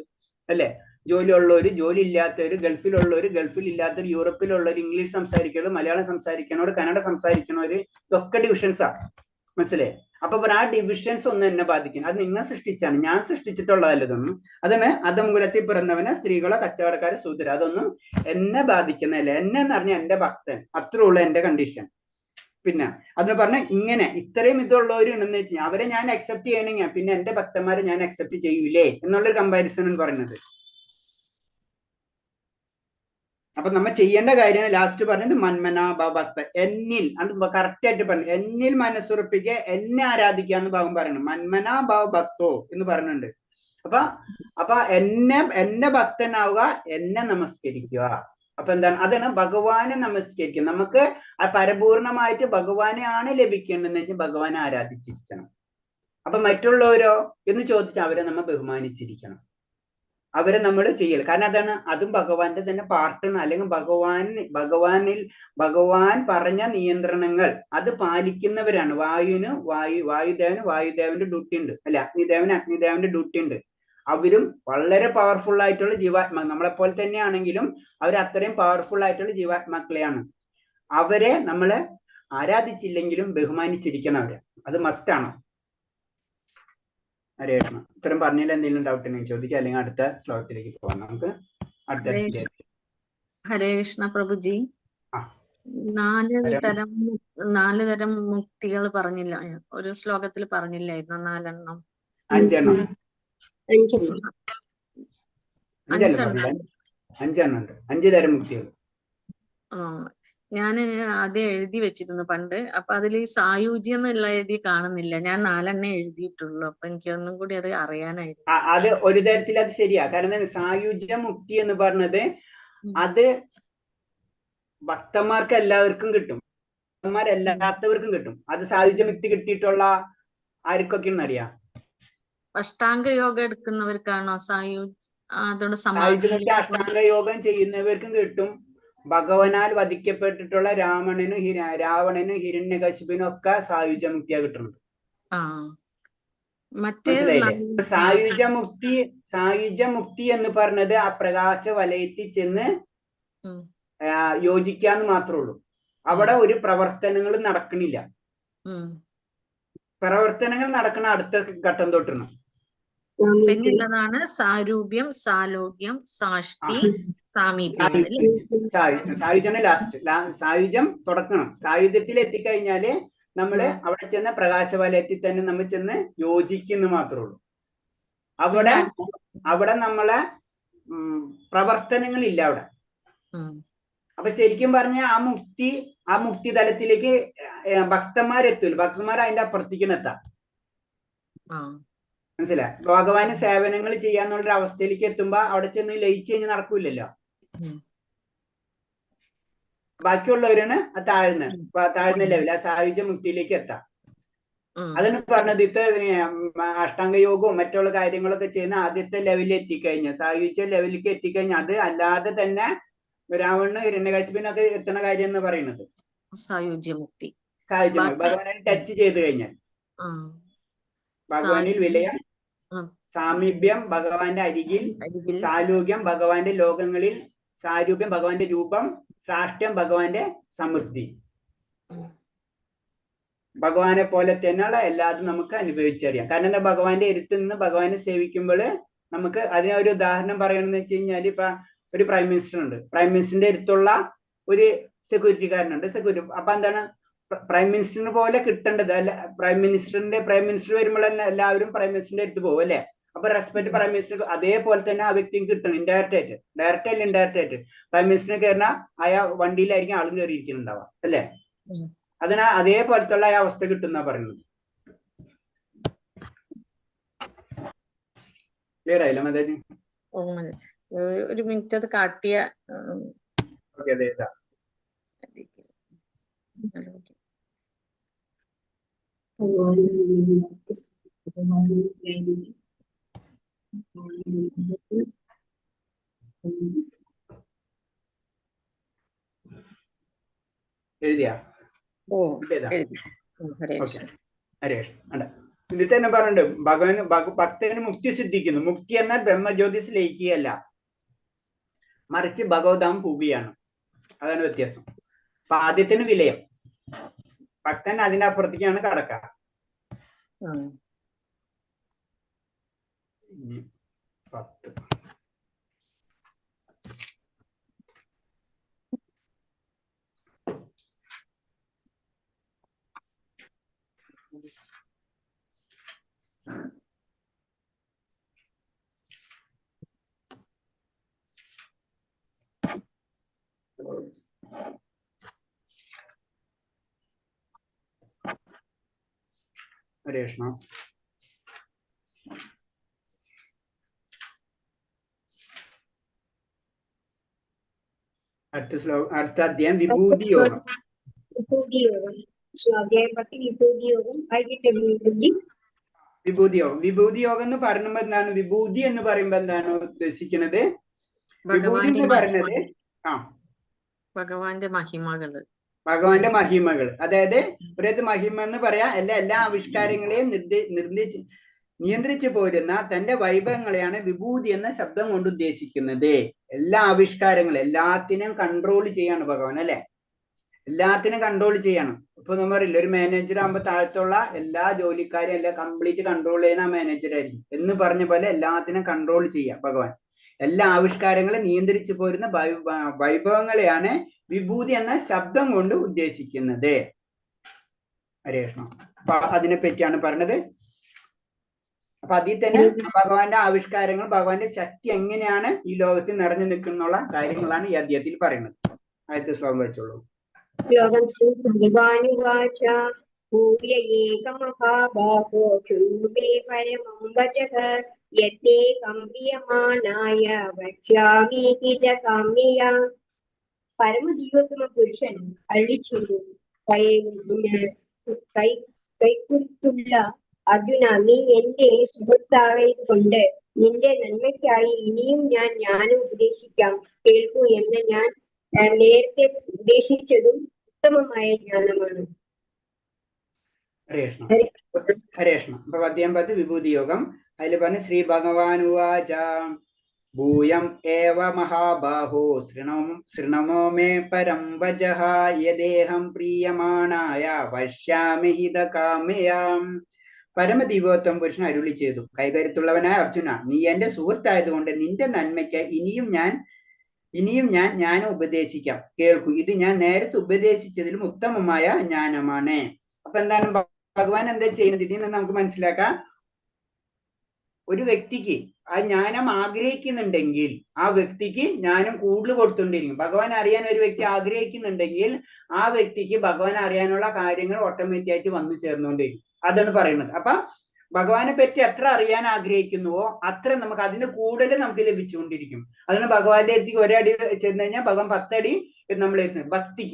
അല്ലെ. ജോലി ഉള്ളവര്, ജോലി ഇല്ലാത്തവര്, ഗൾഫിലുള്ളവര്, ഗൾഫിൽ ഇല്ലാത്തവര്, യൂറോപ്പിലുള്ളവര്, ഇംഗ്ലീഷ് സംസാരിക്കുന്നവർ, മലയാളം സംസാരിക്കുന്നവർ, കന്നഡ സംസാരിക്കുന്നവര്, ഇതൊക്കെ ഡിവിഷൻസാ. മനസ്സിലായി? അപ്പൊ ആ ഡിവിഷൻസ് ഒന്നും എന്നെ ബാധിക്കും. അത് നിങ്ങൾ സൃഷ്ടിച്ചാണ്, ഞാൻ സൃഷ്ടിച്ചിട്ടുള്ളതല്ല ഇതൊന്നും. അതാണ് അധംകുലത്തിൽ പിറന്നവന്, സ്ത്രീകളോ കച്ചവടക്കാര് ശൂദ്ര, അതൊന്നും എന്നെ ബാധിക്കുന്നതല്ല. എന്നെ എന്ന് പറഞ്ഞാൽ എന്റെ ഭക്തൻ, അത്രേ ഉള്ളൂ എന്റെ കണ്ടീഷൻ. പിന്നെ അതിന് പറഞ്ഞ ഇങ്ങനെ ഇത്രയും ഇതുള്ളവരും ഉണ്ടെന്ന് വെച്ചാൽ അവരെ ഞാൻ അക്സെപ്റ്റ് ചെയ്യണമെങ്കിൽ പിന്നെ എന്റെ ഭക്തന്മാരെ ഞാൻ അക്സെപ്റ്റ് ചെയ്യൂലേ എന്നുള്ളൊരു കമ്പാരിസൺ എന്ന് പറയുന്നത്. അപ്പൊ നമ്മൾ ചെയ്യേണ്ട കാര്യമാണ് ലാസ്റ്റ് പറഞ്ഞത് മന്മന ഭക്ത, എന്നിൽ. അത് കറക്റ്റ് ആയിട്ട് പറഞ്ഞു, എന്നിൽ മനസ്സുറപ്പിക്കുക, എന്നെ ആരാധിക്കുക എന്ന് ഭാഗം പറയണം. മന്മന ഭക്തോ എന്ന് പറയുന്നുണ്ട്. അപ്പൊ എന്നെ ഭക്തനാവുക, എന്നെ നമസ്കരിക്കുക. അപ്പൊ എന്താണ്, അതാണ് ഭഗവാനെ നമസ്കരിക്കുക. നമുക്ക് ആ പരിപൂർണമായിട്ട് ഭഗവാനെയാണ് ലഭിക്കേണ്ടതെന്ന് വെച്ചാൽ ഭഗവാനെ ആരാധിച്ചിരിക്കണം. അപ്പൊ മറ്റുള്ളവരോ എന്ന് ചോദിച്ചാൽ അവരെ നമ്മൾ ബഹുമാനിച്ചിരിക്കണം, അവരെ നമ്മൾ ചെയ്യൽ. കാരണം അതാണ്, അതും ഭഗവാന്റെ തന്നെ പാർട്ടാണ്. അല്ലെങ്കിൽ ഭഗവാൻ പറഞ്ഞ നിയന്ത്രണങ്ങൾ അത് പാലിക്കുന്നവരാണ്. വായുദേവന്റെ ഡ്യൂട്ടി ഉണ്ട് അല്ലെ, അഗ്നിദേവന്റെ ഡ്യൂട്ടി ഉണ്ട്. അവരും വളരെ പവർഫുൾ ആയിട്ടുള്ള ജീവാത്മാ, നമ്മളെപ്പോലെ തന്നെയാണെങ്കിലും അവർ അത്രയും പവർഫുൾ ആയിട്ടുള്ള ജീവാത്മാക്കളെയാണ്. അവരെ നമ്മള് ആരാധിച്ചില്ലെങ്കിലും ബഹുമാനിച്ചിരിക്കണം അവരെ, അത് മസ്റ്റാണ്. ഹരേ കൃഷ്ണ. ഇത്തരം പറഞ്ഞതിൽ എന്തെങ്കിലും ഡൗട്ട് ഉണ്ടെങ്കിൽ ചോദിക്കാം, അല്ലെങ്കിൽ അടുത്ത ശ്ലോകത്തിലേക്ക് പോകാം നമുക്ക്. ഹരേ കൃഷ്ണ പ്രഭുജി. നാല് തരം മുക്തികൾ പറഞ്ഞില്ല, ഒരു ശ്ലോകത്തിൽ പറഞ്ഞില്ലായിരുന്നു? 4 എണ്ണം. 5 എണ്ണം. 5 എണ്ണം ഉണ്ട്, 5 തരം മുക്തികൾ. ഞാൻ ആദ്യം എഴുതി വെച്ചിരുന്നു പണ്ട്. അപ്പൊ അതിൽ ഈ സായുജ്യം എന്നുള്ള എഴുതി കാണുന്നില്ല. ഞാൻ 4 എണ്ണം എഴുതിയിട്ടുള്ളൂ. അപ്പൊ എനിക്ക് ഒന്നും കൂടി അത് അറിയാനായിരുന്നു. അത് ഒരു തരത്തിൽ അത് ശരിയാ. കാരണം സായുജ്യ മുക്തി എന്ന് പറഞ്ഞത് അത് ഭക്തന്മാർക്ക് എല്ലാവർക്കും കിട്ടും, ഭക്തന്മാരല്ലാത്തവർക്കും കിട്ടും. അത് സായുജ്യ മുക്തി കിട്ടിയിട്ടുള്ള ആർക്കൊക്കെയാണെന്ന് അറിയാം? അഷ്ടാംഗ യോഗം എടുക്കുന്നവർക്കാണോ സായുജ്യ? അഷ്ടാംഗ യോഗം ചെയ്യുന്നവർക്കും കിട്ടും. ഭഗവാനാൽ വധിക്കപ്പെട്ടിട്ടുള്ള രാവണനും ഹിരണ്യകശിപിനും ഒക്കെ സായുജ്യ മുക്തിയാ കിട്ടുന്നത്. മനസ്സിലായില്ലേ? സായുജ്യ മുക്തി എന്ന് പറഞ്ഞത് ആ പ്രകാശ വലയത്തിൽ ചെന്ന് യോജിക്കാന്ന് മാത്രമേ ഉള്ളൂ. അവിടെ ഒരു പ്രവർത്തനങ്ങളും നടക്കണില്ല. പ്രവർത്തനങ്ങൾ നടക്കണ അടുത്ത ഘട്ടം തൊട്ടാണ്. പിന്നുള്ളതാണ് സാരൂപ്യം, സാലോക്യം, സാഷ്ടി, സാമീപ്യം. സായുജ്യം ലാസ്റ്റ്. സായുജ്യം തുടക്കണം. സായുജ്യത്തിൽ എത്തിക്കഴിഞ്ഞാല് നമ്മള് അവിടെ ചെന്ന പ്രകാശവലയത്തിൽ തന്നെ നമ്മൾ ചെന്ന് യോജിക്കുന്നു മാത്രമേ ഉള്ളൂ. അവിടെ നമ്മളെ പ്രവർത്തനങ്ങളില്ല അവിടെ. അപ്പൊ ശരിക്കും പറഞ്ഞ ആ മുക്തി തലത്തിലേക്ക് ഭക്തന്മാരെത്തൂല. ഭക്തന്മാർ അതിന്റെ അപ്പുറത്തേക്ക് എത്താം. മനസ്സിലായി? ഭഗവാന് സേവനങ്ങൾ ചെയ്യാന്നുള്ളൊരു അവസ്ഥയിലേക്ക് എത്തുമ്പോ അവിടെ ചെന്ന് ലയിച്ചു കഴിഞ്ഞ് നടക്കൂലല്ലോ. ബാക്കിയുള്ളവരാണ് താഴ്ന്ന ലെവൽ, ആ സായുജ്യ മുക്തിയിലേക്ക് എത്താം. അതാണ് പറഞ്ഞത്. അഷ്ടാംഗ യോഗവും മറ്റുള്ള കാര്യങ്ങളൊക്കെ ചെയ്യുന്ന ആദ്യത്തെ ലെവലിൽ എത്തിക്കഴിഞ്ഞാൽ, സായുജ്യ ലെവലിലേക്ക് എത്തിക്കഴിഞ്ഞാൽ അത് അല്ലാതെ തന്നെ രാവണനും ഹിരണ്യകശിപിനും ഒക്കെ എത്തണ കാര്യം എന്ന് പറയുന്നത്. സായുജ്യമുക്തി. സായുജ്യമുക്തി. ഭഗവാനെ ടച്ച് ചെയ്ത് കഴിഞ്ഞാൽ ആ ഭഗവാനിൽ വിലയം, ആ. സാമീപ്യം ഭഗവാന്റെ അരികിൽ, അരികിൽ സാലൂക്യം ഭഗവാന്റെ ലോകങ്ങളിൽ, സാരൂപ്യം ഭഗവാന്റെ രൂപം, സാഷ്ട്യം ഭഗവാന്റെ സമൃദ്ധി. ഭഗവാനെ പോലെ തന്നെയുള്ള എല്ലാതും നമുക്ക് അനുഭവിച്ചറിയാം. കാരണം എന്താ, ഭഗവാന്റെ അടുത്ത് നിന്ന് ഭഗവാനെ സേവിക്കുമ്പോൾ നമുക്ക് അതിനൊരു ഉദാഹരണം പറയണമെന്ന് വെച്ച് കഴിഞ്ഞാൽ, ഇപ്പൊ ഒരു പ്രൈം മിനിസ്റ്റർ ഉണ്ട്, പ്രൈം മിനിസ്റ്ററിന്റെ അടുത്തുള്ള ഒരു സെക്യൂരിറ്റിക്കാരനുണ്ട്, സെക്യൂരിറ്റി. അപ്പൊ എന്താണ്, പ്രൈം മിനിസ്റ്ററിന് പോലെ കിട്ടേണ്ടത് അല്ല, പ്രൈം മിനിസ്റ്റർ വരുമ്പോൾ തന്നെ എല്ലാവരും പ്രൈം മിനിസ്റ്ററിന്റെ അടുത്ത് പോകും അല്ലെ. അപ്പൊ റെസ്പെക്ട് പ്രൈം മിനിസ്റ്റർ അതേപോലെ തന്നെ ആ വ്യക്തിക്ക് കിട്ടണം, ഇൻഡയറക്റ്റ് ആയിട്ട്. ഡയറക്റ്റ് അല്ല, ഇൻഡയറക്റ്റ് ആയിട്ട്. പ്രൈം മിനിസ്റ്ററിന് കയറുന്ന അയാൾ വണ്ടിയിലായിരിക്കും ആളും കയറിയിരിക്കുന്നുണ്ടാവുക അല്ലെ. അതിന് അതേപോലത്തുള്ള ആ അവസ്ഥ കിട്ടുന്ന പറയുന്നത്. ക്ലിയർ ആയില്ല മാതാജി? ഒരു മിനിറ്റ് അത് കാട്ടിയ ഓക്കെ, അതെ. എഴുതിയാ? ഹരേഷ് അല്ല, ഇതിൽ തന്നെ പറഞ്ഞിട്ടുണ്ട് ഭക്തന് മുക്തി സിദ്ധിക്കുന്നു. മുക്തി എന്നാൽ ബ്രഹ്മജ്യോതിസ് ലയിക്കുകയല്ല, മറിച്ച് ഭഗവതാം പൂവുകയാണ്. അതാണ് വ്യത്യാസം. അപ്പൊ ആദ്യത്തിന് വിലയം, ഭക്തൻ അതിന്റെ അപ്പുറത്തേക്കാണ് കടക്കുക. ഹരേ കൃഷ്ണ. അടുത്ത അധ്യായം വിഭൂതി യോഗം. വിഭൂതി യോഗം അധ്യായം 10 വിഭൂതി യോഗം. വിഭൂതി യോഗം. വിഭൂതി യോഗം എന്ന് പറയുമ്പോ എന്താണ്, വിഭൂതി എന്ന് പറയുമ്പോ എന്താണ് ഉദ്ദേശിക്കുന്നത്? വിഭൂതി എന്ന് പറയുന്നത് ഭഗവാന്റെ മഹിമകള്, ഭഗവാന്റെ മഹിമകൾ. അതായത് ഒരു മഹിമ എന്ന് പറയാ എല്ലാ ആവിഷ്കാരങ്ങളെയും നിയന്ത്രിച്ചു പോരുന്ന തന്റെ വൈഭവങ്ങളെയാണ് വിഭൂതി എന്ന ശബ്ദം കൊണ്ട് ഉദ്ദേശിക്കുന്നത്. എല്ലാ ആവിഷ്കാരങ്ങളും, എല്ലാത്തിനും കൺട്രോൾ ചെയ്യാണ് ഭഗവാൻ അല്ലെ. എല്ലാത്തിനും കൺട്രോൾ ചെയ്യണം. ഇപ്പൊ നമ്മൾ പറയില്ല, ഒരു മാനേജർ ആകുമ്പോൾ താഴത്തുള്ള എല്ലാ ജോലിക്കാരും എല്ലാം കംപ്ലീറ്റ് കൺട്രോൾ ചെയ്യുന്ന മാനേജർ ആയിരിക്കും എന്ന് പറഞ്ഞ പോലെ എല്ലാത്തിനും കൺട്രോൾ ചെയ്യാം ഭഗവാൻ. എല്ലാ ആവിഷ്കാരങ്ങളും നിയന്ത്രിച്ചു പോരുന്ന വൈഭവങ്ങളെയാണ് വിഭൂതി എന്ന ശബ്ദം കൊണ്ട് ഉദ്ദേശിക്കുന്നത്. ഹരേ കൃഷ്ണ. അപ്പൊ അതിനെ പറ്റിയാണ് പറഞ്ഞത്. അപ്പൊ അതിൽ തന്നെ ഭഗവാന്റെ ആവിഷ്കാരങ്ങൾ, ഭഗവാന്റെ ശക്തി എങ്ങനെയാണ് ഈ ലോകത്തിൽ നിറഞ്ഞു നിൽക്കുന്നുള്ള കാര്യങ്ങളാണ് ഈ അധ്യായത്തിൽ പറയുന്നത്. ആദ്യത്തെ ശ്ലോകം വെച്ചോളൂ. ശ്ലോകം ഭഗവാനുവാച ഭൂയ ഏകമഹാബാഹോ ശൃണുമേ പരമം വചഃ യത്തേകം പ്രിയമാണായ വക്ഷ്യാമി ഹിതകാമ്യയാ. പരമദിവ്യോത്തമ പുരുഷൻ അരുളിച്ചെയ്തു, കൈക്കുത്തുള്ള അർജുന, നീ എന്റെ സുഹൃത്തായത് കൊണ്ട് നിന്റെ നന്മയ്ക്കായി ഇനിയും ഞാൻ ജ്ഞാനം ഉപദേശിക്കാം, കേൾക്കൂ എന്ന് ഞാൻ നേരത്തെ ഉപദേശിച്ചതും ഉത്തമമായ ജ്ഞാനമാണ്. ഹരേ കൃഷ്ണ. ഹരേ കൃഷ്ണ. അപ്പൊ അധ്യായം 10 വിഭൂതി യോഗം. അതിൽ പറഞ്ഞ ശ്രീ ഭഗവാനുവാച ഭൂയം ഏവ മഹാബാഹോ ശൃണമോ മേ പരം വചഃ യദേഹം പ്രീയമാണായ വക്ഷ്യാമി ഹിതകാമ്യയാം. പരമദിവ്യോത്തമ പുരുഷൻ അരുളി ചെയ്തു, കൈകരുത്തുള്ളവനായ അർജുന, നീ എന്റെ സുഹൃത്തായതുകൊണ്ട് നിന്റെ നന്മയ്ക്ക് ഇനിയും ഞാൻ ജ്ഞാനം ഉപദേശിക്കാം, കേൾക്കൂ. ഇത് ഞാൻ നേരത്തെ ഉപദേശിച്ചതിലും ഉത്തമമായ ജ്ഞാനമാണ്. അപ്പൊ എന്താണ് ഭഗവാൻ എന്താ ചെയ്യുന്നത്? ഇതിൽ നിന്ന് നമുക്ക് മനസ്സിലാക്കാം, ഒരു വ്യക്തിക്ക് ആ ജ്ഞാനം ആഗ്രഹിക്കുന്നുണ്ടെങ്കിൽ ആ വ്യക്തിക്ക് ജ്ഞാനം കൂടുതൽ കൊടുത്തുകൊണ്ടിരിക്കും. ഭഗവാൻ അറിയാൻ ഒരു വ്യക്തി ആഗ്രഹിക്കുന്നുണ്ടെങ്കിൽ ആ വ്യക്തിക്ക് ഭഗവാൻ അറിയാനുള്ള കാര്യങ്ങൾ ഓട്ടോമാറ്റിക് ആയിട്ട് വന്നു ചേർന്നുകൊണ്ടിരിക്കും. അതാണ് പറയുന്നത്. അപ്പൊ ഭഗവാനെ പറ്റി എത്ര അറിയാൻ ആഗ്രഹിക്കുന്നുവോ അത്ര നമുക്ക് അതിന് കൂടുതൽ നമുക്ക് ലഭിച്ചുകൊണ്ടിരിക്കും. അതിന് ഭഗവാന്റെ അടുത്തേക്ക് ഒരടി ചെന്ന് കഴിഞ്ഞാൽ ഭഗവാൻ 10 അടി നമ്മൾ ഭക്തി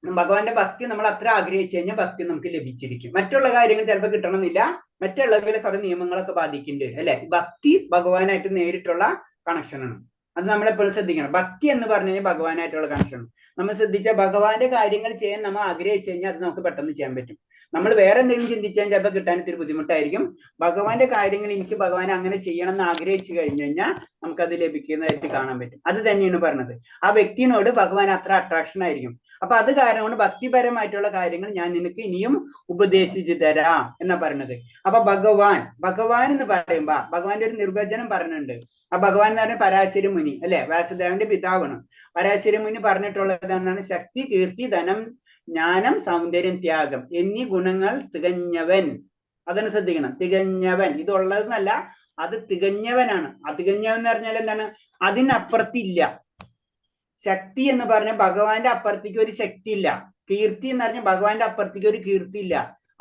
ഭഗവാന്റെ ഭക്തി നമ്മൾ അത്ര ആഗ്രഹിച്ചു കഴിഞ്ഞാൽ ഭക്തി നമുക്ക് ലഭിച്ചിരിക്കും. മറ്റുള്ള കാര്യങ്ങൾ ചിലപ്പോൾ കിട്ടണമെന്നില്ല, മറ്റുള്ളവരെ കുറെ നിയമങ്ങളൊക്കെ ബാധിക്കുന്നുണ്ട് അല്ലെ. ഭക്തി ഭഗവാനായിട്ട് നേരിട്ടുള്ള കണക്ഷനാണ്. അത് നമ്മളെപ്പോഴും ശ്രദ്ധിക്കണം. ഭക്തി എന്ന് പറഞ്ഞു കഴിഞ്ഞാൽ ഭഗവാനായിട്ടുള്ള കണക്ഷൻ. നമ്മൾ ശ്രദ്ധിച്ച ഭഗവാന്റെ കാര്യങ്ങൾ ചെയ്യാൻ നമ്മൾ ആഗ്രഹിച്ചു കഴിഞ്ഞാൽ അത് നമുക്ക് പെട്ടെന്ന് ചെയ്യാൻ പറ്റും. നമ്മൾ വേറെ എന്തെങ്കിലും ചിന്തിച്ചാൽ ചിലപ്പോൾ കിട്ടാൻ ഇത്തിരി ബുദ്ധിമുട്ടായിരിക്കും. ഭഗവാന്റെ കാര്യങ്ങൾ എനിക്ക് ഭഗവാൻ അങ്ങനെ ചെയ്യണം എന്ന് ആഗ്രഹിച്ചു കഴിഞ്ഞു കഴിഞ്ഞാൽ നമുക്കത് ലഭിക്കുന്നതായിട്ട് കാണാൻ പറ്റും. അത് തന്നെയാണ് പറഞ്ഞത്. ആ വ്യക്തിയോട് ഭഗവാൻ അത്ര അട്രാക്ഷൻ ആയിരിക്കും. അപ്പൊ അത് കാരണം കൊണ്ട് ഭക്തിപരമായിട്ടുള്ള കാര്യങ്ങൾ ഞാൻ നിനക്ക് ഇനിയും ഉപദേശിച്ചു തരാം എന്നാ പറഞ്ഞത്. അപ്പൊ ഭഗവാൻ എന്ന് പറയുമ്പോ ഭഗവാന്റെ ഒരു നിർവചനം പറഞ്ഞിട്ടുണ്ട്. ആ ഭഗവാൻ എന്ന് പറഞ്ഞ പരാശരി മുനി അല്ലെ, വ്യാസദേവന്റെ പിതാവാണ്. പരാശരി മുനി പറഞ്ഞിട്ടുള്ളത് എന്താണ്? ശക്തി, കീർത്തി, ധനം, ജ്ഞാനം, സൗന്ദര്യം, ത്യാഗം എന്നീ ഗുണങ്ങൾ തികഞ്ഞവൻ. അതാണ് ശ്രദ്ധിക്കണം. തികഞ്ഞവൻ ഇതുള്ളതെന്നല്ല, അത് തികഞ്ഞവനാണ്. തികഞ്ഞവൻ എന്ന് പറഞ്ഞാൽ എന്താണ്? അതിനപ്പുറത്തില്ല. ശക്തി എന്ന് പറഞ്ഞാൽ ഭഗവാന്റെ അപ്പുറത്തേക്ക് ഒരു ശക്തി ഇല്ല. കീർത്തി എന്ന് പറഞ്ഞാൽ ഭഗവാന്റെ അപ്പുറത്തേക്ക് ഒരു കീർത്തി ഇല്ല.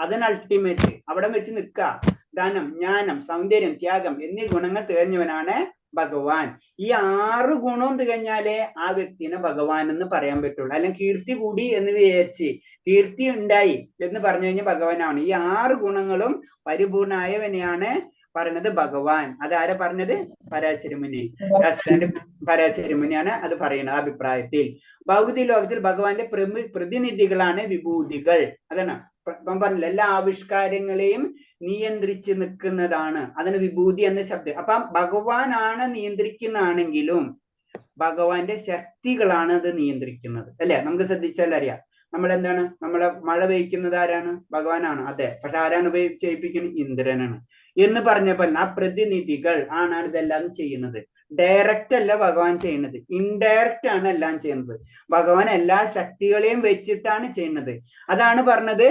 അതിന് അൾട്ടിമേറ്റ് അവിടെ വെച്ച് നിൽക്കുക. ധനം, ജ്ഞാനം, സൗന്ദര്യം, ത്യാഗം എന്നീ ഗുണങ്ങൾ തികഞ്ഞവനാണ് ഭഗവാൻ. ഈ 6 ഗുണവും തികഞ്ഞാലേ ആ വ്യക്തിനെ ഭഗവാൻ എന്ന് പറയാൻ പറ്റുള്ളൂ. അല്ലെങ്കിൽ കീർത്തി കൂടി എന്ന് വിചാരിച്ച് കീർത്തി ഉണ്ടായി എന്ന് പറഞ്ഞു കഴിഞ്ഞാൽ ഭഗവാനാണ്. ഈ 6 ഗുണങ്ങളും പരിപൂർണായവനെയാണ് പറയുന്നത് ഭഗവാൻ. അതാരെ പറഞ്ഞത്? പരാശരി മുനി. പരാശരി മുനിയാണ് അത് പറയുന്നത്. അഭിപ്രായത്തിൽ ഭൗതിക ലോകത്തിൽ ഭഗവാന്റെ പ്രതിനിധികളാണ് വിഭൂതികൾ. അതാണ് പറഞ്ഞില്ല, എല്ലാ ആവിഷ്കാരങ്ങളെയും നിയന്ത്രിച്ച് നിൽക്കുന്നതാണ്. അതിന് വിഭൂതി എന്ന ശബ്ദം. അപ്പൊ ഭഗവാനാണ് നിയന്ത്രിക്കുന്നതാണെങ്കിലും ഭഗവാന്റെ ശക്തികളാണ് അത് നിയന്ത്രിക്കുന്നത് അല്ലെ. നമുക്ക് ശ്രദ്ധിച്ചാൽ അറിയാം. നമ്മൾ എന്താണ്, നമ്മളെ മഴ പെയ്ക്കുന്നത് ആരാണ്? ഭഗവാനാണ്. അതെ. പക്ഷെ ആരാണ് ചെയ്യിപ്പിക്കുന്നത്? ഇന്ദ്രനാണ് എന്ന് പറഞ്ഞപ്പോ ആ പ്രതിനിധികൾ ആണ് ഇതെല്ലാം ചെയ്യുന്നത്. ഡയറക്റ്റ് അല്ല ഭഗവാൻ ചെയ്യുന്നത്, ഇൻഡയറക്റ്റ് ആണ് എല്ലാം ചെയ്യുന്നത്. ഭഗവാൻ എല്ലാ ശക്തികളെയും വെച്ചിട്ടാണ് ചെയ്യുന്നത്. അതാണ് പറഞ്ഞത്,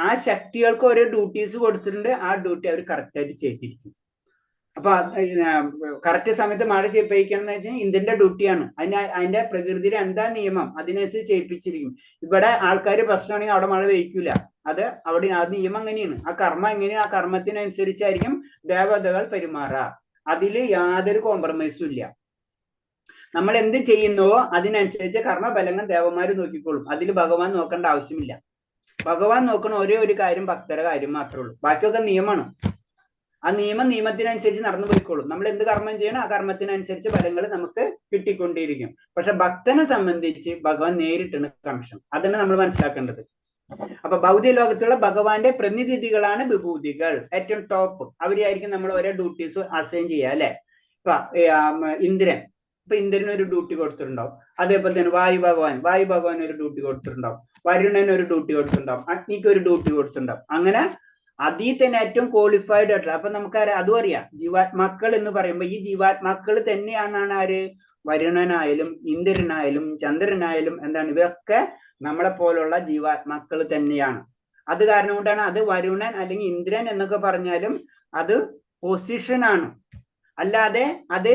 ആ ശക്തികൾക്ക് ഓരോ ഡ്യൂട്ടീസ് കൊടുത്തിട്ടുണ്ട്. ആ ഡ്യൂട്ടി അവർ കറക്റ്റ് ആയിട്ട് ചെയ്തിരിക്കും. അപ്പൊ കറക്റ്റ് സമയത്ത് മഴ ചെയ്യിപ്പിക്കണം എന്ന് വെച്ചാൽ ഇന്ത്യന്റെ ഡ്യൂട്ടിയാണ്. അതിന്റെ പ്രകൃതിയുടെ എന്താ നിയമം അതിനനുസരിച്ച് ചെയ്യിപ്പിച്ചിരിക്കും. ഇവിടെ ആൾക്കാർ പ്രശ്നമാണെങ്കിൽ അവിടെ മഴ പെയ്ക്കൂല. അത് അവിടെ ആ നിയമം അങ്ങനെയാണ്. ആ കർമ്മം എങ്ങനെയാണ്? ആ കർമ്മത്തിനനുസരിച്ചായിരിക്കും ദേവതകൾ പെരുമാറുക. അതില് യാതൊരു കോംപ്രമൈസും ഇല്ല. നമ്മൾ എന്ത് ചെയ്യുന്നുവോ അതിനനുസരിച്ച് കർമ്മഫലങ്ങൾ ദേവന്മാര് നോക്കിക്കോളും. അതിൽ ഭഗവാൻ നോക്കേണ്ട ആവശ്യമില്ല. ഭഗവാൻ നോക്കുന്ന ഒരേ ഒരു കാര്യം ഭക്തരുടെ കാര്യം മാത്രമേ ഉള്ളൂ. ബാക്കിയൊക്കെ നിയമമാണ്. ആ നിയമത്തിനനുസരിച്ച് നടന്നു പോയിക്കോളും. നമ്മൾ എന്ത് കർമ്മം ചെയ്യണം ആ കർമ്മത്തിനനുസരിച്ച് ഫലങ്ങൾ നമുക്ക് കിട്ടിക്കൊണ്ടിരിക്കും. പക്ഷെ ഭക്തനെ സംബന്ധിച്ച് ഭഗവാൻ നേരിട്ടാണ് കണക്ഷൻ. അതാണ് നമ്മൾ മനസ്സിലാക്കേണ്ടത്. അപ്പൊ ഭൗതിക ലോകത്തുള്ള ഭഗവാന്റെ പ്രതിനിധികളാണ് വിഭൂതികൾ. ഏറ്റവും ടോപ്പ് അവരെയായിരിക്കും നമ്മൾ ഓരോ ഡ്യൂട്ടീസ് അസൈൻ ചെയ്യുക അല്ലെ. ഇപ്പൊ ഇന്ദ്രൻ ഒരു ഡ്യൂട്ടി കൊടുത്തിട്ടുണ്ടാവും. അതേപോലെ തന്നെ വായു ഭഗവാൻ ഒരു ഡ്യൂട്ടി കൊടുത്തിട്ടുണ്ടാവും. വരുണന് ഒരു ഡ്യൂട്ടി കൊടുത്തിട്ടുണ്ടാവും. അഗ്നിക്ക് ഒരു ഡ്യൂട്ടി കൊടുത്തിട്ടുണ്ടാവും. അങ്ങനെ അതിൽ തന്നെ ഏറ്റവും ക്വാളിഫൈഡ് ആയിട്ടുള്ള, അപ്പൊ നമുക്കറിയാം, അതും അറിയാം, ജീവാത്മാക്കൾ എന്ന് പറയുമ്പോൾ ഈ ജീവാത്മാക്കൾ തന്നെയാണ് ആര്? വരുണനായാലും ഇന്ദ്രനായാലും ചന്ദ്രനായാലും എന്താണ്, ഇവയൊക്കെ നമ്മളെ പോലുള്ള ജീവാത്മാക്കൾ തന്നെയാണ്. അത് കാരണം കൊണ്ടാണ് അത് വരുണൻ അല്ലെങ്കിൽ ഇന്ദ്രൻ എന്നൊക്കെ പറഞ്ഞാലും അത് പൊസിഷനാണ്. അല്ലാതെ അത്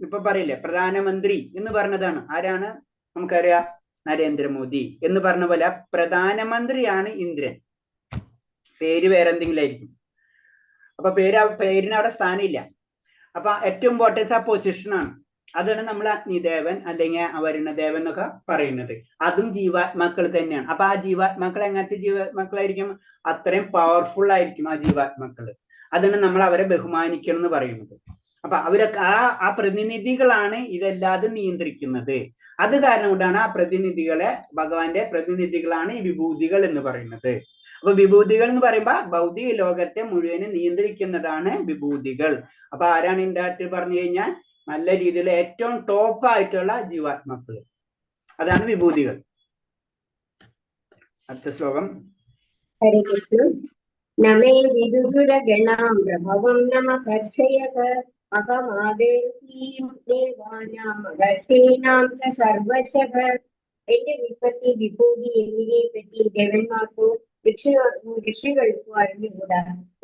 ഇപ്പൊ പറയില്ലേ പ്രധാനമന്ത്രി എന്ന് പറഞ്ഞതാണ്. ആരാണ്? നമുക്കറിയാം, നരേന്ദ്രമോദി എന്ന് പറഞ്ഞ പോലെ പ്രധാനമന്ത്രിയാണ് ഇന്ദ്രൻ. പേര് വേറെ എന്തെങ്കിലും ആയിരിക്കും. അപ്പൊ പേരിന് അവിടെ സ്ഥാനമില്ല. അപ്പൊ ഏറ്റവും ഇമ്പോർട്ടൻസ് ആ പൊസിഷനാണ്. അതാണ് നമ്മൾ അഗ്നിദേവൻ അല്ലെങ്കിൽ വരുണദേവൻ എന്നൊക്കെ പറയുന്നത്. അതും ജീവാത്മാക്കൾ തന്നെയാണ്. അപ്പൊ ആ ജീവാത്മാക്കൾ എങ്ങനത്തെ ജീവാത്മാക്കളായിരിക്കും? അത്രയും പവർഫുൾ ആയിരിക്കും ആ ജീവാത്മാക്കൾ. അതാണ് നമ്മൾ അവരെ ബഹുമാനിക്കണം എന്ന് പറയുന്നത്. അപ്പൊ അവരൊക്കെ ആ പ്രതിനിധികളാണ് ഇതെല്ലാതും നിയന്ത്രിക്കുന്നത്. അത് കാരണം കൊണ്ടാണ് ആ പ്രതിനിധികളെ, ഭഗവാന്റെ പ്രതിനിധികളാണ് ഈ വിഭൂതികൾ എന്ന് പറയുന്നത്. അപ്പൊ വിഭൂതികൾ എന്ന് പറയുമ്പോ ഭൗതിക ലോകത്തെ മുഴുവനും നിയന്ത്രിക്കുന്നതാണ് വിഭൂതികൾ. അപ്പൊ ആരാണ് ഇൻഡയറക്റ്റ് പറഞ്ഞു കഴിഞ്ഞാൽ നല്ല രീതിയിൽ ഏറ്റവും ടോപ്പ് ആയിട്ടുള്ള ജീവാത്മാക്കൾ, അതാണ് വിഭൂതികൾ. അടുത്ത ശ്ലോകം. ഹരേ കൃഷ്ണ. നമേ വിദുരഗണാം പ്രഭവം നമകർഷയക അഹമാദേവീം ദേവാനാം മഹർഷീനാം ച സർവശഃ. എന്റെ വിപത്തി വിഭൂതി എന്നിവയെ പറ്റി ദേവന്മാർക്കോ ഋഷികൾക്കോ അറിഞ്ഞുകൂടാ.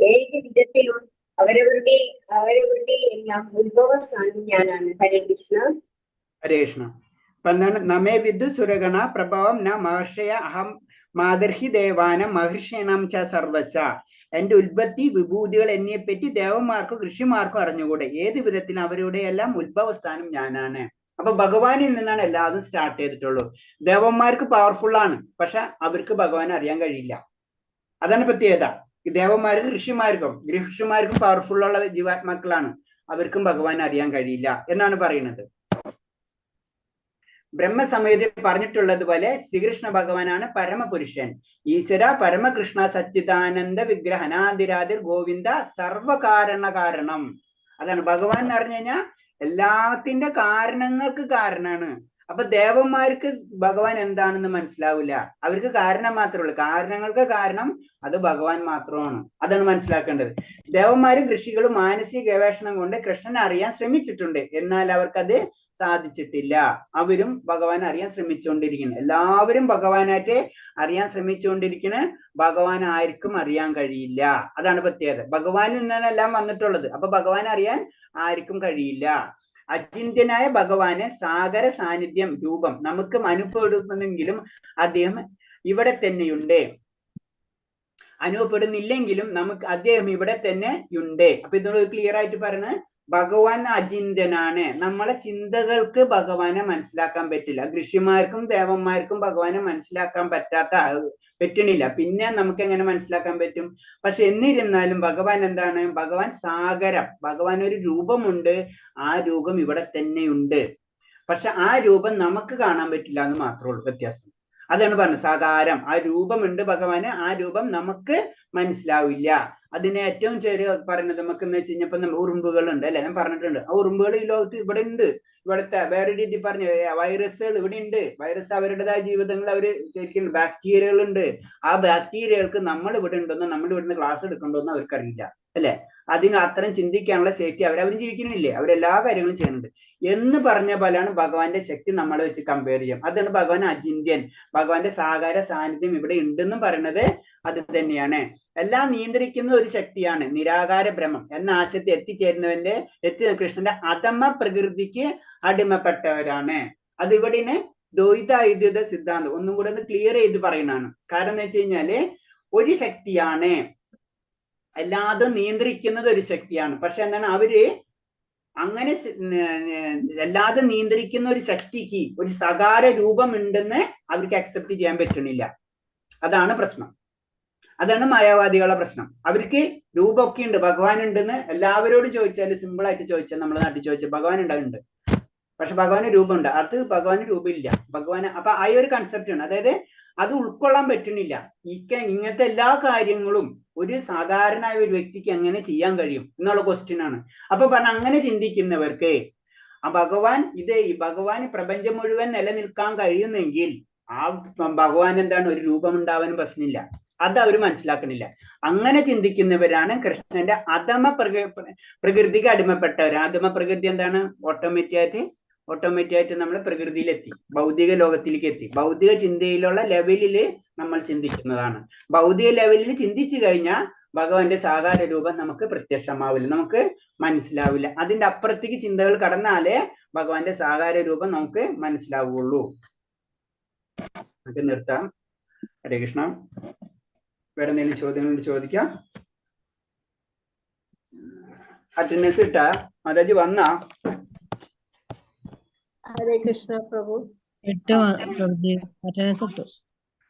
ഏത് വിധത്തിലും അവരവരുടെ എല്ലാം ഉത്ഭവസ്ഥാനം ഞാനാണ്. ഹരേ കൃഷ്ണ. ഹരേ കൃഷ്ണ. അപ്പൊ എന്താണ്? നമേ വിദു സുരഗണ പ്രഭവം ന മഹർഷയ അഹം മാതർഹി ദേവാന മഹർഷീണാം ച സർവശ. എന്റെ ഉത്പത്തി വിഭൂതികൾ എന്നിയെ പറ്റി ദേവന്മാർക്കും ഋഷിമാർക്കും അറിഞ്ഞുകൂടെ. ഏത് വിധത്തിൽ അവരുടെ എല്ലാം ഉത്ഭവസ്ഥാനം ഞാനാണ്. അപ്പൊ ഭഗവാനിൽ നിന്നാണ് എല്ലാതും സ്റ്റാർട്ട് ചെയ്തിട്ടുള്ളൂ. ദേവന്മാർക്ക് പവർഫുൾ ആണ്, പക്ഷെ അവർക്ക് ഭഗവാനെ അറിയാൻ കഴിയില്ല. അതാണ് പ്രത്യേകത. ദേവന്മാർക്കും ഋഷിമാർക്കും പവർഫുൾ ഉള്ള ജീവാത്മാക്കളാണ്. അവർക്കും ഭഗവാൻ അറിയാൻ കഴിയില്ല എന്നാണ് പറയുന്നത്. ബ്രഹ്മസംഹിതയിൽ പറഞ്ഞിട്ടുള്ളതുപോലെ ശ്രീകൃഷ്ണ ഭഗവാനാണ് പരമപുരുഷൻ. ഈശ്വര പരമകൃഷ്ണ സച്ചിദാനന്ദ വിഗ്രഹ അനാദിരാതിർ ഗോവിന്ദ സർവകാരണ കാരണം. അതാണ് ഭഗവാൻ എന്ന് പറഞ്ഞു കഴിഞ്ഞാൽ എല്ലാത്തിന്റെ കാരണങ്ങൾക്ക് കാരണമാണ്. അപ്പൊ ദേവന്മാർക്ക് ഭഗവാൻ എന്താണെന്ന് മനസ്സിലാവില്ല, അവർക്ക് കാരണം മാത്രമേ ഉള്ളൂ. കാരണങ്ങൾക്ക് കാരണം അത് ഭഗവാൻ മാത്രമാണ്. അതാണ് മനസ്സിലാക്കേണ്ടത്. ദേവന്മാര് ഋഷികളും മാനസിക ഗവേഷണം കൊണ്ട് കൃഷ്ണനെ അറിയാൻ ശ്രമിച്ചിട്ടുണ്ട്, എന്നാൽ അവർക്കത് സാധിച്ചിട്ടില്ല. അവരും ഭഗവാൻ അറിയാൻ ശ്രമിച്ചുകൊണ്ടിരിക്കുന്നു. എല്ലാവരും ഭഗവാനായിട്ട് അറിയാൻ ശ്രമിച്ചുകൊണ്ടിരിക്കുന്നു. ഭഗവാൻ ആർക്കും അറിയാൻ കഴിയില്ല. അതാണ് പ്രത്യേകത. ഭഗവാനിൽ നിന്നാണ് എല്ലാം വന്നിട്ടുള്ളത്. അപ്പൊ ഭഗവാൻ അറിയാൻ ആർക്കും കഴിയില്ല. അചിന്ത്യനായ ഭഗവാന് സാഗര സാന്നിധ്യം രൂപം നമുക്ക് അനുഭവപ്പെടുന്നെങ്കിലും അദ്ദേഹം ഇവിടെ തന്നെയുണ്ട്. അനുഭവപ്പെടുന്നില്ലെങ്കിലും നമുക്ക് അദ്ദേഹം ഇവിടെ തന്നെ ഉണ്ട്. അപ്പൊ ഇതിനോട് ക്ലിയർ ആയിട്ട് പറയുന്നത് ഭഗവാൻ അചിന്ത്യനാണ്. നമ്മളെ ചിന്തകൾക്ക് ഭഗവാനെ മനസ്സിലാക്കാൻ പറ്റില്ല. ഋഷിമാർക്കും ദേവന്മാർക്കും ഭഗവാനെ മനസ്സിലാക്കാൻ പറ്റണില്ല. പിന്നെ നമുക്ക് എങ്ങനെ മനസ്സിലാക്കാൻ പറ്റും? പക്ഷെ എന്നിരുന്നാലും ഭഗവാൻ എന്താണ്? ഭഗവാൻ സാഗരം. ഭഗവാൻ ഒരു രൂപമുണ്ട്, ആ രൂപം ഇവിടെ തന്നെയുണ്ട്. പക്ഷെ ആ രൂപം നമുക്ക് കാണാൻ പറ്റില്ല എന്ന് മാത്രമേ ഉള്ളൂ വ്യത്യാസം. അതാണ് പറഞ്ഞത്, സാകാരം. ആ രൂപമുണ്ട് ഭഗവാന്, ആ രൂപം നമുക്ക് മനസ്സിലാവില്ല. അതിനെ ഏറ്റവും ചെറിയ പറയുന്നത് നമുക്ക് എന്ന് വെച്ച് കഴിഞ്ഞപ്പോ ഉറുമ്പുകൾ ഉണ്ട് അല്ലെ, ഞാൻ പറഞ്ഞിട്ടുണ്ട്. ആ ഉറുമ്പുകൾ ഈ ലോകത്ത് ഇവിടെ ഉണ്ട്. ഇവിടുത്തെ വേറെ രീതി പറഞ്ഞു വൈറസുകൾ ഇവിടെ ഉണ്ട്. വൈറസ് അവരുടേതായ ജീവിതങ്ങൾ അവര് ശരിക്കും ബാക്ടീരിയകൾ ഉണ്ട്. ആ ബാക്ടീരിയകൾക്ക് നമ്മൾ ഇവിടെ ഉണ്ടെന്നോ നമ്മൾ ഇവിടുന്ന് ക്ലാസ് എടുക്കണ്ടോന്നോ അവർക്കറിയില്ല അല്ലെ. അതിന് അത്തരം ചിന്തിക്കാനുള്ള ശക്തി അവരവരും ജീവിക്കുന്നില്ലേ, അവരെല്ലാ കാര്യങ്ങളും ചെയ്യുന്നുണ്ട് എന്ന് പറഞ്ഞ പോലെയാണ് ഭഗവാന്റെ ശക്തി നമ്മളെ വെച്ച് കമ്പയർ ചെയ്യാം. അതാണ് ഭഗവാൻ അചിന്ത്യൻ. ഭഗവാന്റെ സാകാര സാന്നിധ്യം ഇവിടെ ഉണ്ടെന്നും പറയുന്നത് അത് തന്നെയാണ്. എല്ലാം നിയന്ത്രിക്കുന്ന ഒരു ശക്തിയാണ് നിരാകാര ബ്രഹ്മം എന്ന ആശയത്തെ എത്തിച്ചേരുന്നവന്റെ കൃഷ്ണന്റെ അധമ പ്രകൃതിക്ക് അടിമപ്പെട്ടവരാണ്. അതിവിടെ ദ്വൈതായുധ സിദ്ധാന്തം ഒന്നും കൂടെ ഒന്ന് ക്ലിയർ ചെയ്ത് പറയുന്നതാണ്. കാരണം എന്ന് വെച്ച് കഴിഞ്ഞാല് ഒരു ശക്തിയാണ് എല്ലാതും നിയന്ത്രിക്കുന്നത്, ഒരു ശക്തിയാണ്. പക്ഷെ എന്താണ് അവര് അങ്ങനെ എല്ലാതും നിയന്ത്രിക്കുന്ന ഒരു ശക്തിക്ക് ഒരു സകാര രൂപം ഉണ്ടെന്ന് അവർക്ക് അക്സെപ്റ്റ് ചെയ്യാൻ പറ്റണില്ല. അതാണ് പ്രശ്നം. അതാണ് മായാവാദികളുടെ പ്രശ്നം. അവർക്ക് രൂപമൊക്കെ ഉണ്ട്, ഭഗവാൻ ഉണ്ടെന്ന് എല്ലാവരോടും ചോദിച്ചാൽ, സിമ്പിൾ ആയിട്ട് ചോദിച്ചാൽ, നമ്മുടെ നാട്ടിൽ ചോദിച്ചാൽ ഭഗവാൻ ഉണ്ടാകുന്നുണ്ട്. പക്ഷെ ഭഗവാന് രൂപമുണ്ട്, അത് ഭഗവാന് രൂപമില്ല. ഭഗവാന് അപ്പൊ ആ ഒരു കൺസെപ്റ്റ് ആണ്. അതായത് അത് ഉൾക്കൊള്ളാൻ പറ്റുന്നില്ല. ഇങ്ങനത്തെ എല്ലാ കാര്യങ്ങളും ഒരു സാധാരണമായ ഒരു വ്യക്തിക്ക് എങ്ങനെ ചെയ്യാൻ കഴിയും എന്നുള്ള ക്വസ്റ്റ്യൻ ആണ്. അപ്പൊ പറഞ്ഞ അങ്ങനെ ചിന്തിക്കുന്നവർക്ക് ആ ഭഗവാൻ ഈ ഭഗവാൻ പ്രപഞ്ചം മുഴുവൻ നിലനിൽക്കാൻ കഴിയുന്നെങ്കിൽ ആ ഭഗവാൻ എന്താണ് ഒരു രൂപം ഉണ്ടാവാനും പ്രശ്നമില്ല. അത് അവർ മനസ്സിലാക്കണില്ല. അങ്ങനെ ചിന്തിക്കുന്നവരാണ് കൃഷ്ണന്റെ അധമ പ്രകൃതിക്ക് അടിമപ്പെട്ടവർ. അധമ പ്രകൃതി എന്താണ്? ഓട്ടോമാറ്റിക്കായിട്ട് നമ്മൾ പ്രകൃതിയിലെത്തി, ഭൗതിക ലോകത്തിലേക്ക് എത്തി. ഭൗതിക ചിന്തയിലുള്ള ലെവലില് നമ്മൾ ചിന്തിക്കുന്നതാണ്. ഭൗതിക ലെവലിൽ ചിന്തിച്ചു കഴിഞ്ഞാൽ ഭഗവാന്റെ സാകാര രൂപം നമുക്ക് പ്രത്യക്ഷമാവില്ല, നമുക്ക് മനസ്സിലാവില്ല. അതിന്റെ അപ്പുറത്തേക്ക് ചിന്തകൾ കടന്നാലേ ഭഗവാന്റെ സാകാര രൂപം നമുക്ക് മനസ്സിലാവുള്ളൂ. നമുക്ക് നിർത്താം. ഹരേ കൃഷ്ണ. വേറെ എന്തെങ്കിലും ചോദ്യങ്ങൾ ചോദിക്കാം? അറ്റൻഡൻസ് ഇട്ടാ മാതാജി വന്നാ? ഹരേ കൃഷ്ണ പ്രഭു.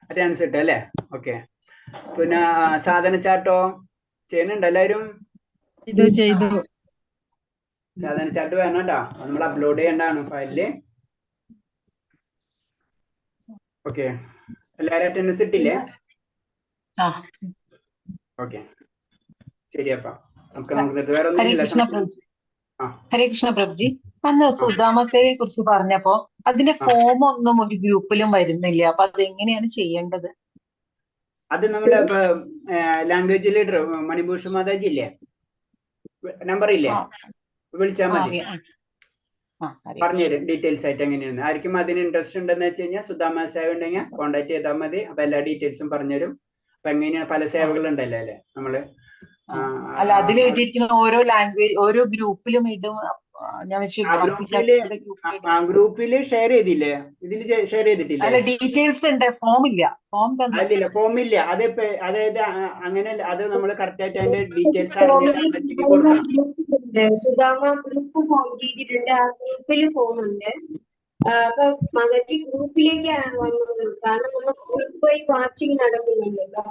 അറ്റൻഡൻസ് ഇട്ട അല്ലേ? ഓക്കെ. പിന്നെ സാധന ചാട്ടോ ചെയ്യുന്നുണ്ട് എല്ലാവരും? സാധന ചാട്ട് വേണം കേട്ടോ, നമ്മൾ അപ്ലോഡ് ചെയ്യേണ്ടതാണ് ഫയലില്. ഓക്കെ, എല്ലാരും അറ്റൻഡൻസ് ഇട്ടില്ലേ? ഓക്കെ, ശരി. അപ്പൊ നമുക്ക് വേറെ ഒന്നും. ഹരേ കൃഷ്ണ പ്രഭുജി, അന്ന് സുദാമ സേവയെ കുറിച്ച് പറഞ്ഞപ്പോ അതിന്റെ ഫോം ഒന്നും ഒരു ഗ്രൂപ്പിലും വരുന്നില്ല. അപ്പൊ അത് എങ്ങനെയാണ് ചെയ്യേണ്ടത്? അത് നമ്മുടെ ലാംഗ്വേജ് ലീഡർ മണിഭൂഷൺ മാതാജി ഇല്ലേ, നമ്പർ ഇല്ലേ, വിളിച്ചാൽ മതി, പറഞ്ഞുതരും ഡീറ്റെയിൽസ് ആയിട്ട് എങ്ങനെയാണ്. ആർക്കും അതിന് ഇൻട്രസ്റ്റ് ഉണ്ടെന്ന് വെച്ച് കഴിഞ്ഞാൽ സുദാമ സേവ ഉണ്ടെങ്കിൽ കോൺടാക്ട് ചെയ്താൽ മതി. അപ്പൊ എല്ലാ ഡീറ്റെയിൽസും പറഞ്ഞുതരും. അപ്പൊ എങ്ങനെയാണ് പല സേവകൾ ഉണ്ടല്ലോ അല്ലെ നമ്മള്. അല്ല, അതിൽ എഴുതിയിരിക്കുന്ന ഓരോ ലാംഗ്വേജ് ഓരോ ഗ്രൂപ്പിലും ഇടും. ഗ്രൂപ്പില് ഷെയർ ചെയ്തില്ലേ? ഇതിൽ ഷെയർ ചെയ്തിട്ടില്ല? അല്ല, ഡീറ്റെയിൽസ് ഉണ്ട്, ഫോം ഇല്ല. അല്ലില്ല, ഫോം ഇല്ല. അതായത് അങ്ങനെ അത് നമ്മൾ കറക്റ്റ് ആയിട്ട് അതിന്റെ ഡീറ്റെയിൽസ് സുധാമ ഗ്രൂപ്പ് ഫോം ചെയ്തിട്ടുണ്ട്. ആ ഗ്രൂപ്പിൽ ഫോം ഉണ്ട്. അപ്പൊ മകത്തി ഗ്രൂപ്പിലേക്ക് വന്നത് കാരണം നമ്മൾ ഗ്രൂപ്പ് വഴി വാച്ചിങ് നടക്കുന്നുണ്ടല്ലോ.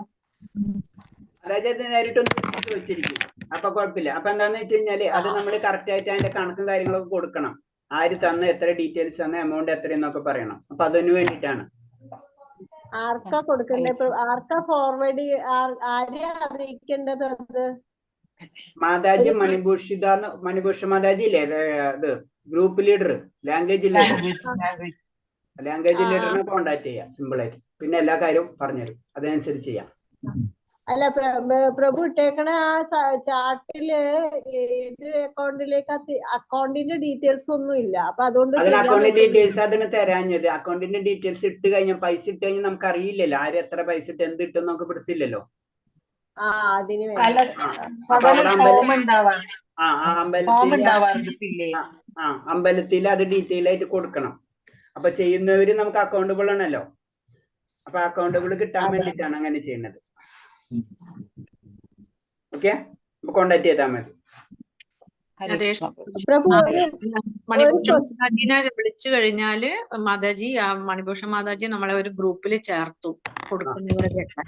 അതായത് നേരിട്ടൊന്ന് ചോദിച്ചിരിക്കും. അപ്പൊ കുഴപ്പമില്ല. അപ്പൊ എന്താന്ന് വെച്ച് കഴിഞ്ഞാല് അത് നമ്മൾ കറക്റ്റ് ആയിട്ട് അതിന്റെ കണക്കും കാര്യങ്ങളൊക്കെ കൊടുക്കണം. ആര് തന്ന, എത്ര ഡീറ്റെയിൽസ് തന്ന, എമൗണ്ട് എത്രയെന്നൊക്കെ പറയണം. അപ്പൊ അതിന് വേണ്ടിയിട്ടാണ്. ആർക്കാ കൊടുക്കണ്ടേ? ആർക്കാ ഫോർവേഡ്, ആരെയാ അറിയിക്കേണ്ടത്? അത് മാതാജി മണിഭൂഷ മാതാജി ഇല്ലേ, ഇത് ഗ്രൂപ്പ് ലീഡർ, ലാംഗ്വേജ് ലീഡറിനെ കോണ്ടാക്ട് ചെയ്യാം സിമ്പിൾ ആയിട്ട്. പിന്നെ എല്ലാ കാര്യവും പറഞ്ഞുതരും, അതനുസരിച്ച് ചെയ്യാം. അല്ല പ്രഭു ഇട്ടേക്കണ ആ ചാർട്ടില് ഏത് അക്കൗണ്ടിലേക്ക് അക്കൗണ്ടിന്റെ ഡീറ്റെയിൽസ് ഒന്നും ഇല്ല. അപ്പൊ അതുകൊണ്ട് അതിന് അക്കൗണ്ടിന്റെ ഡീറ്റെയിൽസ് അതിന് തരാഞ്ഞത്. അക്കൗണ്ടിന്റെ ഡീറ്റെയിൽസ് ഇട്ട് കഴിഞ്ഞാൽ, പൈസ ഇട്ട് കഴിഞ്ഞാൽ നമുക്ക് അറിയില്ലല്ലോ ആര് എത്ര പൈസ ഇട്ട് എന്ത് ഇട്ടെന്ന് നമുക്ക് പിടുത്തില്ലല്ലോ. അതിന് അമ്പലത്തിൽ അത് ഡീറ്റെയിൽ ആയിട്ട് കൊടുക്കണം. അപ്പൊ ചെയ്യുന്നവര് നമുക്ക് അക്കൗണ്ടബിൾ ആണല്ലോ. അപ്പൊ അക്കൗണ്ടബിൾ കിട്ടാൻ വേണ്ടിയിട്ടാണ് അങ്ങനെ ചെയ്യുന്നത്. ഓക്കെ, അപ്പൊ കോണ്ടാക്ട് ചെയ്താൽ മതി. മണിഭൂഷണ വിളിച്ചു കഴിഞ്ഞാല് മാതാജി, ആ മണിഭൂഷൺ മാതാജി നമ്മളെ ഒരു ഗ്രൂപ്പിൽ ചേർത്തു കൊടുക്കുന്നവരൊക്കെ.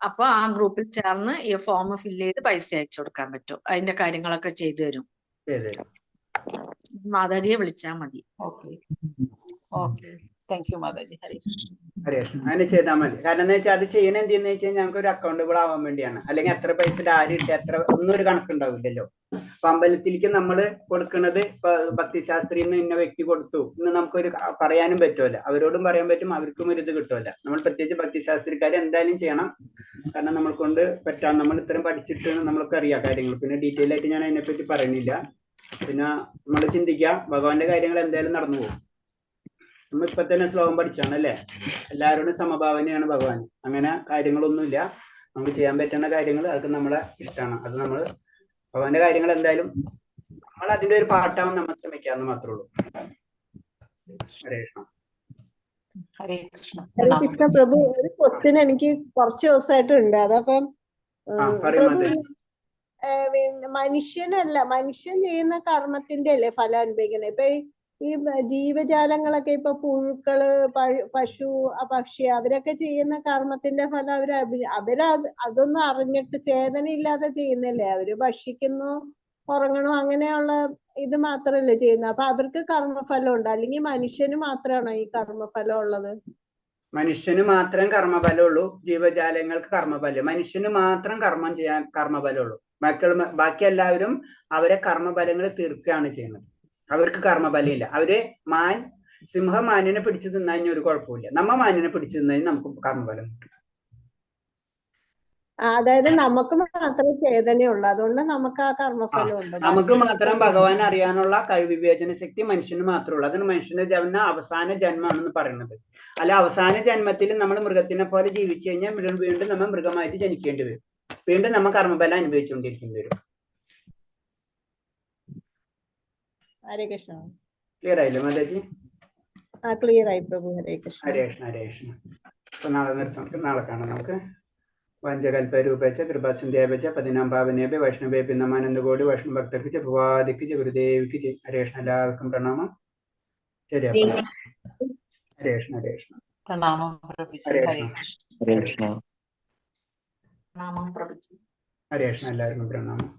അപ്പൊ ആ ഗ്രൂപ്പിൽ ചേർന്ന് ഈ ഫോം ഫില്ല് ചെയ്ത് പൈസ അയച്ചു കൊടുക്കാൻ പറ്റും. അതിന്റെ കാര്യങ്ങളൊക്കെ ചെയ്തു തരും. മാതാജിയെ വിളിച്ചാൽ മതി. അങ്ങനെ ചെയ്താൽ മതി. കാരണം എന്താ വെച്ചാൽ അത് ചെയ്യണ എന്തെന്ന് വെച്ചാൽ ഞങ്ങൾക്ക് ഒരു അക്കൗണ്ടബിൾ ആവാൻ വേണ്ടിയാണ്. അല്ലെങ്കിൽ എത്ര പൈസ ആര് ഇട്ട് എത്ര ഒന്നും ഒരു കണക്കുണ്ടാവില്ലല്ലോ. അപ്പൊ അമ്പലത്തിലേക്ക് നമ്മൾ കൊടുക്കുന്നത്, ഇപ്പൊ ഭക്തിശാസ്ത്രി ഇന്ന വ്യക്തി കൊടുത്തു ഇന്ന് നമുക്കൊരു പറയാനും പറ്റുമല്ല. അവരോടും പറയാൻ പറ്റും, അവർക്കും ഒരു ഇത് കിട്ടുമല്ല. നമ്മൾ പ്രത്യേകിച്ച് ഭക്തിശാസ്ത്രിക്കാർ എന്തായാലും ചെയ്യണം. കാരണം നമ്മൾ കൊണ്ട് പറ്റാം. നമ്മൾ ഇത്രയും പഠിച്ചിട്ട് നമ്മൾക്ക് അറിയാം കാര്യങ്ങൾ. പിന്നെ ഡീറ്റെയിൽ ആയിട്ട് ഞാൻ അതിനെപ്പറ്റി പറയുന്നില്ല. പിന്നെ നമ്മൾ ചിന്തിക്കുക, ഭഗവാന്റെ കാര്യങ്ങൾ എന്തായാലും നടന്നു പോകും. നമ്മൾ ഇപ്പൊ തന്നെ ശ്ലോകം പഠിച്ചാണ് അല്ലേ, എല്ലാവരോടും സമഭാവനയാണ് ഭഗവാൻ. അങ്ങനെ കാര്യങ്ങളൊന്നുമില്ല. നമുക്ക് ചെയ്യാൻ പറ്റുന്ന കാര്യങ്ങൾ അതൊക്കെ നമ്മളെ ഇഷ്ടമാണ്. അത് നമ്മൾ ഭഗവാന്റെ കാര്യങ്ങൾ എന്തായാലും നമ്മൾ അതിന്റെ ഒരു പാട്ടാവാൻ നമ്മൾ ശ്രമിക്കാന്ന് മാത്രമേ ഉള്ളൂ. ഹരേ കൃഷ്ണ. ഹരേ കൃഷ്ണ പ്രഭു, ഒരു ക്വസ്റ്റ്യൻ എനിക്ക് കുറച്ച് ദിവസമായിട്ട് ഉണ്ട്. അതപ്പം പ്രഭു, മനുഷ്യൻ ചെയ്യുന്ന കർമ്മത്തിന്റെ അല്ലേ ഫലം അനുഭവിക്കണേ? ഇപ്പൊ ഈ ജീവജാലങ്ങളൊക്കെ, ഇപ്പൊ പുഴുക്കള്, പശു, പക്ഷി, അവരൊക്കെ ചെയ്യുന്ന കർമ്മത്തിന്റെ ഫലം അവര് അതൊന്നും അറിഞ്ഞിട്ട് ചേതന ഇല്ലാതെ ചെയ്യുന്നല്ലേ. അവര് ഭക്ഷിക്കുന്നു, ഉറങ്ങണു, അങ്ങനെയുള്ള ഇത് മാത്രല്ലേ ചെയ്യുന്നത്. അപ്പൊ അവർക്ക് കർമ്മഫലം ഉണ്ട്, അല്ലെങ്കിൽ മനുഷ്യന് മാത്രമാണോ ഈ കർമ്മഫലം ഉള്ളത്? മനുഷ്യന് മാത്രം കർമ്മഫലം ഉള്ളൂ, ജീവജാലങ്ങൾക്ക് കർമ്മഫലം. മനുഷ്യന് മാത്രം കർമ്മം ചെയ്യാൻ കർമ്മഫലം ഉള്ളൂ. ബാക്കി എല്ലാവരും അവരെ കർമ്മഫലങ്ങൾ തീർക്കുകയാണ് ചെയ്യുന്നത്. അവർക്ക് കർമ്മഫലം ഇല്ല. അവര് സിംഹം മാനിനെ പിടിച്ചു തിന്നാൻ ഒരു കുഴപ്പമില്ല. നമ്മ മാനിനെ പിടിച്ചു തിന്നാൻ നമുക്ക് കർമ്മഫലം കിട്ടും. അതായത് നമുക്ക് മാത്രമേ ചേതനയുള്ളൂ, അതുകൊണ്ട് നമുക്ക് ആ കർമ്മഫലം ഉണ്ട്. നമുക്ക് മാത്രം ഭഗവാൻ അറിയാനുള്ള വിവേചന ശക്തി മനുഷ്യന് മാത്രമേ ഉള്ളൂ. അതാണ് മനുഷ്യന്റെ ജന്മ അവസാന ജന്മമാണെന്ന് പറയുന്നത്. അല്ല, അവസാന ജന്മത്തിൽ നമ്മൾ മൃഗത്തിനെ പോലെ ജീവിച്ചു കഴിഞ്ഞാൽ വീണ്ടും നമ്മൾ മൃഗമായിട്ട് ജനിക്കേണ്ടി വരും. വീണ്ടും നമ്മൾ കർമ്മഫലം അനുഭവിച്ചുകൊണ്ടിരിക്കേണ്ടി വരും. ഹരേ കൃഷ്ണ. ക്ലിയർ ആയില്ലേ മാതാജി? ക്ലിയർ ആയി പ്രഭു. ഹരേ കൃഷ്ണ. ഹരേ കൃഷ്ണ. ഹരേ കൃഷ്ണ. അപ്പൊ നാളെ നിർത്താം. നാളെ കാണാം നമുക്ക്. വഞ്ചകൽപരൂപേച്ച കൃപാസിന്ധ്യാപേച്ച പതിനാം പാവനേഭ്യ വൈഷ്ണവേഭ്യ നമാനന്ദകോടി വൈഷ്ണവ ഭക്തർക്ക് ഭഗവാദിക്ക് ഗുരുദേവിക്ക് ഹരേ കൃഷ്ണ. എല്ലാവർക്കും പ്രണാമം. ശരി. ഹരേ കൃഷ്ണ. ഹരേ കൃഷ്ണ. പ്രണാമം. ഹരേ കൃഷ്ണ. പ്രണാമം പ്രഭുജി. ഹരേ കൃഷ്ണ. എല്ലാവർക്കും പ്രണാമം.